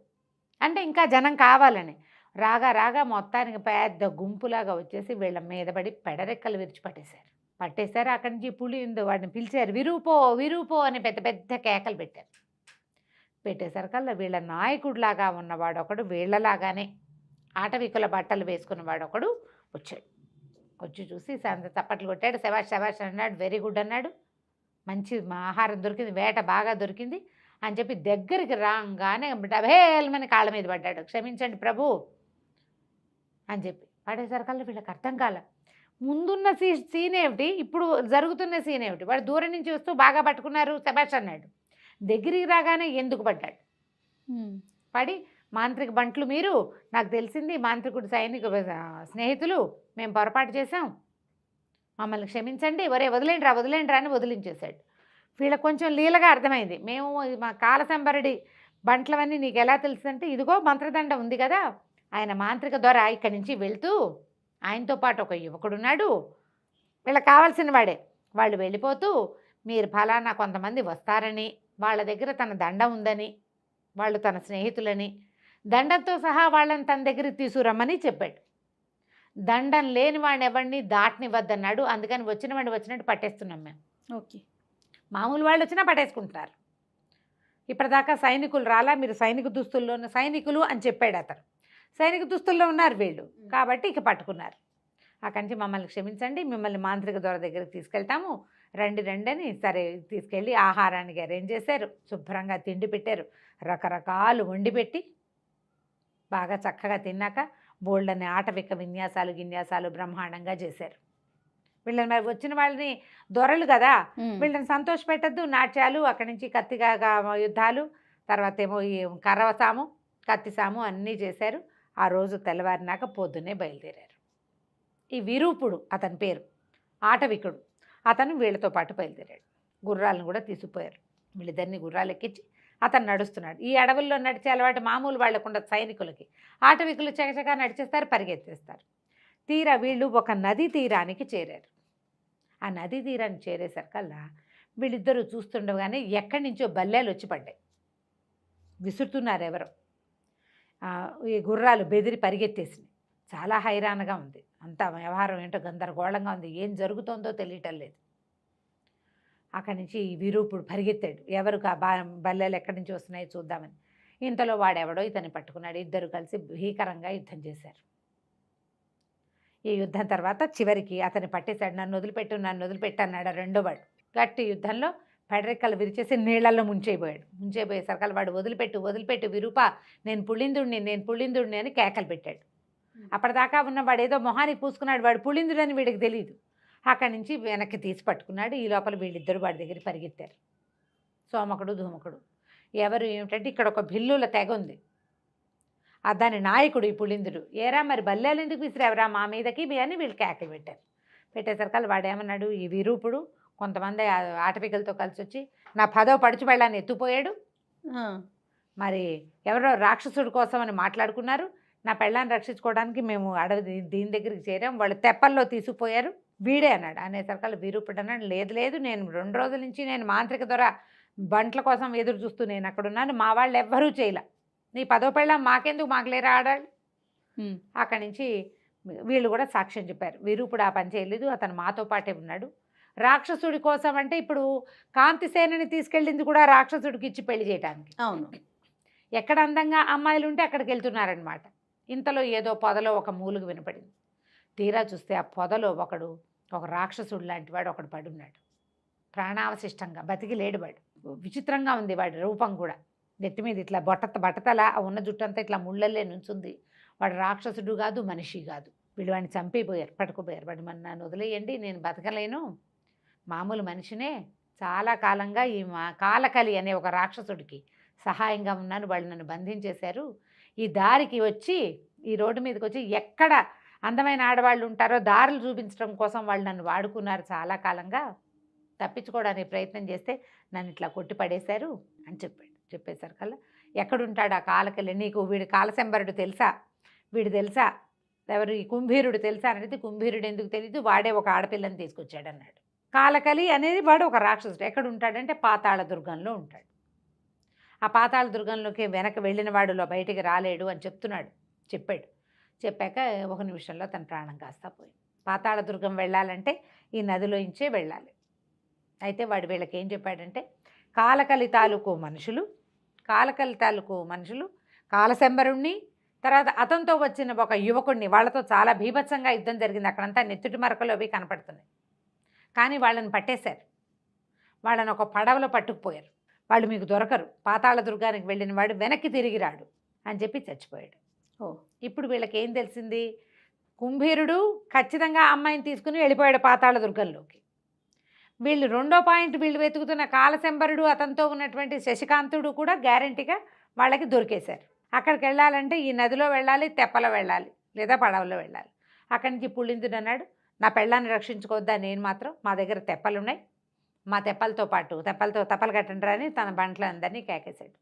అంటే ఇంకా జనం కావాలని. రాగా రాగా మొత్తానికి పెద్ద గుంపులాగా వచ్చేసి వీళ్ళ మీద పడి పెడరెక్కలు విరిచి పట్టేశారు. అక్కడి నుంచి పులి వాడిని పిలిచారు, విరూపో విరూపో అని పెద్ద పెద్ద కేకలు పెట్టేసరికల్లా వీళ్ళ నాయకుడిలాగా ఉన్నవాడు ఒకడు, వీళ్ళలాగానే ఆటవికుల బట్టలు వేసుకున్నవాడు ఒకడు వచ్చాడు. వచ్చి చూసి చప్పట్లు కొట్టాడు, శబాష్ శబాష్ అన్నాడు, వెరీ గుడ్ అన్నాడు, మంచి ఆహారం దొరికింది, వేట బాగా దొరికింది అని చెప్పి దగ్గరికి రాగానే డబేల్మని కాళ్ళ మీద పడ్డాడు. క్షమించండి ప్రభు అని చెప్పి పడేసరికల్లా వీళ్ళకి అర్థం కాల, ముందున్న సీన్ ఏమిటి, ఇప్పుడు జరుగుతున్న సీన్ ఏమిటి. వాడు దూరం నుంచి వస్తూ బాగా పట్టుకున్నారు, శబాష్ అన్నాడు. దగ్గరికి రాగానే ఎందుకు పడ్డాడు. పడి మాంత్రిక బంట్లు మీరు, నాకు తెలిసింది మాంత్రికుడు సైనిక స్నేహితులు, మేము పొరపాటు చేశాం, మమ్మల్ని క్షమించండి, ఒరే వదిలేండి రా అని వదిలించేశాడు. వీళ్ళకి కొంచెం లీలగా అర్థమైంది, మేము మా కాలసంబరడి బంట్లవన్నీ నీకు ఎలా తెలుస్తుందంటే, ఇదిగో మంత్రదండ ఉంది కదా, ఆయన మాంత్రిక ద్వారా ఇక్కడి నుంచి వెళ్తూ ఆయనతో పాటు ఒక యువకుడున్నాడు, వీళ్ళకి కావాల్సిన వాడే, వాళ్ళు వెళ్ళిపోతూ మీరు ఫలానా కొంతమంది వస్తారని, వాళ్ళ దగ్గర తన దండ ఉందని, వాళ్ళు తన స్నేహితులని, దండంతో సహా వాళ్ళని తన దగ్గరికి తీసుకురమ్మని చెప్పాడు. దండం లేని వాడిని ఎవరిని దాటనివ్వద్దన్నాడు. అందుకని వచ్చిన వాడిని వచ్చినట్టు పట్టేస్తున్నాం మేము. ఓకే, మామూలు వాళ్ళు వచ్చినా పట్టేసుకుంటున్నారు. ఇప్పటిదాకా సైనికులు రాలా, మీరు సైనిక దుస్తుల్లో ఉన్న సైనికులు అని చెప్పాడు అతను. సైనిక దుస్తుల్లో ఉన్నారు వీళ్ళు, కాబట్టి ఇక పట్టుకున్నారు. అక్కడి నుంచి మమ్మల్ని క్షమించండి, మిమ్మల్ని మాంత్రిక దొర దగ్గరికి తీసుకెళ్తాము, రండి అని సరే తీసుకెళ్ళి ఆహారానికి అరేంజ్ చేశారు, శుభ్రంగా తిండి పెట్టారు, రకరకాలు వండి పెట్టి బాగా చక్కగా తిన్నాక బోల్డని ఆటవిక విన్యాసాలు బ్రహ్మాండంగా చేశారు. వీళ్ళని మరి వచ్చిన వాళ్ళని దొరలు కదా, వీళ్ళని సంతోష పెట్టద్దు, నాట్యాలు, అక్కడి నుంచి కత్తిగా యుద్ధాలు, తర్వాత ఏమో ఈ కర్రసాము కత్తిసాము అన్నీ చేశారు. ఆ రోజు తెల్లవారినాక పొద్దున్నే బయలుదేరారు. ఈ విరూపుడు అతని పేరు, ఆటవికుడు, అతను వీళ్ళతో పాటు బయలుదేరాడు. గుర్రాలను కూడా తీసుకుపోయారు. వీళ్ళిద్దరిని గుర్రాలు ఎక్కించి అతను నడుస్తున్నాడు. ఈ అడవుల్లో నడిచే అలవాటు మామూలు వాళ్ళకుండా సైనికులకి, ఆటవికులు చకచకా నడిచేస్తారు, పరిగెత్తేస్తారు. తీరా వీళ్ళు ఒక నదీ తీరానికి చేరారు. ఆ నదీ తీరానికి చేరేసరికల్లా వీళ్ళిద్దరూ చూస్తుండగానే ఎక్కడి నుంచో బల్లేలు వచ్చి పడ్డాయి. విసురుతున్నారు ఎవరో. ఈ గుర్రాలు బెదిరి పరిగెత్తేసినాయి. చాలా హైరాణగా ఉంది, అంతా వ్యవహారం ఏంటో గందరగోళంగా ఉంది, ఏం జరుగుతుందో తెలియటం లేదు. అక్కడి నుంచి ఈ విరూపుడు పరిగెత్తాడు, ఎవరు బల్లెలు ఎక్కడి నుంచి వస్తున్నాయో చూద్దామని. ఇంతలో వాడెవడో ఇతన్ని పట్టుకున్నాడు. ఇద్దరు కలిసి భీకరంగా యుద్ధం చేశారు. ఈ యుద్ధం తర్వాత చివరికి అతన్ని పట్టేశాడు. నన్ను వదిలిపెట్టు అన్నాడు రెండో వాడు. గట్టి యుద్ధంలో పెడరెక్కలు విరిచేసి నీళ్లలో ముంచేపోయేసరికి వాడు వదిలిపెట్టు విరూప, నేను పుళ్ళిందుడిని అని కేకలు పెట్టాడు. అప్పటిదాకా ఉన్న వాడు ఏదో మొహానికి పూసుకున్నాడు, వాడు పుళ్ళిందుడని వీడికి తెలియదు. అక్కడి నుంచి వెనక్కి తీసి పట్టుకున్నాడు. ఈ లోపల వీళ్ళిద్దరు వాడి దగ్గర పరిగెత్తారు, సోమకుడు ధూమకుడు. ఎవరు ఏమిటంటే ఇక్కడ ఒక భిల్లుల తెగ ఉంది, దాని నాయకుడు ఈ పులిందుడు. ఏరా మరి బల్లేలు ఎందుకు విసిరేవరా మా మీదకి అని వీళ్ళు కేకలు పెట్టేసరికి వాడు ఏమన్నాడు, ఈ విరూపుడు కొంతమంది ఆటపికలతో కలిసి వచ్చి నా 10వ పడుచు పెళ్ళాన్ని ఎత్తుపోయాడు, మరి ఎవరో రాక్షసుడి కోసం అని మాట్లాడుకున్నారు, నా పెళ్ళాన్ని రక్షించుకోవడానికి మేము అడవి దీని దగ్గరికి చేరాం, వాళ్ళు తెప్పల్లో తీసుకుపోయారు, వీడే అన్నాడు. అనేసరికి విరూపుడు అన్నాడు, లేదు నేను 2 రోజుల నుంచి నేను మాంత్రిక ద్వారా బంట్ల కోసం ఎదురు చూస్తూ నేను అక్కడ ఉన్నాను, మా వాళ్ళు ఎవ్వరూ చేయలే, నీ 10వ పెళ్ళాం మాకెందుకు, మాకు లేరా ఆడాడు. అక్కడి నుంచి వీళ్ళు కూడా సాక్ష్యం చెప్పారు, విరూపుడు ఆ పని చేయలేదు, అతను మాతో పాటే ఉన్నాడు. రాక్షసుడి కోసం అంటే ఇప్పుడు కాంతిసేనని తీసుకెళ్ళింది కూడా రాక్షసుడికి ఇచ్చి పెళ్లి చేయడానికి. అవును, ఎక్కడ అందంగా అమ్మాయిలు ఉంటే అక్కడికి వెళ్తున్నారనమాట. ఇంతలో ఏదో పొదలో ఒక మూలుగు వినపడింది. తీరా చూస్తే ఆ పొదలో ఒక రాక్షసుడు లాంటి వాడు ఒకడు పడున్నాడు, ప్రాణావశిష్టంగా బతికి లేడు. వాడు విచిత్రంగా ఉంది, వాడి రూపం కూడా నెత్తి మీద ఇట్లా బట్టతలా ఉన్న జుట్టంతా ఇట్లా ముళ్ళల్లే నుంచుంది. వాడు రాక్షసుడు కాదు, మనిషి కాదు. వీళ్ళు వాడిని చంపేపోయారు, పట్టుకుపోయారు. వాడు నన్ను వదిలేయండి, నేను బతకలేను, మామూలు మనిషినే, చాలా కాలంగా ఈ కాలకలి అనే ఒక రాక్షసుడికి సహాయంగా ఉన్నాను, వాళ్ళు నన్ను బంధించేశారు. ఈ దారికి వచ్చి, ఈ రోడ్డు మీదకి వచ్చి ఎక్కడ అందమైన ఆడవాళ్ళు ఉంటారో దారులు చూపించడం కోసం వాళ్ళు నన్ను వాడుకున్నారు, చాలా కాలంగా తప్పించుకోవడానికి ప్రయత్నం చేస్తే నన్ను ఇట్లా కొట్టి పడేశారు అని చెప్పేసరికల్లా ఎక్కడుంటాడు ఆ కాలకలి, నీకు వీడి కాలశంబరుడు తెలుసా, వీడు తెలుసా, ఎవరు ఈ కుంభీరుడు తెలుసా అనేది, కుంభీరుడు ఎందుకు తెలీదు, వాడే ఒక ఆడపిల్లని తీసుకొచ్చాడు అన్నాడు. కాలకలి అనేది వాడు ఒక రాక్షసుడు. ఎక్కడ ఉంటాడంటే పాతాళ దుర్గంలో ఉంటాడు. ఆ పాతాళ దుర్గంలోకి వెనక వెళ్ళిన వాడులో బయటికి రాలేడు అని చెప్పాడు. చెప్పాక ఒక నిమిషంలో తన ప్రాణం కాస్తా పోయింది. పాతాళ దుర్గం వెళ్ళాలంటే ఈ నదిలోంచే వెళ్ళాలి. అయితే వాడు వీళ్ళకి ఏం చెప్పాడంటే కాలకలి తాలూకు మనుషులు కాలశంబరుణ్ణి, తర్వాత అతనితో వచ్చిన ఒక యువకుడిని, వాళ్ళతో చాలా బీభత్సంగా యుద్ధం జరిగింది. అక్కడంతా నెత్తుటి మరకలు అవి కనపడుతున్నాయి. కానీ వాళ్ళని పట్టేశారు. వాళ్ళని ఒక పడవలో పట్టుకుపోయారు. వాళ్ళు మీకు దొరకరు, పాతాళ దుర్గానికి వెళ్ళిన వాడు వెనక్కి తిరిగి రాడు అని చెప్పి చచ్చిపోయాడు. ఇప్పుడు వీళ్ళకి ఏం తెలిసింది? కుంభీరుడు ఖచ్చితంగా అమ్మాయిని తీసుకుని వెళ్ళిపోయాడు పాతాళ దుర్గంలోకి. వీళ్ళు రెండో పాయింట్, వీళ్ళు వెతుకుతున్న కాలశంబరుడు, అతనితో ఉన్నటువంటి శశికాంతుడు కూడా గ్యారంటీగా వాళ్ళకి దొరికేశారు. అక్కడికి వెళ్ళాలంటే ఈ నదిలో వెళ్ళాలి, తెప్పలో వెళ్ళాలి, లేదా పడవలో వెళ్ళాలి. అక్కడి నుంచి పులిందుడు అన్నాడు, నా పెళ్ళాన్ని రక్షించుకోవద్దా, నేను మాత్రం మా దగ్గర తెప్పలు ఉన్నాయి, మా తెప్పలతో పాటు తెప్పలు కట్టండి అని తన బంట్లందరినీ కేకేశాడు.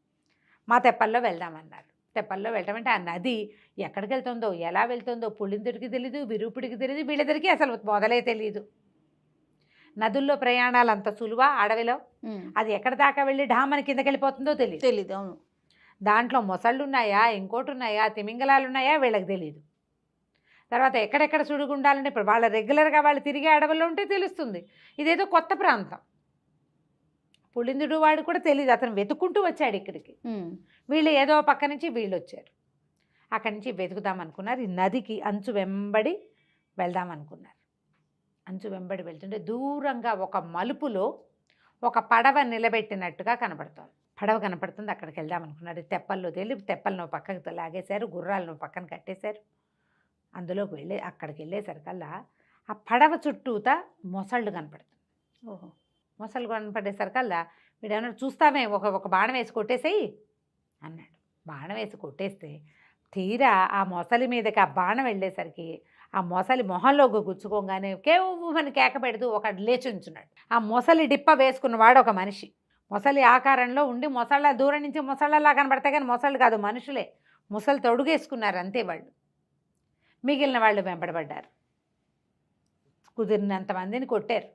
మా తెప్పల్లో వెళ్దామన్నారు. తెప్పల్లో వెళ్ళటమంటే ఆ నది ఎక్కడికి వెళ్తుందో, ఎలా వెళ్తుందో పులిందుడికి తెలీదు, విరూపుడికి తెలీదు, వీళ్ళిద్దరికీ అసలు మొదలే తెలియదు. నదుల్లో ప్రయాణాలు అంత సులువా? అడవిలో అది ఎక్కడ దాకా వెళ్ళి ఢామని కిందకి వెళ్ళిపోతుందో తెలీదు. అవును. దాంట్లో మొసళ్ళు ఉన్నాయా, ఇంకోటి ఉన్నాయా, తిమింగలాలు ఉన్నాయా, వీళ్ళకి తెలియదు. తర్వాత ఎక్కడెక్కడ సుడిగుండాలంటే ఇప్పుడు వాళ్ళ రెగ్యులర్గా వాళ్ళు తిరిగే అడవుల్లో ఉంటే తెలుస్తుంది. ఇదేదో కొత్త ప్రాంతం. పులిందుడు వాడు కూడా తెలియదు, అతను వెతుక్కుంటూ వచ్చాడు ఇక్కడికి. వీళ్ళు ఏదో పక్క నుంచి వీళ్ళు వచ్చారు. అక్కడి నుంచి వెతుకుదామనుకున్నారు. ఈ నదికి అంచు వెంబడి వెళ్దామనుకున్నారు. అంచు వెంబడి వెళ్తుంటే దూరంగా ఒక మలుపులో ఒక పడవ నిలబెట్టినట్టుగా కనపడుతుంది. పడవ కనపడుతుంది, అక్కడికి వెళ్దామనుకున్నారు. తెప్పల్లో తెప్పలను పక్కకు లాగేశారు, గుర్రాలను పక్కన కట్టేశారు. అందులోకి అక్కడికి వెళ్ళేసరికల్లా ఆ పడవ చుట్టూతా మొసళ్ళు కనపడుతుంది. మొసళ్ళు కనపడేసరికల్లా వీడేమన్నా చూస్తామే, ఒక బాణం వేసి కొట్టేసేయి అన్నాడు. బాణం వేసి కొట్టేస్తే తీరా ఆ మొసలి మీదకి ఆ బాణం వెళ్ళేసరికి ఆ మొసలి మొహంలోకి గుచ్చుకోగానే కేవని కేక పెడుతూ ఒక లేచి ఉంచున్నాడు. ఆ మొసలి డిప్ప వేసుకున్నవాడు ఒక మనిషి. మొసలి ఆకారంలో ఉండి మొసళ్ళ దూరం నుంచి మొసళ్ళలా కనబడతాయి, కానీ మొసళ్ళు కాదు, మనుషులే. మొసలు తొడుగేసుకున్నారు అంతే. వాళ్ళు మిగిలిన వాళ్ళు వెంబడబడ్డారు. కుదిరినంత మందిని కొట్టారు.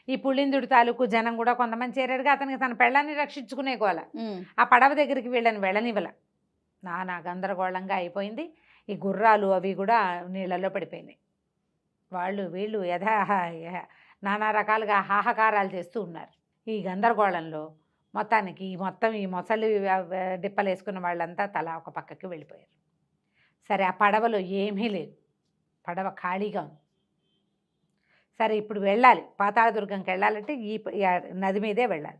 ఈ పులిందుడి తాలూకు జనం కూడా కొంతమంది చేరారుగా. అతనికి తన పెళ్ళాన్ని రక్షించుకునే గోల. ఆ పడవ దగ్గరికి వీళ్ళని వెళ్ళనివ్వల. నానా గందరగోళంగా అయిపోయింది. ఈ గుర్రాలు అవి కూడా నీళ్ళల్లో పడిపోయినాయి. వీళ్ళు నానా రకాలుగా హాహాకారాలు చేస్తూ ఉన్నారు. ఈ గందరగోళంలో మొత్తానికి ఈ మొసలి డిప్పలు వేసుకున్న వాళ్ళంతా తలా ఒక పక్కకి వెళ్ళిపోయారు. సరే, ఆ పడవలో ఏమీ లేదు, పడవ ఖాళీగా ఉంది. సరే, ఇప్పుడు వెళ్ళాలి, పాతాళ దుర్గంకి వెళ్ళాలంటే ఈ నది మీదే వెళ్ళాలి.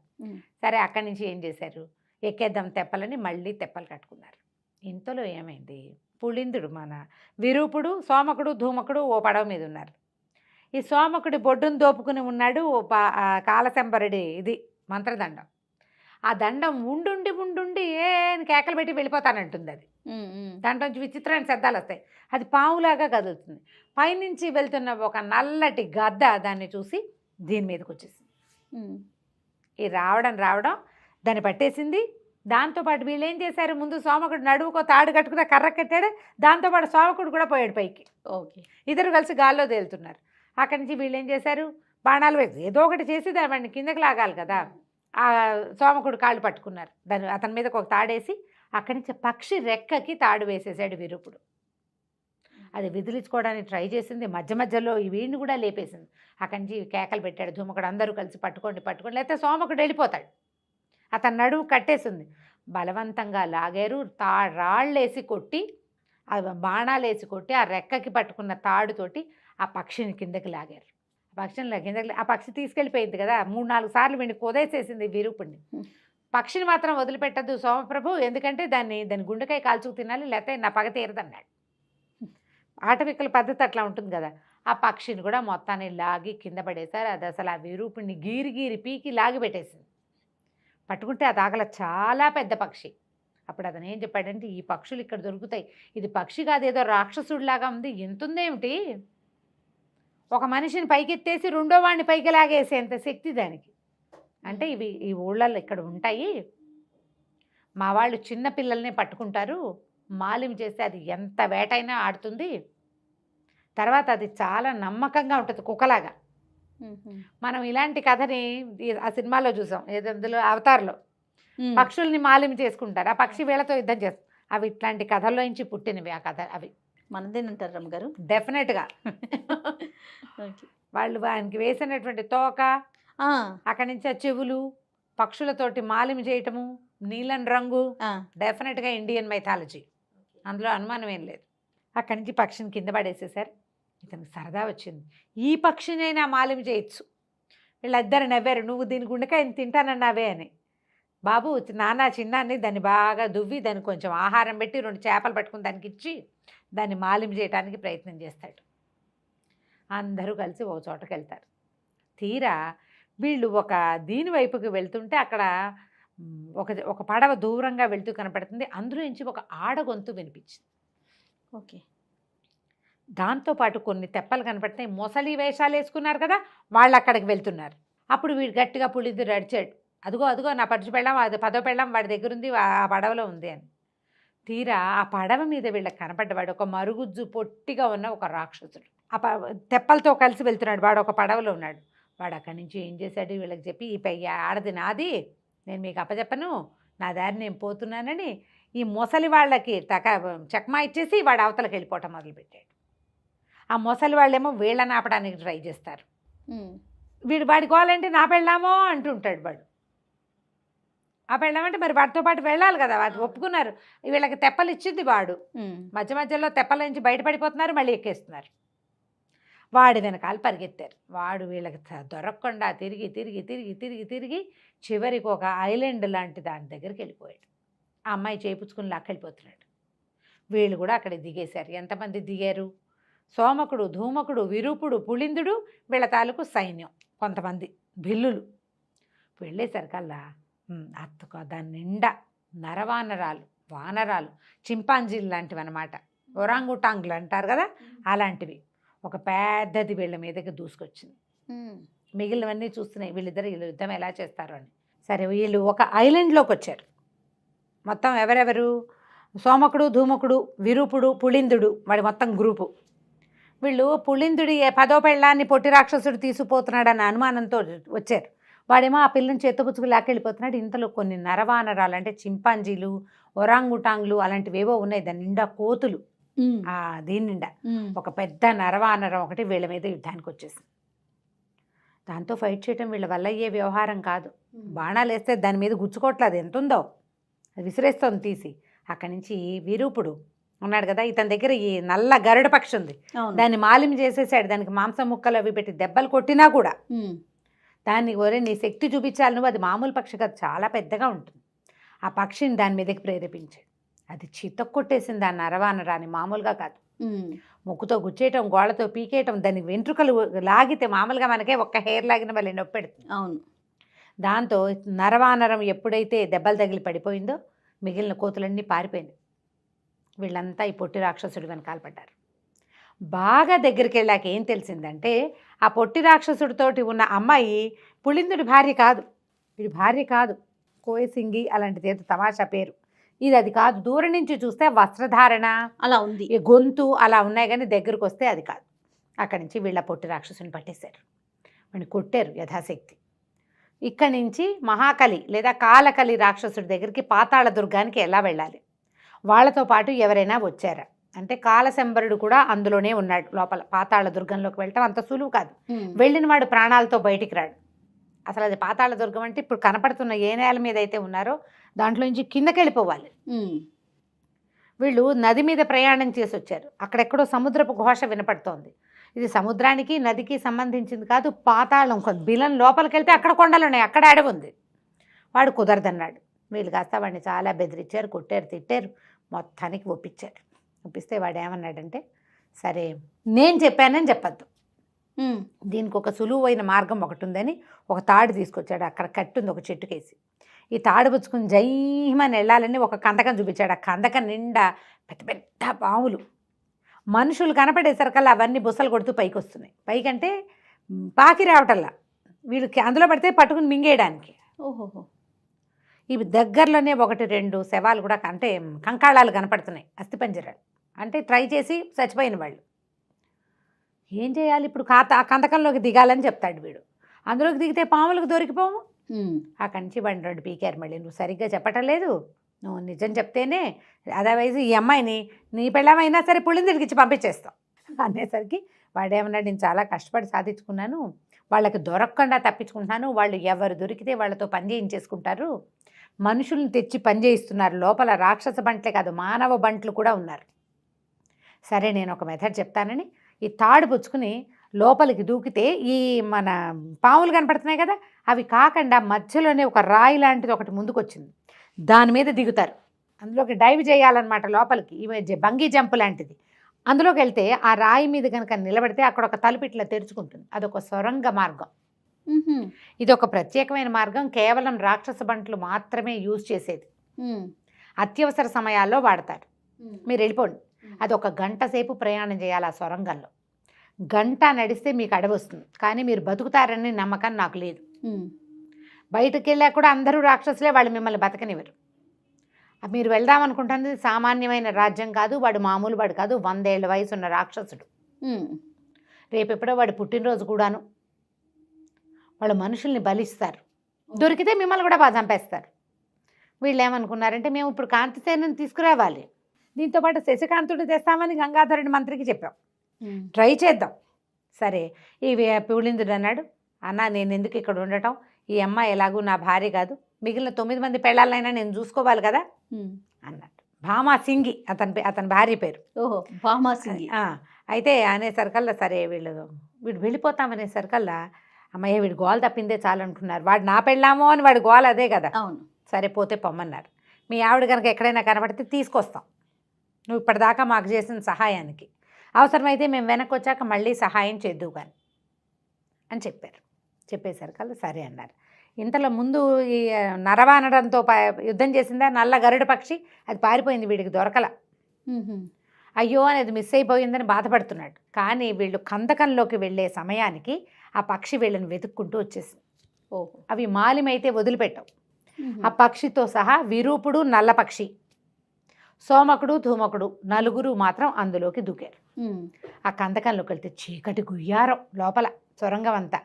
సరే, అక్కడి నుంచి ఏం చేశారు, ఎక్కేద్దాం తెప్పలని మళ్ళీ తెప్పలు కట్టుకున్నారు. ఇంతలో ఏమైంది, పులిందుడు మన విరూపుడు, సోమకుడు, ధూమకుడు ఓ పడవ మీద ఉన్నారు. ఈ సోమకుడి బొడ్డును దోపుకుని ఉన్నాడు కాలశంబరుడి ఇది మంత్రదండం. ఆ దండం ఉండుండి కేకలు పెట్టి వెళ్ళిపోతానంటుంది. అది దాంట్లోంచి విచిత్రమైన శబ్దాలు వస్తాయి. అది పావులాగా కదులుతుంది. పైనుంచి వెళ్తున్న ఒక నల్లటి గద్ద దాన్ని చూసి దీని మీదకి వచ్చేసింది. ఈ రావడం దాన్ని పట్టేసింది. దాంతోపాటు వీళ్ళు ఏం చేశారు, ముందు సోమకుడు నడువుకో తాడు కట్టుకుని కర్ర కట్టాడు, దాంతోపాటు సోమకుడు కూడా పోయాడు పైకి. ఇద్దరు కలిసి గాల్లో తేలుతున్నారు. అక్కడి నుంచి వీళ్ళు ఏం చేశారు, బాణాలు వేసి ఏదో ఒకటి చేసి దాన్ని కిందకి లాగాలి కదా. ఆ సోమకుడు కాళ్ళు పట్టుకున్నారు. అతని మీదకి ఒక తాడేసి అక్కడి నుంచి పక్షి రెక్కకి తాడు వేసేసాడు విరూపుడు. అది విదిలించుకోవడానికి ట్రై చేసింది. మధ్యలో ఈ వీడిని కూడా లేపేసింది. అక్కడి నుంచి కేకలు పెట్టాడు ధూమకుడు, అందరూ కలిసి పట్టుకోండి లేకపోతే సోమకుడు వెళ్ళిపోతాడు. అతను నడువు కట్టేసింది. బలవంతంగా లాగారు. రాళ్ళేసి కొట్టి, బాణాలు వేసి కొట్టి ఆ రెక్కకి పట్టుకున్న తాడుతోటి ఆ పక్షిని కిందకి లాగారు. ఆ పక్షి తీసుకెళ్ళిపోయింది కదా. 3-4 సార్లు వీడిని కొదేసేసింది విరూపుడిని. పక్షిని మాత్రం వదిలిపెట్టద్దు సోమప్రభు, ఎందుకంటే దాని గుండెకాయ కాల్చుకు తినాలి, లేకపోతే నా పగ తీరదన్నాడు. ఆటవికల పద్ధతి అట్లా ఉంటుంది కదా. ఆ పక్షిని కూడా మొత్తాన్ని లాగి కింద పడేశారు. అది అసలు ఆ విరూపుడిని గీరి పీకి లాగి పెట్టేసింది. పట్టుకుంటే అది ఆగల చాలా పెద్ద పక్షి. అప్పుడు అతను ఏం చెప్పాడంటే, ఈ పక్షులు ఇక్కడ దొరుకుతాయి, ఇది పక్షి కాదు, ఏదో రాక్షసుడిలాగా ఉంది, ఎంతుందేమిటి, ఒక మనిషిని పైకెత్తేసి రెండో వాడిని పైకి లాగేసేంత శక్తి దానికి. అంటే ఈ ఊళ్ళల్లో ఇక్కడ ఉంటాయి, మా వాళ్ళు చిన్న పిల్లల్ని పట్టుకుంటారు, మాలిం చేస్తే అది ఎంత వేటైనా ఆడుతుంది, తర్వాత అది చాలా నమ్మకంగా ఉంటుంది కుక్కలాగా. మనం ఇలాంటి కథని ఆ సినిమాలో చూసాం, ఏదో అవతార్లో పక్షుల్ని మాలిం చేసుకుంటారు. ఆ పక్షి వీళ్ళతో యుద్ధం చేస్తుంది. అవి ఇట్లాంటి కథల్లోంచి పుట్టినవి ఆ కథ అవి మనదేనంటారు రమ్మగారు. డెఫినెట్గా. ఓకే. వాళ్ళు ఆయనకి వేసినటువంటి తోక, అక్కడి నుంచి ఆ చెవులు, పక్షులతోటి మాలిమి చేయటము, నీలం రంగు, డెఫినెట్గా ఇండియన్ మైథాలజీ, అందులో అనుమానం ఏం లేదు. అక్కడి నుంచి పక్షిని కింద పడేసేసారు. ఇతనికి సరదా వచ్చింది, ఈ పక్షినైనా మాలిమి చేయొచ్చు. వీళ్ళిద్దరు నవ్వారు, నువ్వు దీని గుండెకాయని తింటానన్నావే అని. బాబు నాన్న చిన్నాన్ని దాన్ని బాగా దువ్వి దానికి కొంచెం ఆహారం పెట్టి 2 చేపలు పట్టుకుని దానికి ఇచ్చి దాన్ని మాలిమి చేయడానికి ప్రయత్నం చేస్తాడు. అందరూ కలిసి ఒక చోటకి వెళ్తారు. తీరా వీళ్ళు ఒక దీని వైపుకి వెళ్తుంటే అక్కడ ఒక పడవ దూరంగా వెళ్తూ కనపడుతుంది. అందులో నుంచి ఒక ఆడగొంతు వినిపించింది. ఓకే. దాంతోపాటు కొన్ని తెప్పలు కనపడుతున్నాయి. మొసలి వేషాలు వేసుకున్నారు కదా, వాళ్ళు అక్కడికి వెళ్తున్నారు. అప్పుడు వీడు గట్టిగా పులిద్దరు అడిచాడు, అదిగో అదిగో నా పడుచు పెళ్ళాం, అది 10వ పెళ్ళాం వాడి దగ్గర ఉంది, ఆ పడవలో ఉంది అని. తీరా ఆ పడవ మీద వీళ్ళకి కనపడ్డవాడు ఒక మరుగుజ్జు పొట్టిగా ఉన్న ఒక రాక్షసుడు. ఆ తెప్పలతో కలిసి వెళ్తున్నాడు. వాడు ఒక పడవలో ఉన్నాడు. వాడు అక్కడి నుంచి ఏం చేశాడు, వీళ్ళకి చెప్పి ఈ ఆడది నాది, నేను మీకు అప్పచెప్పను, నా దారి నేను పోతున్నానని ఈ మొసలి వాళ్ళకి చక్మా ఇచ్చేసి వాడు అవతలకి వెళ్ళిపోవటం మొదలుపెట్టాడు. ఆ మొసలి వాళ్ళేమో వీళ్ళని ఆపడానికి ట్రై చేస్తారు. వాడి గోలంటే నా పెళ్ళామో అంటుంటాడు వాడు. ఆ పెళ్ళామంటే మరి వాడితో పాటు వెళ్ళాలి కదా, వాడు ఒప్పుకున్నారు. వీళ్ళకి తెప్పలు ఇచ్చింది వాడు. మధ్య మధ్యలో తెప్పల నుంచి బయటపడిపోతున్నారు, మళ్ళీ ఎక్కేస్తున్నారు. వాడి వెనకాల పరిగెత్తారు. వాడు వీళ్ళకి దొరకకుండా తిరిగి తిరిగి తిరిగి తిరిగి తిరిగి చివరికి ఒక ఐలాండ్ లాంటి దాని దగ్గరికి వెళ్ళిపోయాడు. ఆ అమ్మాయి చేపుచ్చుకుని లాక్కెళ్ళిపోతున్నాడు. వీళ్ళు కూడా అక్కడ దిగేశారు. ఎంతమంది దిగారు? సోమకుడు, ధూమకుడు, విరూపుడు, పుళిందుడు, వీళ్ళ తాలూకు సైన్యం కొంతమంది భిల్లులు. వెళ్ళేసరికల్లా దాని నిండా నరవానరాలు, వానరాలు, చింపాంజీలు లాంటివి అనమాట, ఒరాంగుటాంగ్లు అంటారు కదా, అలాంటివి. ఒక పెద్దది వీళ్ళ మీదకి దూసుకొచ్చింది. మిగిలినవన్నీ చూస్తున్నాయి వీళ్ళిద్దరు యుద్ధం ఎలా చేస్తారు అని. సరే, వీళ్ళు ఒక ఐలాండ్లోకి వచ్చారు. మొత్తం ఎవరెవరు? సోమకుడు, ధూమకుడు, విరూపుడు, పుళిందుడు, వాడి మొత్తం గ్రూపు. వీళ్ళు పుళిందుడి 10వ పెళ్ళాన్ని పొట్టి రాక్షసుడు తీసుకుపోతున్నాడన్న అనుమానంతో వచ్చారు. వాడేమో ఆ పిల్లని చేతపుచ్చుకు లాక్కెళ్ళిపోతున్నాడు. ఇంతలో కొన్ని నరవానరాలు అంటే చింపాంజీలు, ఒరాంగుటాంగ్లు అలాంటివేవో ఉన్నాయి. దాని నిండా కోతులు. దీని నిండా ఒక పెద్ద నరవానరం ఒకటి వీళ్ళ మీద యుద్ధానికి వచ్చేసింది. దాంతో ఫైట్ చేయడం వీళ్ళ వల్ల అయ్యే వ్యవహారం కాదు. బాణాలు వేస్తే దాని మీద గుచ్చుకోవట్లేదు, ఎంత ఉందో అది విసిరేస్తోంది తీసి. అక్కడి నుంచి విరూపుడు ఉన్నాడు కదా, ఇతని దగ్గర ఈ నల్ల గరుడ పక్షి ఉంది. దాన్ని మాలిమి చేసేసాడు. దానికి మాంసం ముక్కలు అవి పెట్టి దెబ్బలు కొట్టినా కూడా దాన్ని ఒరే నీ శక్తి చూపించాలి నువ్వు, అది మామూలు పక్షి కాదు, చాలా పెద్దగా ఉంటుంది. ఆ పక్షిని దాని మీదకి ప్రేరేపించాడు. అది చితక్కొట్టేసింది ఆ నరవానరాని, మామూలుగా కాదు. ముక్కుతో గుచ్చేయటం, గోళ్ళతో పీకేయటం, దానికి వెంట్రుకలు లాగితే మామూలుగా మనకే ఒక్క హెయిర్ లాగిన వాళ్ళు నొప్పి పెడుతుంది. అవును. దాంతో నరవానరం ఎప్పుడైతే దెబ్బలు తగిలి పడిపోయిందో మిగిలిన కోతులన్నీ పారిపోయింది. వీళ్ళంతా ఈ పొట్టి రాక్షసుడి వెనకాల పడ్డారు. బాగా దగ్గరికి వెళ్ళాక ఏం తెలిసిందంటే ఆ పొట్టి రాక్షసుడితోటి ఉన్న అమ్మాయి పుళిందుడి భార్య కాదు, వీడి భార్య కాదు, కోయసింగి అలాంటిది ఏదో తమాషా పేరు. అది కాదు. దూరం నుంచి చూస్తే వస్త్రధారణ అలా ఉంది, గొంతు అలా ఉన్నాయి, కానీ దగ్గరకు వస్తే అది కాదు. అక్కడి నుంచి వీళ్ళ పొట్టి రాక్షసుని పట్టేశారు, వాడిని కొట్టారు యథాశక్తి. ఇక్కడి నుంచి మహాకలి లేదా కాలకలి రాక్షసుడి దగ్గరికి పాతాళ దుర్గానికి ఎలా వెళ్ళాలి, వాళ్ళతో పాటు ఎవరైనా వచ్చారా అంటే కాలశంబరుడు కూడా అందులోనే ఉన్నాడు లోపల. పాతాళ దుర్గంలోకి వెళ్ళటం అంత సులువు కాదు. వెళ్ళిన వాడు ప్రాణాలతో బయటికి రాడు. అసలు అది పాతాళ దుర్గం అంటే ఇప్పుడు కనపడుతున్న ఏ నేల మీద అయితే ఉన్నారో దాంట్లో నుంచి కిందకి వెళ్ళిపోవాలి. వీళ్ళు నది మీద ప్రయాణం చేసి వచ్చారు. అక్కడెక్కడో సముద్రపు ఘోష వినపడుతోంది. ఇది సముద్రానికి నదికి సంబంధించింది కాదు, పాతాళం. బిలం లోపలికి వెళ్తే అక్కడ కొండలు ఉన్నాయి, అక్కడ అడవి ఉంది. వాడు కుదరదన్నాడు. వీళ్ళు కాస్త వాడిని చాలా బెదిరించారు, కొట్టారు, తిట్టారు, మొత్తానికి ఒప్పించారు. ఒప్పిస్తే వాడు ఏమన్నాడంటే, సరే నేను చెప్పానని చెప్పద్దు, దీనికి ఒక సులువైన మార్గం ఒకటి ఉందని ఒక తాడు తీసుకొచ్చాడు. అక్కడ కట్టుంది ఒక చెట్టుకేసి. ఈ తాడు పుచ్చుకుని జైమని వెళ్ళాలని ఒక కందకం చూపించాడు. ఆ కందకం నిండా పెద్ద పెద్ద పాములు. మనుషులు కనపడేసరికల్లా అవన్నీ బుసలు కొడుతూ పైకి వస్తున్నాయి. పైకంటే పాకి రావటల్లా, వీళ్ళకి అందులో పడితే పట్టుకుని మింగేయడానికి. ఓహోహో. ఇవి దగ్గరలోనే 1-2 శవాలు కూడా అంటే కంకాళాలు కనపడుతున్నాయి, అస్థిపంజరాలు. అంటే ట్రై చేసి చచ్చిపోయిన వాళ్ళు. ఏం చేయాలి ఇప్పుడు? ఆ కందకంలోకి దిగాలని చెప్తాడు వీడు. అందులోకి దిగితే పాములకు దొరికిపోము. అక్కడి నుంచి వాడిని 2 పీకారు. మళ్ళీ నువ్వు సరిగ్గా చెప్పటం లేదు, నువ్వు నిజం చెప్తేనే అదర్వైజ్ ఈ అమ్మాయిని నీ పెళ్ళమైనా సరే పుళ్ళిందికి ఇచ్చి పంపించేస్తాం అనేసరికి వాడేమన్నాడు, నేను చాలా కష్టపడి సాధించుకున్నాను, వాళ్ళకి దొరకకుండా తప్పించుకుంటున్నాను, వాళ్ళు ఎవరు దొరికితే వాళ్ళతో పని చేయించేసుకుంటారు, మనుషుల్ని తెచ్చి పని చేయిస్తున్నారు, లోపల రాక్షస బంట్లే కాదు మానవ బంట్లు కూడా ఉన్నారు. సరే నేను ఒక మెథడ్ చెప్తానని ఈ తాడు పుచ్చుకుని లోపలికి దూకితే ఈ మన పాములు కనపడుతున్నాయి కదా, అవి కాకుండా మధ్యలోనే ఒక రాయి లాంటిది ఒకటి ముందుకు వచ్చింది, దాని మీద దిగుతారు, అందులోకి డైవ్ చేయాలన్నమాట లోపలికి, ఈ బంగీ జంప్ లాంటిది. అందులోకి వెళ్తే ఆ రాయి మీద కనుక నిలబడితే అక్కడ ఒక తలుపు ఇట్లా తెరుచుకుంటుంది, అదొక సొరంగ మార్గం. ఇది ఒక ప్రత్యేకమైన మార్గం, కేవలం రాక్షస బంట్లు మాత్రమే యూజ్ చేసేది, అత్యవసర సమయాల్లో వాడతారు. మీరు వెళ్ళిపోండి, అది ఒక గంట సేపు ప్రయాణం చేయాలి ఆ సొరంగంలో, గంట నడిస్తే మీకు అడవి వస్తుంది, కానీ మీరు బతుకుతారని నమ్మకం నాకు లేదు. బయటకు వెళ్ళా కూడా అందరూ రాక్షసులే, వాళ్ళు మిమ్మల్ని బతకనివ్వరు. మీరు వెళ్దామనుకుంటుంది సామాన్యమైన రాజ్యం కాదు, వాడు మామూలు వాడు కాదు, 100 ఏళ్ల వయసు ఉన్న రాక్షసుడు. రేపెప్పుడో వాడు పుట్టినరోజు కూడాను. వాళ్ళు మనుషుల్ని బలిస్తారు, దొరికితే మిమ్మల్ని కూడా బాగా చంపేస్తారు. వీళ్ళు ఏమనుకున్నారంటే మేము ఇప్పుడు కాంతిసేనని తీసుకురావాలి, దీంతోపాటు శశికాంతుడు తెస్తామని గంగాధరుడి మంత్రికి చెప్పాం, ట్రై చేద్దాం. సరే ఈ పులిందుడు అన్నాడు, అన్న నేను ఎందుకు ఇక్కడ ఉండటం, ఈ అమ్మాయి ఎలాగూ నా భార్య కాదు, మిగిలిన 9 మంది పెళ్ళాలైనా నేను చూసుకోవాలి కదా అన్నాడు. భామా సింగి అతని భార్య పేరు. ఓహో, భామా సింగి. అయితే అనేసరికల్లా సరే వీడు వెళ్ళిపోతామనేసరికల్లా అమ్మయ్య వీడు గోల తప్పిందే చాలనుకున్నారు, వాడు నా పెళ్ళామో అని వాడు గోల అదే కదా. అవును. సరే పోతే పొమ్మన్నారు, మీ ఆవిడ కనుక ఎక్కడైనా కనబడితే తీసుకొస్తాం, నువ్వు ఇప్పటిదాకా మాకు చేసిన సహాయానికి, అవసరమైతే మేము వెనక్కి వచ్చాక మళ్ళీ సహాయం చేద్దువు కానీ అని చెప్పారు. చెప్పేసరికల్లా సరే అన్నారు. ఇంతలో ముందు ఈ నరవానడంతో యుద్ధం చేసిందా నల్ల గరుడ పక్షి, అది పారిపోయింది, వీడికి దొరకల, అయ్యో అనేది మిస్ అయిపోయిందని బాధపడుతున్నాడు. కానీ వీళ్ళు కందకంలోకి వెళ్ళే సమయానికి ఆ పక్షి వీళ్ళని వెతుక్కుంటూ వచ్చేసింది. ఓహో. అవి మాలిమైతే వదిలిపెట్టవు. ఆ పక్షితో సహా విరూపుడు నల్ల పక్షి, సోమకుడు ధూమకుడు నలుగురు మాత్రం అందులోకి దూకారు. ఆ కందకంలోకి వెళ్తే చీకటి గుయ్యారం లోపల సొరంగం అంతా.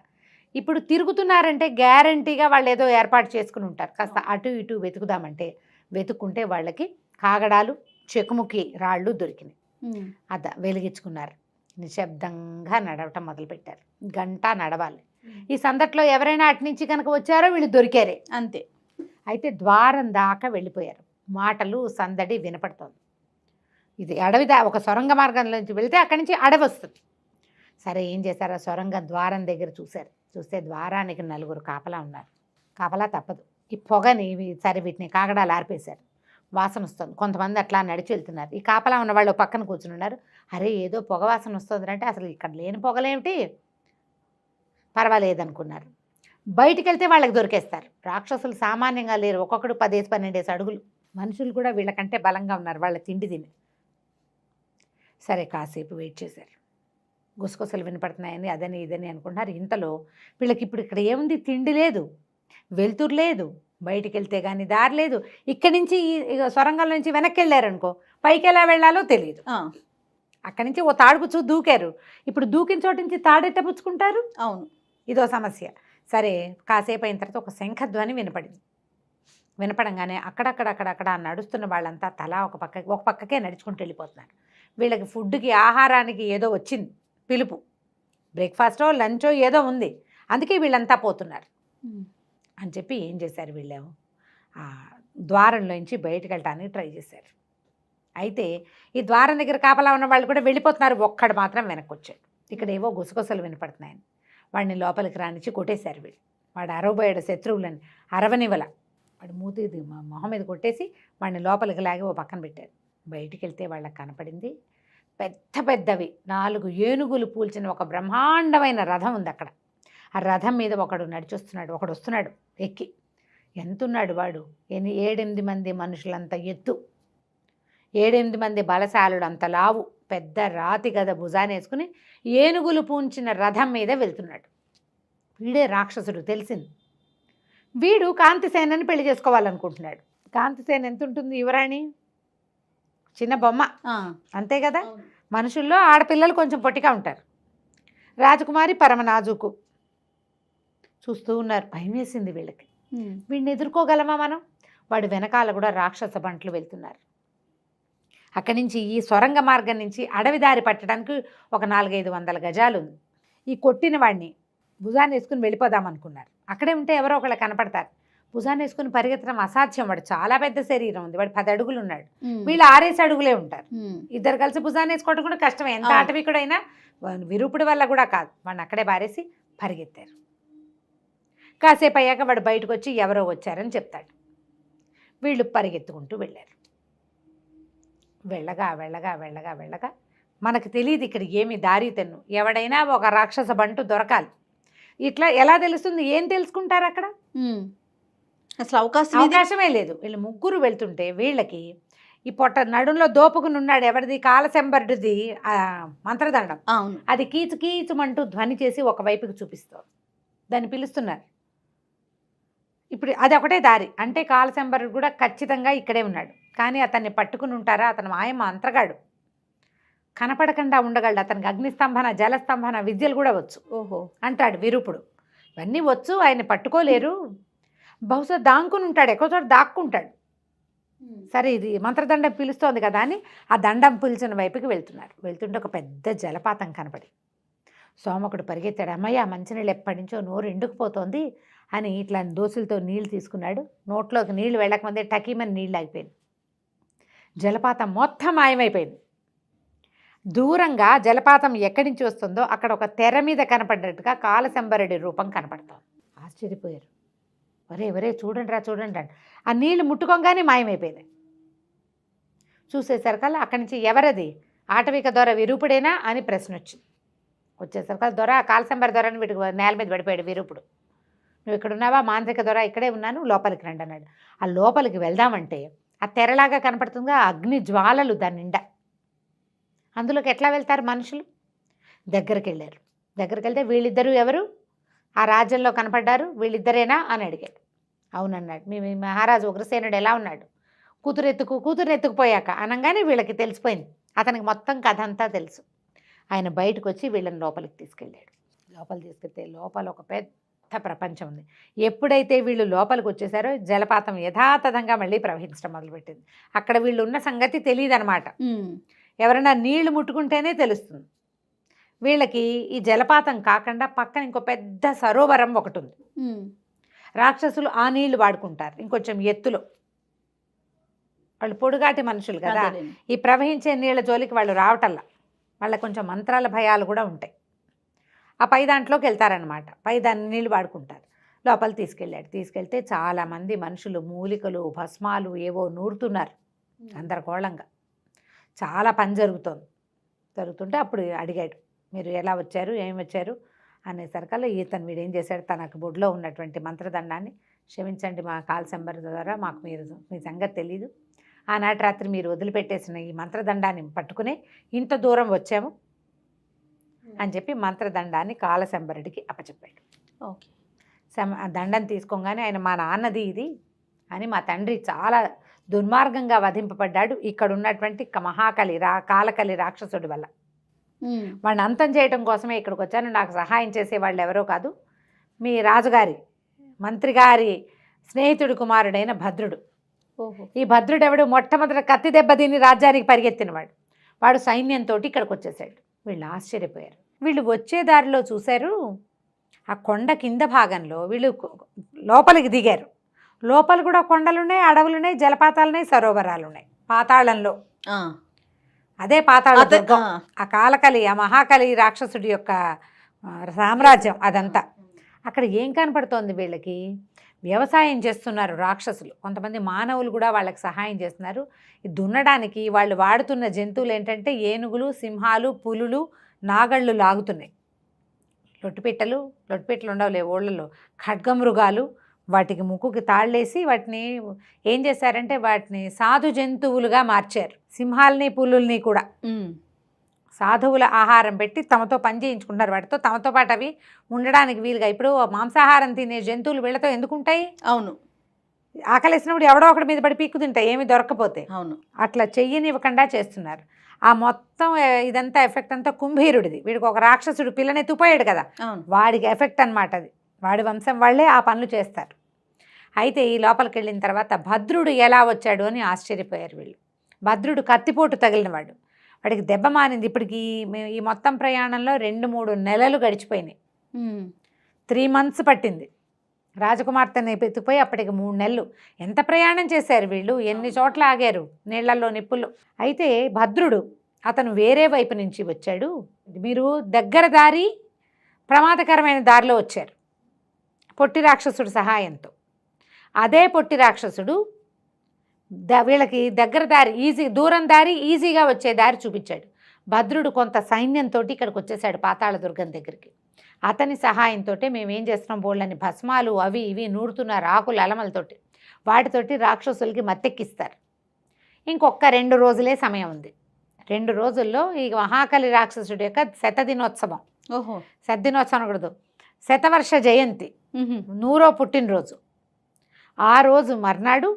ఇప్పుడు తిరుగుతున్నారంటే గ్యారంటీగా వాళ్ళు ఏదో ఏర్పాటు చేసుకుని ఉంటారు. కాస్త అటు ఇటు వెతుకుదామంటే వెతుక్కుంటే వాళ్ళకి కాగడాలు చెకుముకి రాళ్ళు దొరికినాయి. వెలిగించుకున్నారు, నిశ్శబ్దంగా నడవటం మొదలుపెట్టారు. గంట నడవాలి. ఈ సందట్లో ఎవరైనా అటు నుంచి కనుక వచ్చారో వీళ్ళు దొరికారే అంతే. అయితే ద్వారం దాకా వెళ్ళిపోయారు, మాటలు సందడి వినపడుతోంది. ఇది అడవి ఒక సొరంగ మార్గంలోంచి వెళ్తే అక్కడి నుంచి అడవి వస్తుంది. సరే ఏం చేశారు, ఆ సొరంగ ద్వారం దగ్గర చూస్తే ద్వారానికి 4 కాపలా ఉన్నారు. కాపలా తప్పదు, ఈ పొగని సరే వీటిని కాగడాలు ఆర్పేశారు, వాసన వస్తుంది. కొంతమంది అట్లా నడిచి వెళ్తున్నారు, ఈ కాపలా ఉన్న వాళ్ళు పక్కన కూర్చుని ఉన్నారు. అరే ఏదో పొగ వాసన వస్తుంది అంటే అసలు ఇక్కడ లేని పొగలేమిటి, పర్వాలేదనుకున్నారు. బయటికి వెళ్తే వాళ్ళకి దొరికేస్తారు. రాక్షసులు సామాన్యంగా లేరు, ఒక్కొక్కడు 10-12 అడుగులు. మనుషులు కూడా వీళ్ళకంటే బలంగా ఉన్నారు, వాళ్ళ తిండి తిని. సరే కాసేపు వెయిట్ చేశారు, గుసగుసలు వినపడుతున్నాయని అదని ఇదని అనుకుంటున్నారు. ఇంతలో వీళ్ళకి ఇప్పుడు ఇక్కడ ఏముంది, తిండి లేదు, వెలుతురు లేదు, బయటికి వెళ్తే కానీ దారి లేదు. ఇక్కడి నుంచి సొరంగం నుంచి వెనక్కి వెళ్ళారనుకో పైకి ఎలా వెళ్ళాలో తెలియదు. అక్కడి నుంచి ఓ తాడుపుచ్చు దూకారు, ఇప్పుడు దూకిన చోటు నుంచి తాడెట్ట పుచ్చుకుంటారు. అవును, ఇదో సమస్య. సరే కాసేపు అయిన తర్వాత ఒక శంఖధ్వని వినపడింది. వినపడంగానే అక్కడక్కడ నడుస్తున్న వాళ్ళంతా తలా ఒక పక్కకే నడుచుకుంటూ వెళ్ళిపోతున్నారు. వీళ్ళకి ఫుడ్కి ఆహారానికి ఏదో వచ్చింది పిలుపు, బ్రేక్ఫాస్టో లంచో ఏదో ఉంది, అందుకే వీళ్ళంతా పోతున్నారు అని చెప్పి ఏం చేశారు, వీళ్ళు ఆ ద్వారంలోంచి బయటకు వెళ్ళడానికి ట్రై చేశారు. అయితే ఈ ద్వారం దగ్గర కాపలా ఉన్న వాళ్ళు కూడా వెళ్ళిపోతున్నారు, ఒక్కడు మాత్రం వెనక్కి వచ్చాడు. ఇక్కడ ఏవో గుసగుసలు వినపడుతున్నాయని వాడిని లోపలికి రానిచ్చి కొట్టేశారు వీళ్ళు. వాడు అరవబోయాడు శత్రువులని, అరవనివల వాడు మొహం మీద కొట్టేసి వాడిని లోపలికి లాగి ఓ పక్కన పెట్టారు. బయటికి వెళ్తే వాళ్ళకి కనపడింది పెద్దవి 4 ఏనుగులు పూల్చిన ఒక బ్రహ్మాండమైన రథం ఉంది అక్కడ. ఆ రథం మీద ఒకడు ఒకడు వస్తున్నాడు ఎక్కి. ఎంతున్నాడు వాడు, 7-8 మంది మనుషులంత ఎత్తు, 7-8 మంది బలశాలుడు అంత లావు, పెద్ద రాతి గద భుజానేసుకుని ఏనుగులు పూంచిన రథం మీద వెళ్తున్నాడు. వీడే రాక్షసుడు తెలిసింది. వీడు కాంతిసేనని పెళ్లి చేసుకోవాలనుకుంటున్నాడు. కాంతిసేన ఎంత ఉంటుంది యువరాణి, చిన్న బొమ్మ అంతే కదా. మనుషుల్లో ఆడపిల్లలు కొంచెం పొట్టిగా ఉంటారు, రాజకుమారి పరమనాజుకు. చూస్తూ ఉన్నారు, భయం వేసింది వీళ్ళకి. వీడిని ఎదుర్కోగలమా మనం? వాడు వెనకాల కూడా రాక్షస బంట్లు వెళ్తున్నారు. అక్కడి నుంచి ఈ సొరంగ మార్గం నుంచి అడవి దారి పట్టడానికి ఒక 400-500 గజాలు ఉంది. ఈ కొట్టిన వాడిని భుజాన్ని వేసుకుని వెళ్ళిపోదాం అనుకున్నారు. అక్కడే ఉంటే ఎవరో ఒకళ్ళు కనపడతారు. భుజాన్ని వేసుకుని పరిగెత్తడం అసాధ్యం. వాడు చాలా పెద్ద శరీరం ఉంది, వాడు 10 అడుగులు ఉన్నాడు, వీళ్ళు 6 అడుగులే ఉంటారు. ఇద్దరు కలిసి భుజాన్ని వేసుకోవడం కూడా కష్టమే. ఎంత ఆటవికుడైనా విరూపుడి వల్ల కూడా కాదు. వాడిని అక్కడే బారేసి పరిగెత్తారు. కాసేపు అయ్యాక వాడు బయటకు వచ్చి ఎవరో వచ్చారని చెప్తాడు. వీళ్ళు పరిగెత్తుకుంటూ వెళ్ళారు. వెళ్ళగా వెళ్ళగా వెళ్ళగా వెళ్ళగా మనకు తెలియదు ఇక్కడ ఏమి దారి తెన్ను. ఎవడైనా ఒక రాక్షస బంటు దొరకాలి. ఇట్లా ఎలా తెలుస్తుంది? ఏం తెలుసుకుంటారు అక్కడ? అసలు అవకాశమే లేదు. వీళ్ళు ముగ్గురు వెళ్తుంటే వీళ్ళకి ఈ పొట్ట నడుంలో దోపుకుని ఉన్నాడు. ఎవరిది? కాలశంబరుడిది మంత్రదండం. అది కీచు కీచుమంటూ ధ్వని చేసి ఒకవైపుకి చూపిస్తారు. దాన్ని పిలుస్తున్నారు. ఇప్పుడు అది ఒకటే దారి. అంటే కాలశంబరుడు కూడా ఖచ్చితంగా ఇక్కడే ఉన్నాడు. కానీ అతన్ని పట్టుకుని ఉంటారా? అతను మాయమ్మ అంతగాడు, కనపడకుండా ఉండగలడు. అతనికి అగ్నిస్తంభన, జలస్తంభన విద్యలు కూడా వచ్చు. ఓహో అంటాడు విరూపుడు. ఇవన్నీ వచ్చు, ఆయన పట్టుకోలేరు. బహుశా దాంకుని ఉంటాడు, ఎక్కువ చోట దాక్కుంటాడు. సరే ఇది మంత్రదండం పిలుస్తోంది కదా అని ఆ దండం పిలిచిన వైపుకి వెళ్తున్నారు. వెళ్తుంటే ఒక పెద్ద జలపాతం కనపడి సోమకుడు పరిగెత్తాడు. అమ్మయ్య, మంచినీళ్ళు ఎప్పటి నుంచో నోరు ఎండుకుపోతోంది అని ఇట్లా దోసులతో నీళ్లు తీసుకున్నాడు. నోట్లోకి నీళ్లు వెళ్ళకముందే టకీమని నీళ్ళు ఆగిపోయింది. జలపాతం మొత్తం మాయమైపోయింది. దూరంగా జలపాతం ఎక్కడి నుంచి వస్తుందో అక్కడ ఒక తెర మీద కనపడినట్టుగా కాలశంబరుడి రూపం కనపడతాం. ఆశ్చర్యపోయారు. ఒరే చూడండి చూడండి అని ఆ నీళ్లు ముట్టుకోగానే మాయమైపోయింది. చూసేసరికల్లా అక్కడి నుంచి ఎవరది? ఆటవిక దొర విరూపుడేనా అని ప్రశ్న వచ్చింది. వచ్చేసరికల్లా దొర, కాలశంబర దొర అని వీటికి నేల మీద పడిపోయాడు విరూపుడు. నువ్వు ఇక్కడ ఉన్నావా? మాంత్రిక దొర ఇక్కడే ఉన్నాను, లోపలికి రండి అన్నాడు. ఆ లోపలికి వెళ్దామంటే ఆ తెరలాగా కనపడుతుందిగా అగ్ని జ్వాలలు దాని నిండా. అందులోకి ఎట్లా వెళ్తారు మనుషులు? దగ్గరికి వెళ్ళారు. దగ్గరికి వెళ్తే వీళ్ళిద్దరూ ఎవరు? ఆ రాజ్యంలో కనపడ్డారు, వీళ్ళిద్దరేనా అని అడిగాడు. అవునన్నాడు. మీ మహారాజు ఉగ్రసేనుడు ఎలా ఉన్నాడు? కూతురు ఎత్తుకుపోయాక అనగానే వీళ్ళకి తెలిసిపోయింది. అతనికి మొత్తం కథ అంతా తెలుసు. ఆయన బయటకు వచ్చి వీళ్ళని లోపలికి తీసుకెళ్ళాడు. లోపలికి తీసుకెళ్తే లోపల ఒక పెద్ద ప్రపంచం ఉంది. ఎప్పుడైతే వీళ్ళు లోపలికి వచ్చేసారో జలపాతం యథాతథంగా మళ్ళీ ప్రవహించడం మొదలుపెట్టింది. అక్కడ వీళ్ళు ఉన్న సంగతి తెలియదు అనమాట. ఎవరైనా నీళ్లు ముట్టుకుంటేనే తెలుస్తుంది. వీళ్ళకి ఈ జలపాతం కాకుండా పక్కన ఇంకో పెద్ద సరోవరం ఒకటి ఉంది. రాక్షసులు ఆ నీళ్లు వాడుకుంటారు ఇంకొంచెం ఎత్తులో. వాళ్ళు పొడుగాటి మనుషులు కదా, ఈ ప్రవహించే నీళ్ళ జోలికి వాళ్ళు రావటల్లా. వాళ్ళకి కొంచెం మంత్రాల భయాలు కూడా ఉంటాయి. ఆ పై దాంట్లోకి వెళ్తారనమాట. పై దాన్ని నీళ్ళు వాడుకుంటారు. లోపల తీసుకెళ్తే చాలామంది మనుషులు మూలికలు, భస్మాలు ఏవో నూరుతున్నారు గందరగోళంగా. చాలా పని జరుగుతుంటే అప్పుడు అడిగాడు, మీరు ఎలా వచ్చారు, ఏమి వచ్చారు అనేసరికల్లా ఈతను వీడేం చేశాడు, తనకు బొడ్లో ఉన్నటువంటి మంత్రదండాన్ని, క్షమించండి మా కాలశంబర ద్వారా మాకు మీ సంగతి తెలీదు, ఆనాటి రాత్రి మీరు వదిలిపెట్టేసిన ఈ మంత్రదండాన్ని పట్టుకునే ఇంత దూరం వచ్చాము అని చెప్పి మంత్రదండాన్ని కాలశంబరుడికి అప్పచెప్పాడు. ఓకే. దండం తీసుకోగానే ఆయన మా నాన్నది ఇది అని, మా తండ్రి చాలా దుర్మార్గంగా వధింపబడ్డాడు ఇక్కడ ఉన్నటువంటి మహాకలి కాలకలి రాక్షసుడి వల్ల. వాడిని అంతం చేయడం కోసమే ఇక్కడికి వచ్చాను. నాకు సహాయం చేసే వాళ్ళు ఎవరో కాదు, మీ రాజుగారి మంత్రి గారి స్నేహితుడి కుమారుడైన భద్రుడు. ఈ భద్రుడు ఎవడు? మొట్టమొదటి కత్తి దెబ్బ తిని రాజ్యానికి పరిగెత్తినవాడు. వాడు సైన్యంతో ఇక్కడికి వచ్చేసాడు. వీళ్ళు ఆశ్చర్యపోయారు. వీళ్ళు వచ్చే దారిలో చూశారు, ఆ కొండ కింద భాగంలో వీళ్ళు లోపలికి దిగారు. లోపల కూడా కొండలున్నాయి, అడవులున్నాయి, జలపాతాలున్నాయి, సరోవరాలున్నాయి. పాతాళంలో అదే పాతాళ దుర్గం. ఆ కాలకలి, ఆ మహాకలి రాక్షసుడి యొక్క సామ్రాజ్యం అదంతా. అక్కడ ఏం కనపడుతోంది? వీళ్ళకి వ్యవసాయం చేస్తున్నారు రాక్షసులు. కొంతమంది మానవులు కూడా వాళ్ళకి సహాయం చేస్తున్నారు. దున్నడానికి వాళ్ళు వాడుతున్న జంతువులు ఏంటంటే ఏనుగులు, సింహాలు, పులులు, నాగళ్ళు లాగుతున్నాయి. లొట్టిపెట్టలు ఉండవులే ఓళ్ళలో, ఖడ్గమృగాలు, వాటికి ముక్కుకి తాళ్ళేసి వాటిని ఏం చేశారంటే వాటిని సాధు జంతువులుగా మార్చారు. సింహాలని, పులుల్ని కూడా సాధువుల ఆహారం పెట్టి తమతో పని చేయించుకుంటారు. వాటితో తమతో పాటు అవి ఉండడానికి వీలుగా. ఇప్పుడు మాంసాహారం తినే జంతువులు వీళ్ళతో ఎందుకుంటాయి? అవును, ఆకలేసినప్పుడు ఎవడో ఒకటి మీద పడి పీక్కు తింటాయి ఏమి దొరకపోతే. అవును, అట్లా చెయ్యనివ్వకుండా చేస్తున్నారు. ఆ మొత్తం ఇదంతా ఎఫెక్ట్ అంతా కుంభీరుడిది. వీడికి ఒక రాక్షసుడు పిల్లనెత్తుపోయాడు కదా, వాడికి ఎఫెక్ట్ అనమాట అది. వాడి వంశం వాళ్ళే ఆ పనులు చేస్తారు. అయితే ఈ లోపలికి వెళ్ళిన తర్వాత భద్రుడు ఎలా వచ్చాడు అని ఆశ్చర్యపోయారు వీళ్ళు. భద్రుడు కత్తిపోటు తగిలినవాడు, వాడికి దెబ్బ మానింది. ఇప్పటికి ఈ మొత్తం ప్రయాణంలో 2-3 నెలలు గడిచిపోయినాయి. 3 months పట్టింది రాజకుమార్తెని ఎత్తుకుపోయి. అప్పటికి 3 నెలలు. ఎంత ప్రయాణం చేశారు వీళ్ళు, ఎన్ని చోట్ల ఆగారు నీళ్లలో నిప్పుల్లో. అయితే భద్రుడు అతను వేరే వైపు నుంచి వచ్చాడు. మీరు దగ్గర దారి ప్రమాదకరమైన దారిలో వచ్చారు పొట్టి రాక్షసుడు సహాయంతో. అదే పొట్టి రాక్షసుడు వీళ్ళకి దగ్గర దారి దూరం దారి ఈజీగా వచ్చే దారి చూపించాడు. భద్రుడు కొంత సైన్యంతో ఇక్కడికి వచ్చేసాడు పాతాళ దుర్గం దగ్గరికి. అతని సహాయంతో మేమేం చేస్తున్నాం, బోళ్ళని భస్మాలు అవి ఇవి నూరుతున్నారు, ఆకులు అలమలతోటి. వాటితోటి రాక్షసులకి మత్తెక్కిస్తారు. ఇంకొక 2 రోజులే సమయం ఉంది. 2 రోజుల్లో ఈ మహాకలి రాక్షసుడి యొక్క శతదినోత్సవం. శతదినోత్సవం అనకూడదు, శతవర్ష జయంతి, 100వ పుట్టినరోజు. ఆ రోజు మర్నాడు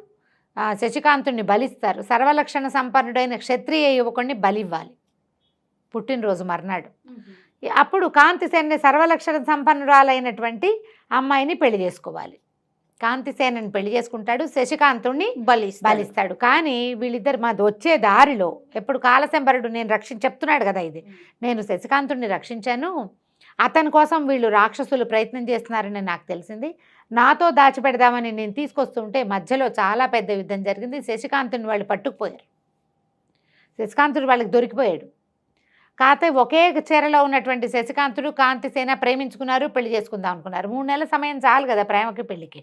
శశికాంతుడిని బలిస్తారు. సర్వలక్షణ సంపన్నుడైన క్షత్రియ యువకుడిని బలివ్వాలి పుట్టినరోజు మర్నాడు. అప్పుడు కాంతిసేనని సర్వలక్షణ సంపన్నురాలైనటువంటి అమ్మాయిని పెళ్లి చేసుకోవాలి. కాంతిసేనని పెళ్లి చేసుకుంటాడు, శశికాంతుడిని బలిస్తాడు. కానీ వీళ్ళిద్దరు మాది వచ్చే దారిలో ఎప్పుడు కాలశంబరుడు చెప్తున్నాడు కదా, ఇది నేను శశికాంతుడిని రక్షించాను, అతని కోసం వీళ్ళు రాక్షసులు ప్రయత్నం చేస్తున్నారని నాకు తెలిసింది, నాతో దాచిపెడదామని నేను తీసుకొస్తుంటే మధ్యలో చాలా పెద్ద యుద్ధం జరిగింది. శశికాంతుని వాళ్ళు పట్టుకుపోయారు. శశికాంతుడు వాళ్ళకి దొరికిపోయాడు. కాకపోతే ఒకే చీరలో ఉన్నటువంటి శశికాంతుడు కాంతిసేన ప్రేమించుకున్నారు, పెళ్లి చేసుకుందాం అనుకున్నారు. 3 నెలల సమయం చాలు కదా ప్రేమకి పెళ్లికి.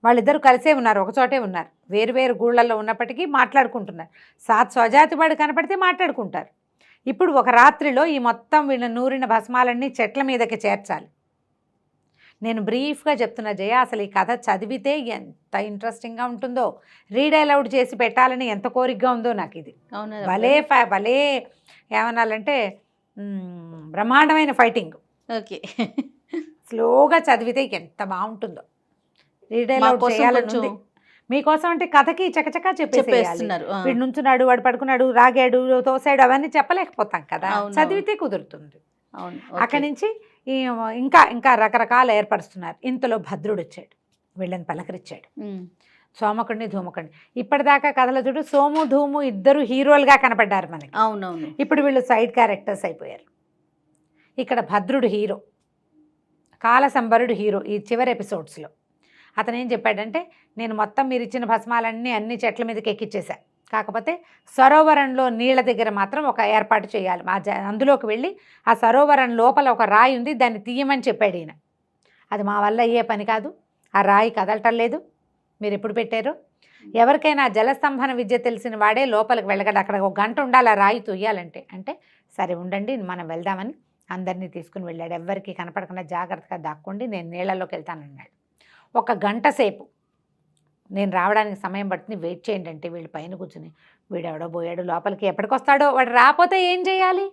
వాళ్ళిద్దరూ కలిసే ఉన్నారు, ఒకచోటే ఉన్నారు. వేరు వేరు గూళ్ళల్లో ఉన్నప్పటికీ మాట్లాడుకుంటున్నారు. స్వజాతి వాడు కనపడితే మాట్లాడుకుంటారు. ఇప్పుడు ఒక రాత్రిలో ఈ మొత్తం వీళ్ళ నూరిన భస్మాలన్నీ చెట్ల మీదకి చేర్చాలి. నేను బ్రీఫ్గా చెప్తున్నా జయ, అసలు ఈ కథ చదివితే ఎంత ఇంట్రెస్టింగ్గా ఉంటుందో, రీడ్ అలౌడ్ చేసి పెట్టాలని ఎంత కోరికగా ఉందో నాకు. ఇది భలే ఏమనాలంటే బ్రహ్మాండమైన ఫైటింగ్. ఓకే, స్లోగా చదివితే ఎంత బాగుంటుందో. రీడ్ అలౌడ్ చేయాలని మీకోసం అంటే కథకి చకచకా చెప్పేస్తున్నారు. వీడు నుంచున్నాడు, వాడు పడుకున్నాడు, రాగాడు, తోసాడు, అవన్నీ చెప్పలేకపోతాం కదా, చదివితే కుదురుతుంది. అక్కడి నుంచి ఇంకా ఇంకా రకరకాలు ఏర్పరుస్తున్నారు. ఇంతలో భద్రుడు వచ్చాడు, వీళ్ళని పలకరించాడు. సోమకుడిని ధూమకుడిని. ఇప్పటిదాకా కథల చూడు సోము ధూము ఇద్దరు హీరోలుగా కనపడ్డారు మనకి. అవునవును. ఇప్పుడు వీళ్ళు సైడ్ క్యారెక్టర్స్ అయిపోయారు. ఇక్కడ భద్రుడు హీరో, కాలశంబరుడు హీరో. ఈ చివరి ఎపిసోడ్స్లో అతను ఏం చెప్పాడంటే, నేను మొత్తం మీరు ఇచ్చిన భస్మాలన్నీ అన్ని చెట్ల మీదకి ఎక్కిచ్చేసా, కాకపోతే సరోవరంలో నీళ్ళ దగ్గర మాత్రం ఒక ఏర్పాటు చేయాలి. అందులోకి వెళ్ళి ఆ సరోవరం లోపల ఒక రాయి ఉంది, దాన్ని తీయమని చెప్పాడు ఈయన. అది మా వల్ల అయ్యే పని కాదు, ఆ రాయి కదలటం లేదు, మీరు ఎప్పుడు పెట్టారు? ఎవరికైనా జలస్తంభన విద్య తెలిసిన వాడే లోపలికి వెళ్ళగలడు, అక్కడ 1 గంట ఉండాలి ఆ రాయి తొయ్యాలంటే. అంటే సరే ఉండండి మనం వెళ్దామని అందరినీ తీసుకుని వెళ్ళాడు. ఎవ్వరికీ కనపడకుండా జాగ్రత్తగా దాక్కోండి, నేను నీళ్ళలోకి వెళ్తానన్నాడు. 1 గంట సేపు నేను రావడానికి సమయం పడుతుంది, వెయిట్ చేయండి అంటే వీళ్ళు పైన కూర్చుని, వీడెవడో పోయాడు లోపలికి, ఎప్పటికొస్తాడో, వాడు రాకపోతే ఏం చేయాలి?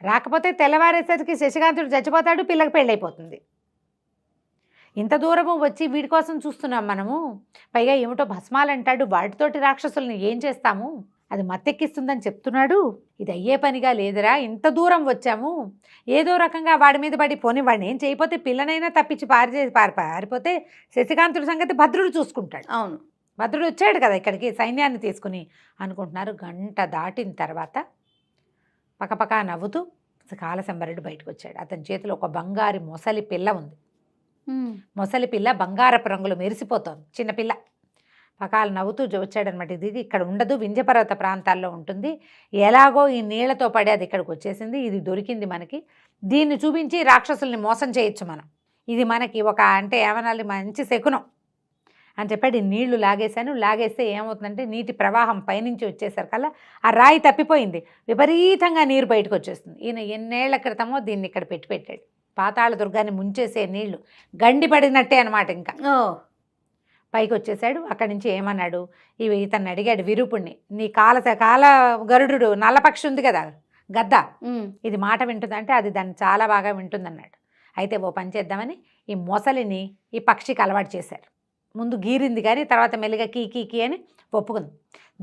రాకపోతే తెల్లవారేసరికి శశికాంతుడు చచ్చిపోతాడు, పిల్లకి పెళ్ళైపోతుంది. ఇంత దూరము వచ్చి వీడి కోసం చూస్తున్నాం మనము, పైగా ఏమిటో భస్మాలు అంటాడు, వాటితోటి రాక్షసుల్ని ఏం చేస్తాము, అది మత్తెక్కిస్తుందని చెప్తున్నాడు, ఇది అయ్యే పనిగా లేదురా, ఇంత దూరం వచ్చాము, ఏదో రకంగా వాడి మీద పడి పోని, వాడిని ఏం చేయకపోతే పిల్లనైనా తప్పించి పారిపోతే శశికాంతుడి సంగతి భద్రుడు చూసుకుంటాడు. అవును, భద్రుడు వచ్చాడు కదా ఇక్కడికి సైన్యాన్ని తీసుకుని అనుకుంటున్నారు. 1 గంట దాటిన తర్వాత పకపకా నవ్వుతూ కాలశంబరుడు బయటకు వచ్చాడు. అతని చేతిలో ఒక బంగారు మొసలి పిల్ల ఉంది. మొసలి పిల్ల బంగారపు రంగులు మెరిసిపోతోంది, చిన్నపిల్ల. పకాలు నవ్వుతూ వచ్చాడనమాట. ఇది ఇక్కడ ఉండదు, వింధ్యపర్వత ప్రాంతాల్లో ఉంటుంది, ఎలాగో ఈ నీళ్లతో పడి అది ఇక్కడికి వచ్చేసింది, ఇది దొరికింది మనకి, దీన్ని చూపించి రాక్షసుల్ని మోసం చేయొచ్చు మనం, ఇది మనకి ఒక అంటే ఏమనాలి మంచి శకునం అని చెప్పాడు. ఈ నీళ్లు లాగేశాను, లాగేస్తే ఏమవుతుందంటే నీటి ప్రవాహం పైనుంచి వచ్చేసరికల్లా ఆ రాయి తప్పిపోయింది, విపరీతంగా నీరు బయటకు వచ్చేస్తుంది. ఈయన ఎన్నేళ్ల క్రితమో దీన్ని ఇక్కడ పెట్టాడు. పాతాళ దుర్గాన్ని ముంచేసే నీళ్లు గండిపడినట్టే అనమాట. ఇంకా పైకి వచ్చేసాడు. అక్కడి నుంచి ఏమన్నాడు, ఇతన్ని అడిగాడు విరూపుణ్ణి, నీ కాల గరుడు నల్లపక్షి ఉంది కదా గద్ద, ఇది మాట వింటుందంటే అది దాన్ని చాలా బాగా వింటుందన్నాడు. అయితే ఓ పని చేద్దామని ఈ మొసలిని ఈ పక్షికి అలవాటు చేశారు. ముందు గీరింది కానీ తర్వాత మెల్లిగా కీ కీ కీ అని ఒప్పుకుంది.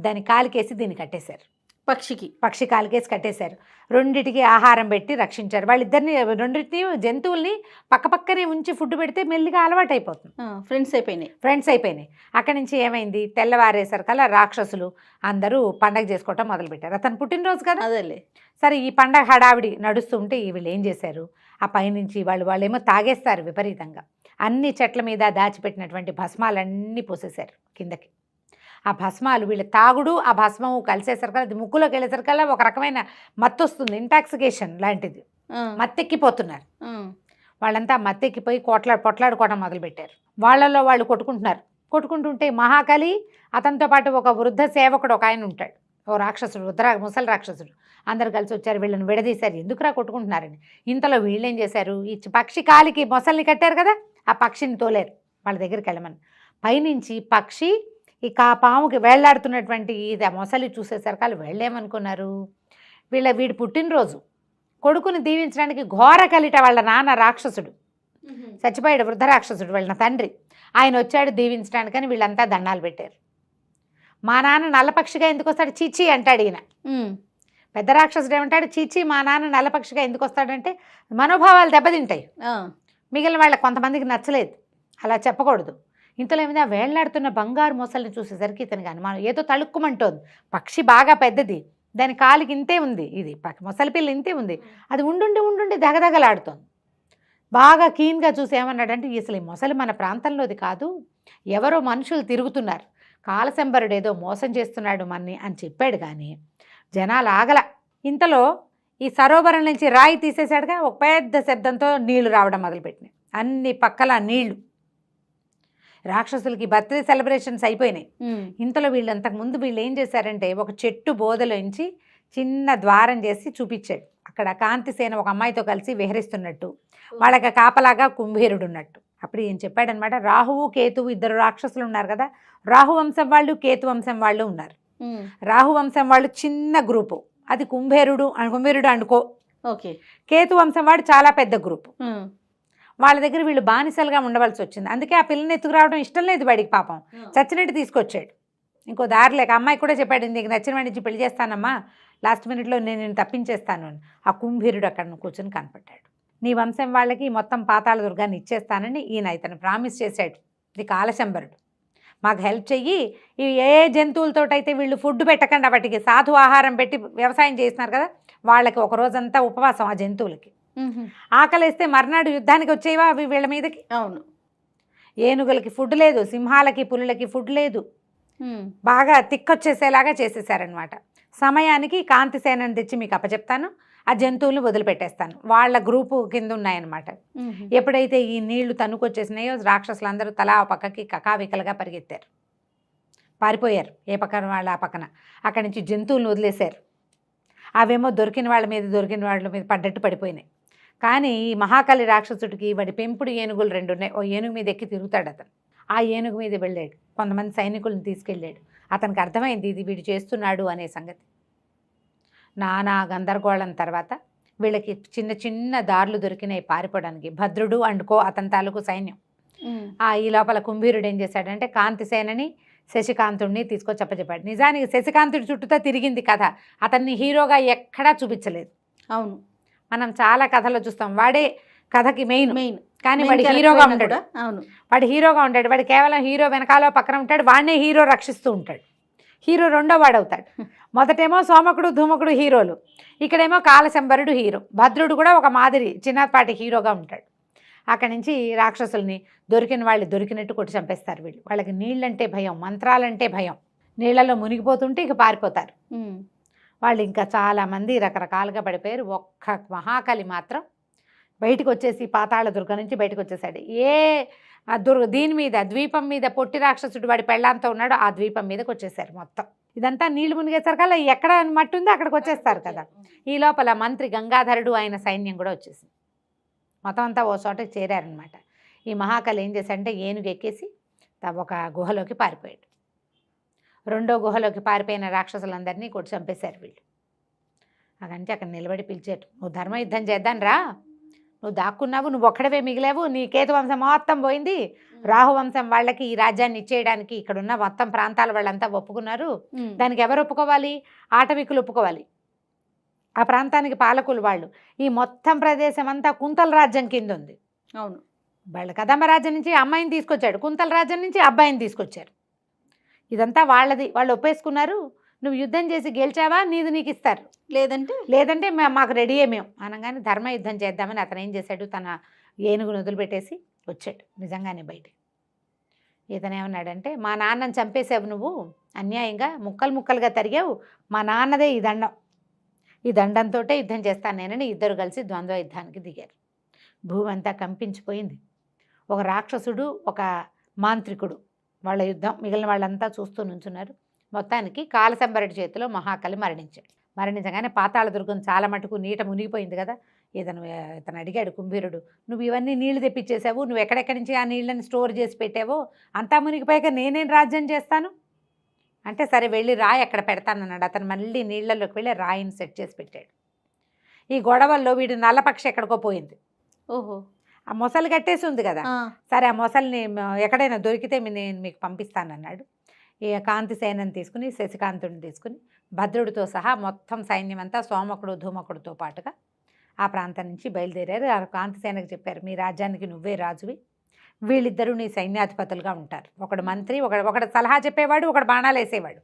దాన్ని కాలికేసి దీన్ని కట్టేశారు. పక్షి కాలికేసి కట్టేశారు. రెండిటికి ఆహారం పెట్టి రక్షించారు. వాళ్ళిద్దరిని రెండింటిని జంతువుల్ని పక్కపక్కనే ఉంచి ఫుడ్ పెడితే మెల్లిగా అలవాటు అయిపోతుంది. ఫ్రెండ్స్ అయిపోయినాయి. అక్కడి నుంచి ఏమైంది, తెల్లవారేసరికల్లా రాక్షసులు అందరూ పండగ చేసుకోవటం మొదలుపెట్టారు. అతను పుట్టినరోజు కదా. అదేలే. సరే ఈ పండగ హడావిడి నడుస్తుంటే వీళ్ళు ఏం చేశారు, ఆ పైనుంచి వాళ్ళేమో తాగేస్తారు విపరీతంగా. అన్ని చెట్ల మీద దాచిపెట్టినటువంటి భస్మాలన్నీ పోసేశారు కిందకి. ఆ భస్మాలు వీళ్ళ తాగుడు ఆ భస్మము కలిసేసరికల్లా అది ముక్కులోకి వెళ్ళేసరికల్లా ఒక రకమైన మత్తు వస్తుంది, ఇంటాక్సికేషన్ లాంటిది. మత్తెక్కిపోతున్నారు వాళ్ళంతా. మత్తెక్కిపోయి పొట్లాడుకోవడం మొదలుపెట్టారు. వాళ్ళలో వాళ్ళు కొట్టుకుంటుంటే మహాకలి అతనితో పాటు ఒక వృద్ధ సేవకుడు ఒక ఆయన ఉంటాడు, ఓ రాక్షసుడు, ముసలి రాక్షసుడు. అందరు కలిసి వచ్చారు, వీళ్ళని విడదీశారు. ఎందుకురా కొట్టుకుంటున్నారని. ఇంతలో వీళ్ళేం చేశారు, ఈ పక్షి కాలికి మొసల్ని కట్టారు కదా, ఆ పక్షిని తోలేరు వాళ్ళ దగ్గరికి వెళ్ళమని. పైనుంచి పక్షి ఈ పాముకి వేళ్లాడుతున్నటువంటి ఇది మొసలి చూసేసరికి వాళ్ళు వెళ్ళేమనుకున్నారు, వీడి పుట్టినరోజు కొడుకుని దీవించడానికి ఘోర కలిట వాళ్ళ నాన్న రాక్షసుడు చచ్చిపోయాడు, వృద్ధ రాక్షసుడు వాళ్ళ తండ్రి. ఆయన వచ్చాడు దీవించడానికని వీళ్ళంతా దండాలు పెట్టారు. మా నాన్న నల్లపక్షిగా ఎందుకు వస్తాడు, చీచి అంటాడు ఈయన. పెద్ద రాక్షసుడు ఏమంటాడు, చీచి మా నాన్న నల్లపక్షిగా ఎందుకు వస్తాడంటే మనోభావాలు దెబ్బతింటాయి. మిగిలిన వాళ్ళకి కొంతమందికి నచ్చలేదు, అలా చెప్పకూడదు. ఇంతలో ఏమైంది, ఆ వేళ్లాడుతున్న బంగారు మొసల్ని చూసేసరికి ఇతనికి అనుమానం, ఏదో తళుక్కుమంటోంది. పక్షి బాగా పెద్దది, దాని కాలికి ఇంతే ఉంది, ఇది మొసలి పిల్ల ఇంతే ఉంది, అది ఉండుండి దగదగలాడుతోంది. బాగా కీన్గా చూసి ఏమన్నాడంటే, అసలు ఈ మొసలి మన ప్రాంతంలోది కాదు, ఎవరో మనుషులు తిరుగుతున్నారు, కాలశంబరుడు ఏదో మోసం చేస్తున్నాడు మన్ని అని చెప్పాడు. కానీ జనాలు ఆగల. ఇంతలో ఈ సరోవరం నుంచి రాయి తీసేశాడుగా, ఒక పెద్ద శబ్దంతో నీళ్లు రావడం మొదలుపెట్టినాయి. అన్ని పక్కల నీళ్లు. రాక్షసులకి బర్త్డే సెలబ్రేషన్స్ అయిపోయినాయి. ఇంతలో వీళ్ళు అంతకుముందు వీళ్ళు ఏం చేశారంటే, ఒక చెట్టు బోధలోంచి చిన్న ద్వారం చేసి చూపించాడు. అక్కడ కాంతిసేన ఒక అమ్మాయితో కలిసి విహరిస్తున్నట్టు, వాళ్ళకి కాపలాగా కుంభీరుడు ఉన్నట్టు. అప్పుడు ఏం చెప్పాడనమాట, రాహువు కేతువు ఇద్దరు రాక్షసులు ఉన్నారు కదా, రాహు వంశం వాళ్ళు కేతు వంశం వాళ్ళు ఉన్నారు. రాహు వంశం వాళ్ళు చిన్న గ్రూపు, అది కుంభీరుడు అనుకో. ఓకే. కేతు వంశం వాడు చాలా పెద్ద గ్రూపు. వాళ్ళ దగ్గర వీళ్ళు బానిసలుగా ఉండవలసి వచ్చింది. అందుకే ఆ పిల్లని ఎత్తుకురావడం ఇష్టం లేదు వాడికి, పాపం చచ్చినట్టు తీసుకొచ్చాడు. ఇంకో దారి లేక అమ్మాయి కూడా చెప్పాడు, నీకు నచ్చిన వాడి నుంచి పెళ్లి చేస్తానమ్మా, లాస్ట్ మినిట్లో నేను తప్పించేస్తాను అని. ఆ కుంభీరుడు అక్కడ కూర్చొని కనపడ్డాడు. నీ వంశం వాళ్ళకి మొత్తం పాతాళ దుర్గాన్ని ఇచ్చేస్తానని ఈయన ఇతను ప్రామిస్ చేశాడు. ఇది కాలశంబరుడు, మాకు హెల్ప్ చెయ్యి. ఇవి ఏ జంతువులతోటైతే వీళ్ళు ఫుడ్ పెట్టకుండా వాటికి సాధు ఆహారం పెట్టి వ్యవసాయం చేస్తున్నారు కదా, వాళ్ళకి ఒక రోజంతా ఉపవాసం. ఆ జంతువులకి ఆకలిస్తే మర్నాడు యుద్ధానికి వచ్చేవా అవి వీళ్ళ మీదకి. అవును. ఏనుగులకి ఫుడ్ లేదు, సింహాలకి పులులకి ఫుడ్ లేదు, బాగా తిక్కొచ్చేసేలాగా చేసేసారనమాట. సమయానికి కాంతిసేనని తెచ్చి మీకు అప్పచెప్తాను, ఆ జంతువులను వదిలిపెట్టేస్తాను. వాళ్ళ గ్రూపు కింద ఉన్నాయన్నమాట. ఎప్పుడైతే ఈ నీళ్లు తన్నుకొచ్చేసినాయో రాక్షసులందరూ తలా ఆ పక్కకి కకావికలుగా పరిగెత్తారు, పారిపోయారు. ఏ పక్కన వాళ్ళ ఆ పక్కన. అక్కడి నుంచి జంతువులను వదిలేశారు. అవేమో దొరికిన వాళ్ళ మీద పడ్డట్టు పడిపోయినాయి. కానీ ఈ మహాకాళి రాక్షసుడికి వాడి పెంపుడు ఏనుగులు 2 ఉన్నాయి. ఓ ఏనుగు మీద ఎక్కి తిరుగుతాడు అతను. ఆ ఏనుగు మీద వెళ్ళాడు, కొంతమంది సైనికులను తీసుకెళ్ళాడు. అతనికి అర్థమైంది ఇది వీడు చేస్తున్నాడు అనే సంగతి. నానా గందరగోళం తర్వాత వీళ్ళకి చిన్న చిన్న దారులు దొరికినాయి పారిపోవడానికి. భద్రుడు అండుకో అతని తాలూకు సైన్యం. ఈ లోపల కుంభీరుడు ఏం చేశాడంటే, కాంతిసేనని శశికాంతుడిని తీసుకొచ్చి చెప్పాడు. నిజానికి శశికాంతుడి చుట్టూతో తిరిగింది కథ, అతన్ని హీరోగా ఎక్కడా చూపించలేదు. అవును, మనం చాలా కథలో చూస్తాం వాడే కథకి మెయిన్, కానీ వాడు హీరోగా ఉంటాడు. అవును, వాడు హీరోగా ఉంటాడు. వాడు కేవలం హీరో వెనకాల పక్కన ఉంటాడు, వాడినే హీరో రక్షిస్తూ ఉంటాడు. హీరో రెండో వాడు అవుతాడు. మొదటేమో సోమకుడు ధూమకుడు హీరోలు, ఇక్కడేమో కాలశంబరుడు హీరో. భద్రుడు కూడా ఒక మాదిరి చిన్నపాటి హీరోగా ఉంటాడు. అక్కడి నుంచి రాక్షసుల్ని దొరికిన వాళ్ళు దొరికినట్టు కొట్టి చంపేస్తారు వీళ్ళు. వాళ్ళకి నీళ్ళంటే భయం, మంత్రాలంటే భయం. నీళ్లలో మునిగిపోతుంటే ఇక పారిపోతారు వాళ్ళు. ఇంకా చాలామంది రకరకాలుగా పడిపోయారు. ఒక్క మహాకాళి మాత్రం బయటకు వచ్చేసి పాతాళ దుర్గ నుంచి బయటకు వచ్చేసాడు. దీని మీద ద్వీపం మీద పొట్టి రాక్షసుడు వాడి పెళ్ళాంతో ఉన్నాడు, ఆ ద్వీపం మీదకి వచ్చేసారు మొత్తం. ఇదంతా నీళ్లు మునిగేసరికల్లా ఎక్కడ మట్టి ఉందో అక్కడికి వచ్చేస్తారు కదా. ఈ లోపల మంత్రి గంగాధరుడు ఆయన సైన్యం కూడా వచ్చేసింది. మొత్తం అంతా ఓ చోటకి చేరారనమాట. ఈ మహాకాళి ఏం చేశాడంటే ఏనుగు ఎక్కేసి ఒక గుహలోకి పారిపోయాడు. రెండో గుహలోకి పారిపోయిన రాక్షసులందరినీ కొట్టి చంపేశారు వీళ్ళు. అదంటే అక్కడ నిలబడి పిలిచారు, నువ్వు ధర్మయుద్ధం చేద్దాం రా, నువ్వు దాక్కున్నావు, నువ్వు ఒక్కడవే మిగిలావు, నీ కేతు వంశం మొత్తం పోయింది, రాహు వంశం వాళ్ళకి ఈ రాజ్యాన్ని ఇచ్చేయడానికి ఇక్కడున్న మొత్తం ప్రాంతాల వాళ్ళంతా ఒప్పుకున్నారు. దానికి ఎవరు ఒప్పుకోవాలి? ఆటవికులు ఒప్పుకోవాలి. ఆ ప్రాంతానికి పాలకులు వాళ్ళు. ఈ మొత్తం ప్రదేశం అంతా కుంతల రాజ్యం కింద ఉంది. అవును, వాళ్ళ కదంబ రాజ్యం నుంచి అమ్మాయిని తీసుకొచ్చాడు, కుంతల రాజ్యం నుంచి అబ్బాయిని తీసుకొచ్చారు. ఇదంతా వాళ్ళది, వాళ్ళు ఒప్పేసుకున్నారు. నువ్వు యుద్ధం చేసి గెలిచావా నీది నీకు ఇస్తారు, లేదంటే మాకు రెడీయే మేము అనగానే ధర్మ యుద్ధం చేద్దామని అతను ఏం చేశాడు, తన ఏనుగును వదిలిపెట్టేసి వచ్చాడు. నిజంగానే బయట ఇతను ఏమన్నాడంటే, మా నాన్నని చంపేసావు నువ్వు, అన్యాయంగా ముక్కలు ముక్కలుగా తరిగావు, మా నాన్నదే ఈ దండం, ఈ దండంతో యుద్ధం చేస్తాను నేనని ఇద్దరు కలిసి ద్వంద్వ యుద్ధానికి దిగారు. భూమి అంతా కంపించిపోయింది. ఒక రాక్షసుడు, ఒక మాంత్రికుడు వాళ్ళ యుద్ధం, మిగిలిన వాళ్ళంతా చూస్తూ నుంచున్నారు. మొత్తానికి కాలసంబరుడి చేతిలో మహాకలి మరణించాడు. మరణించగానే పాతాళ దుర్గం చాలా మటుకు నీట మునిగిపోయింది కదా. ఇతను అడిగాడు కుంభీరుడు, నువ్వు ఇవన్నీ నీళ్లు తెప్పించేసావు, నువ్వు ఎక్కడెక్కడి నుంచి ఆ నీళ్ళని స్టోర్ చేసి పెట్టావో, అంతా మునిగిపోయాక నేనేం రాజ్యం చేస్తాను అంటే, సరే వెళ్ళి రాయి అక్కడ పెడతానన్నాడు. అతను మళ్ళీ నీళ్లలోకి వెళ్ళి రాయిని సెట్ చేసి పెట్టాడు. ఈ గొడవల్లో వీడి నల్లపక్షి ఎక్కడికో పోయింది. ఓహో, ఆ మొసలు కట్టేసి ఉంది కదా. సరే ఆ మొసల్ని ఎక్కడైనా దొరికితే నేను మీకు పంపిస్తానన్నాడు. ఈ కాంతిసేనని తీసుకుని, శశికాంతుడిని తీసుకుని, భద్రుడితో సహా మొత్తం సైన్యం అంతా సోమకుడు ధూమకుడితో పాటుగా ఆ ప్రాంతం నుంచి బయలుదేరారు. ఆ కాంతిసేనకు చెప్పారు, మీ రాజ్యానికి నువ్వే రాజువి, వీళ్ళిద్దరూ నీ సైన్యాధిపతులుగా ఉంటారు. ఒకడు మంత్రి, ఒకడు సలహా చెప్పేవాడు, ఒకడు బాణాలు వేసేవాడు.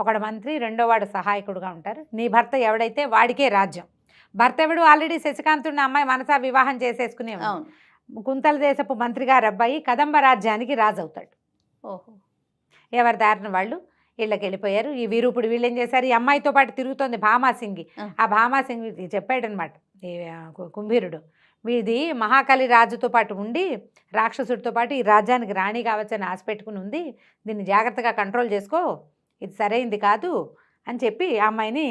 ఒకడు మంత్రి, రెండోవాడు సహాయకుడుగా ఉంటారు. నీ భర్త ఎవడైతే వాడికే రాజ్యం. భర్త ఎవడు? ఆల్రెడీ శశికాంతుడిని అమ్మాయి మనసా వివాహం చేసేసుకునే కుంతల దేశపు మంత్రి గారు అబ్బాయి కదంబ రాజ్యానికి రాజు అవుతాడు. ఓహో, ఎవరి దారిన వాళ్ళు ఇళ్ళకి వెళ్ళిపోయారు. ఈ వీరూపుడు వీళ్ళు ఏం చేశారు, ఈ అమ్మాయితో పాటు తిరుగుతోంది భామాసింగి. ఆ భామాసింగి చెప్పాడనమాట ఈ కుంభీరుడు, వీది మహాకలి రాజుతో పాటు ఉండి రాక్షసుడితో పాటు ఈ రాజ్యానికి రాణి కావచ్చని ఆశ పెట్టుకుని ఉంది, దీన్ని జాగ్రత్తగా కంట్రోల్ చేసుకో, ఇది సరైంది కాదు అని చెప్పి ఆ అమ్మాయిని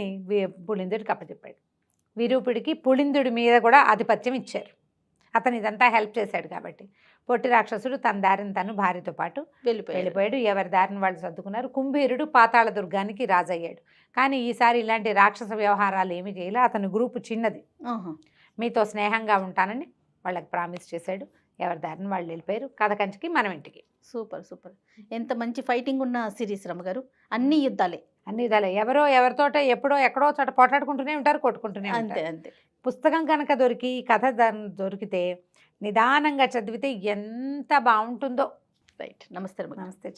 పుళిందుడికి అప్పచెప్పాడు. వీరూపుడికి పుళిందుడి మీద కూడా ఆధిపత్యం ఇచ్చారు. అతను ఇదంతా హెల్ప్ చేశాడు కాబట్టి పొట్టి రాక్షసుడు తన దారిని తను భార్యతో పాటు వెళ్ళిపోయాడు. ఎవరి దారిని వాళ్ళు సర్దుకున్నారు. కుంభీరుడు పాతాళ దుర్గానికి రాజయ్యాడు. కానీ ఈసారి ఇలాంటి రాక్షస వ్యవహారాలు ఏమీ చేయలే. అతని గ్రూపు చిన్నది, మీతో స్నేహంగా ఉంటానని వాళ్ళకి ప్రామిస్ చేశాడు. ఎవరి దారిని వాళ్ళు వెళ్ళిపోయారు. కథ కంచికి మనం ఇంటికి. Super super. ఎంత మంచి ఫైటింగ్ ఉన్న సిరీస్ రమ్మగారు. అన్ని యుద్ధాలే. ఎవరో ఎవరితోట ఎప్పుడో ఎక్కడో చోట పోట్లాడుకుంటూనే ఉంటారు, కొట్టుకుంటూనే ఉంటారు. అంతే. పుస్తకం కనుక దొరికి, కథ దొరికితే నిదానంగా చదివితే ఎంత బాగుంటుందో. రైట్. నమస్తే. నమస్తే.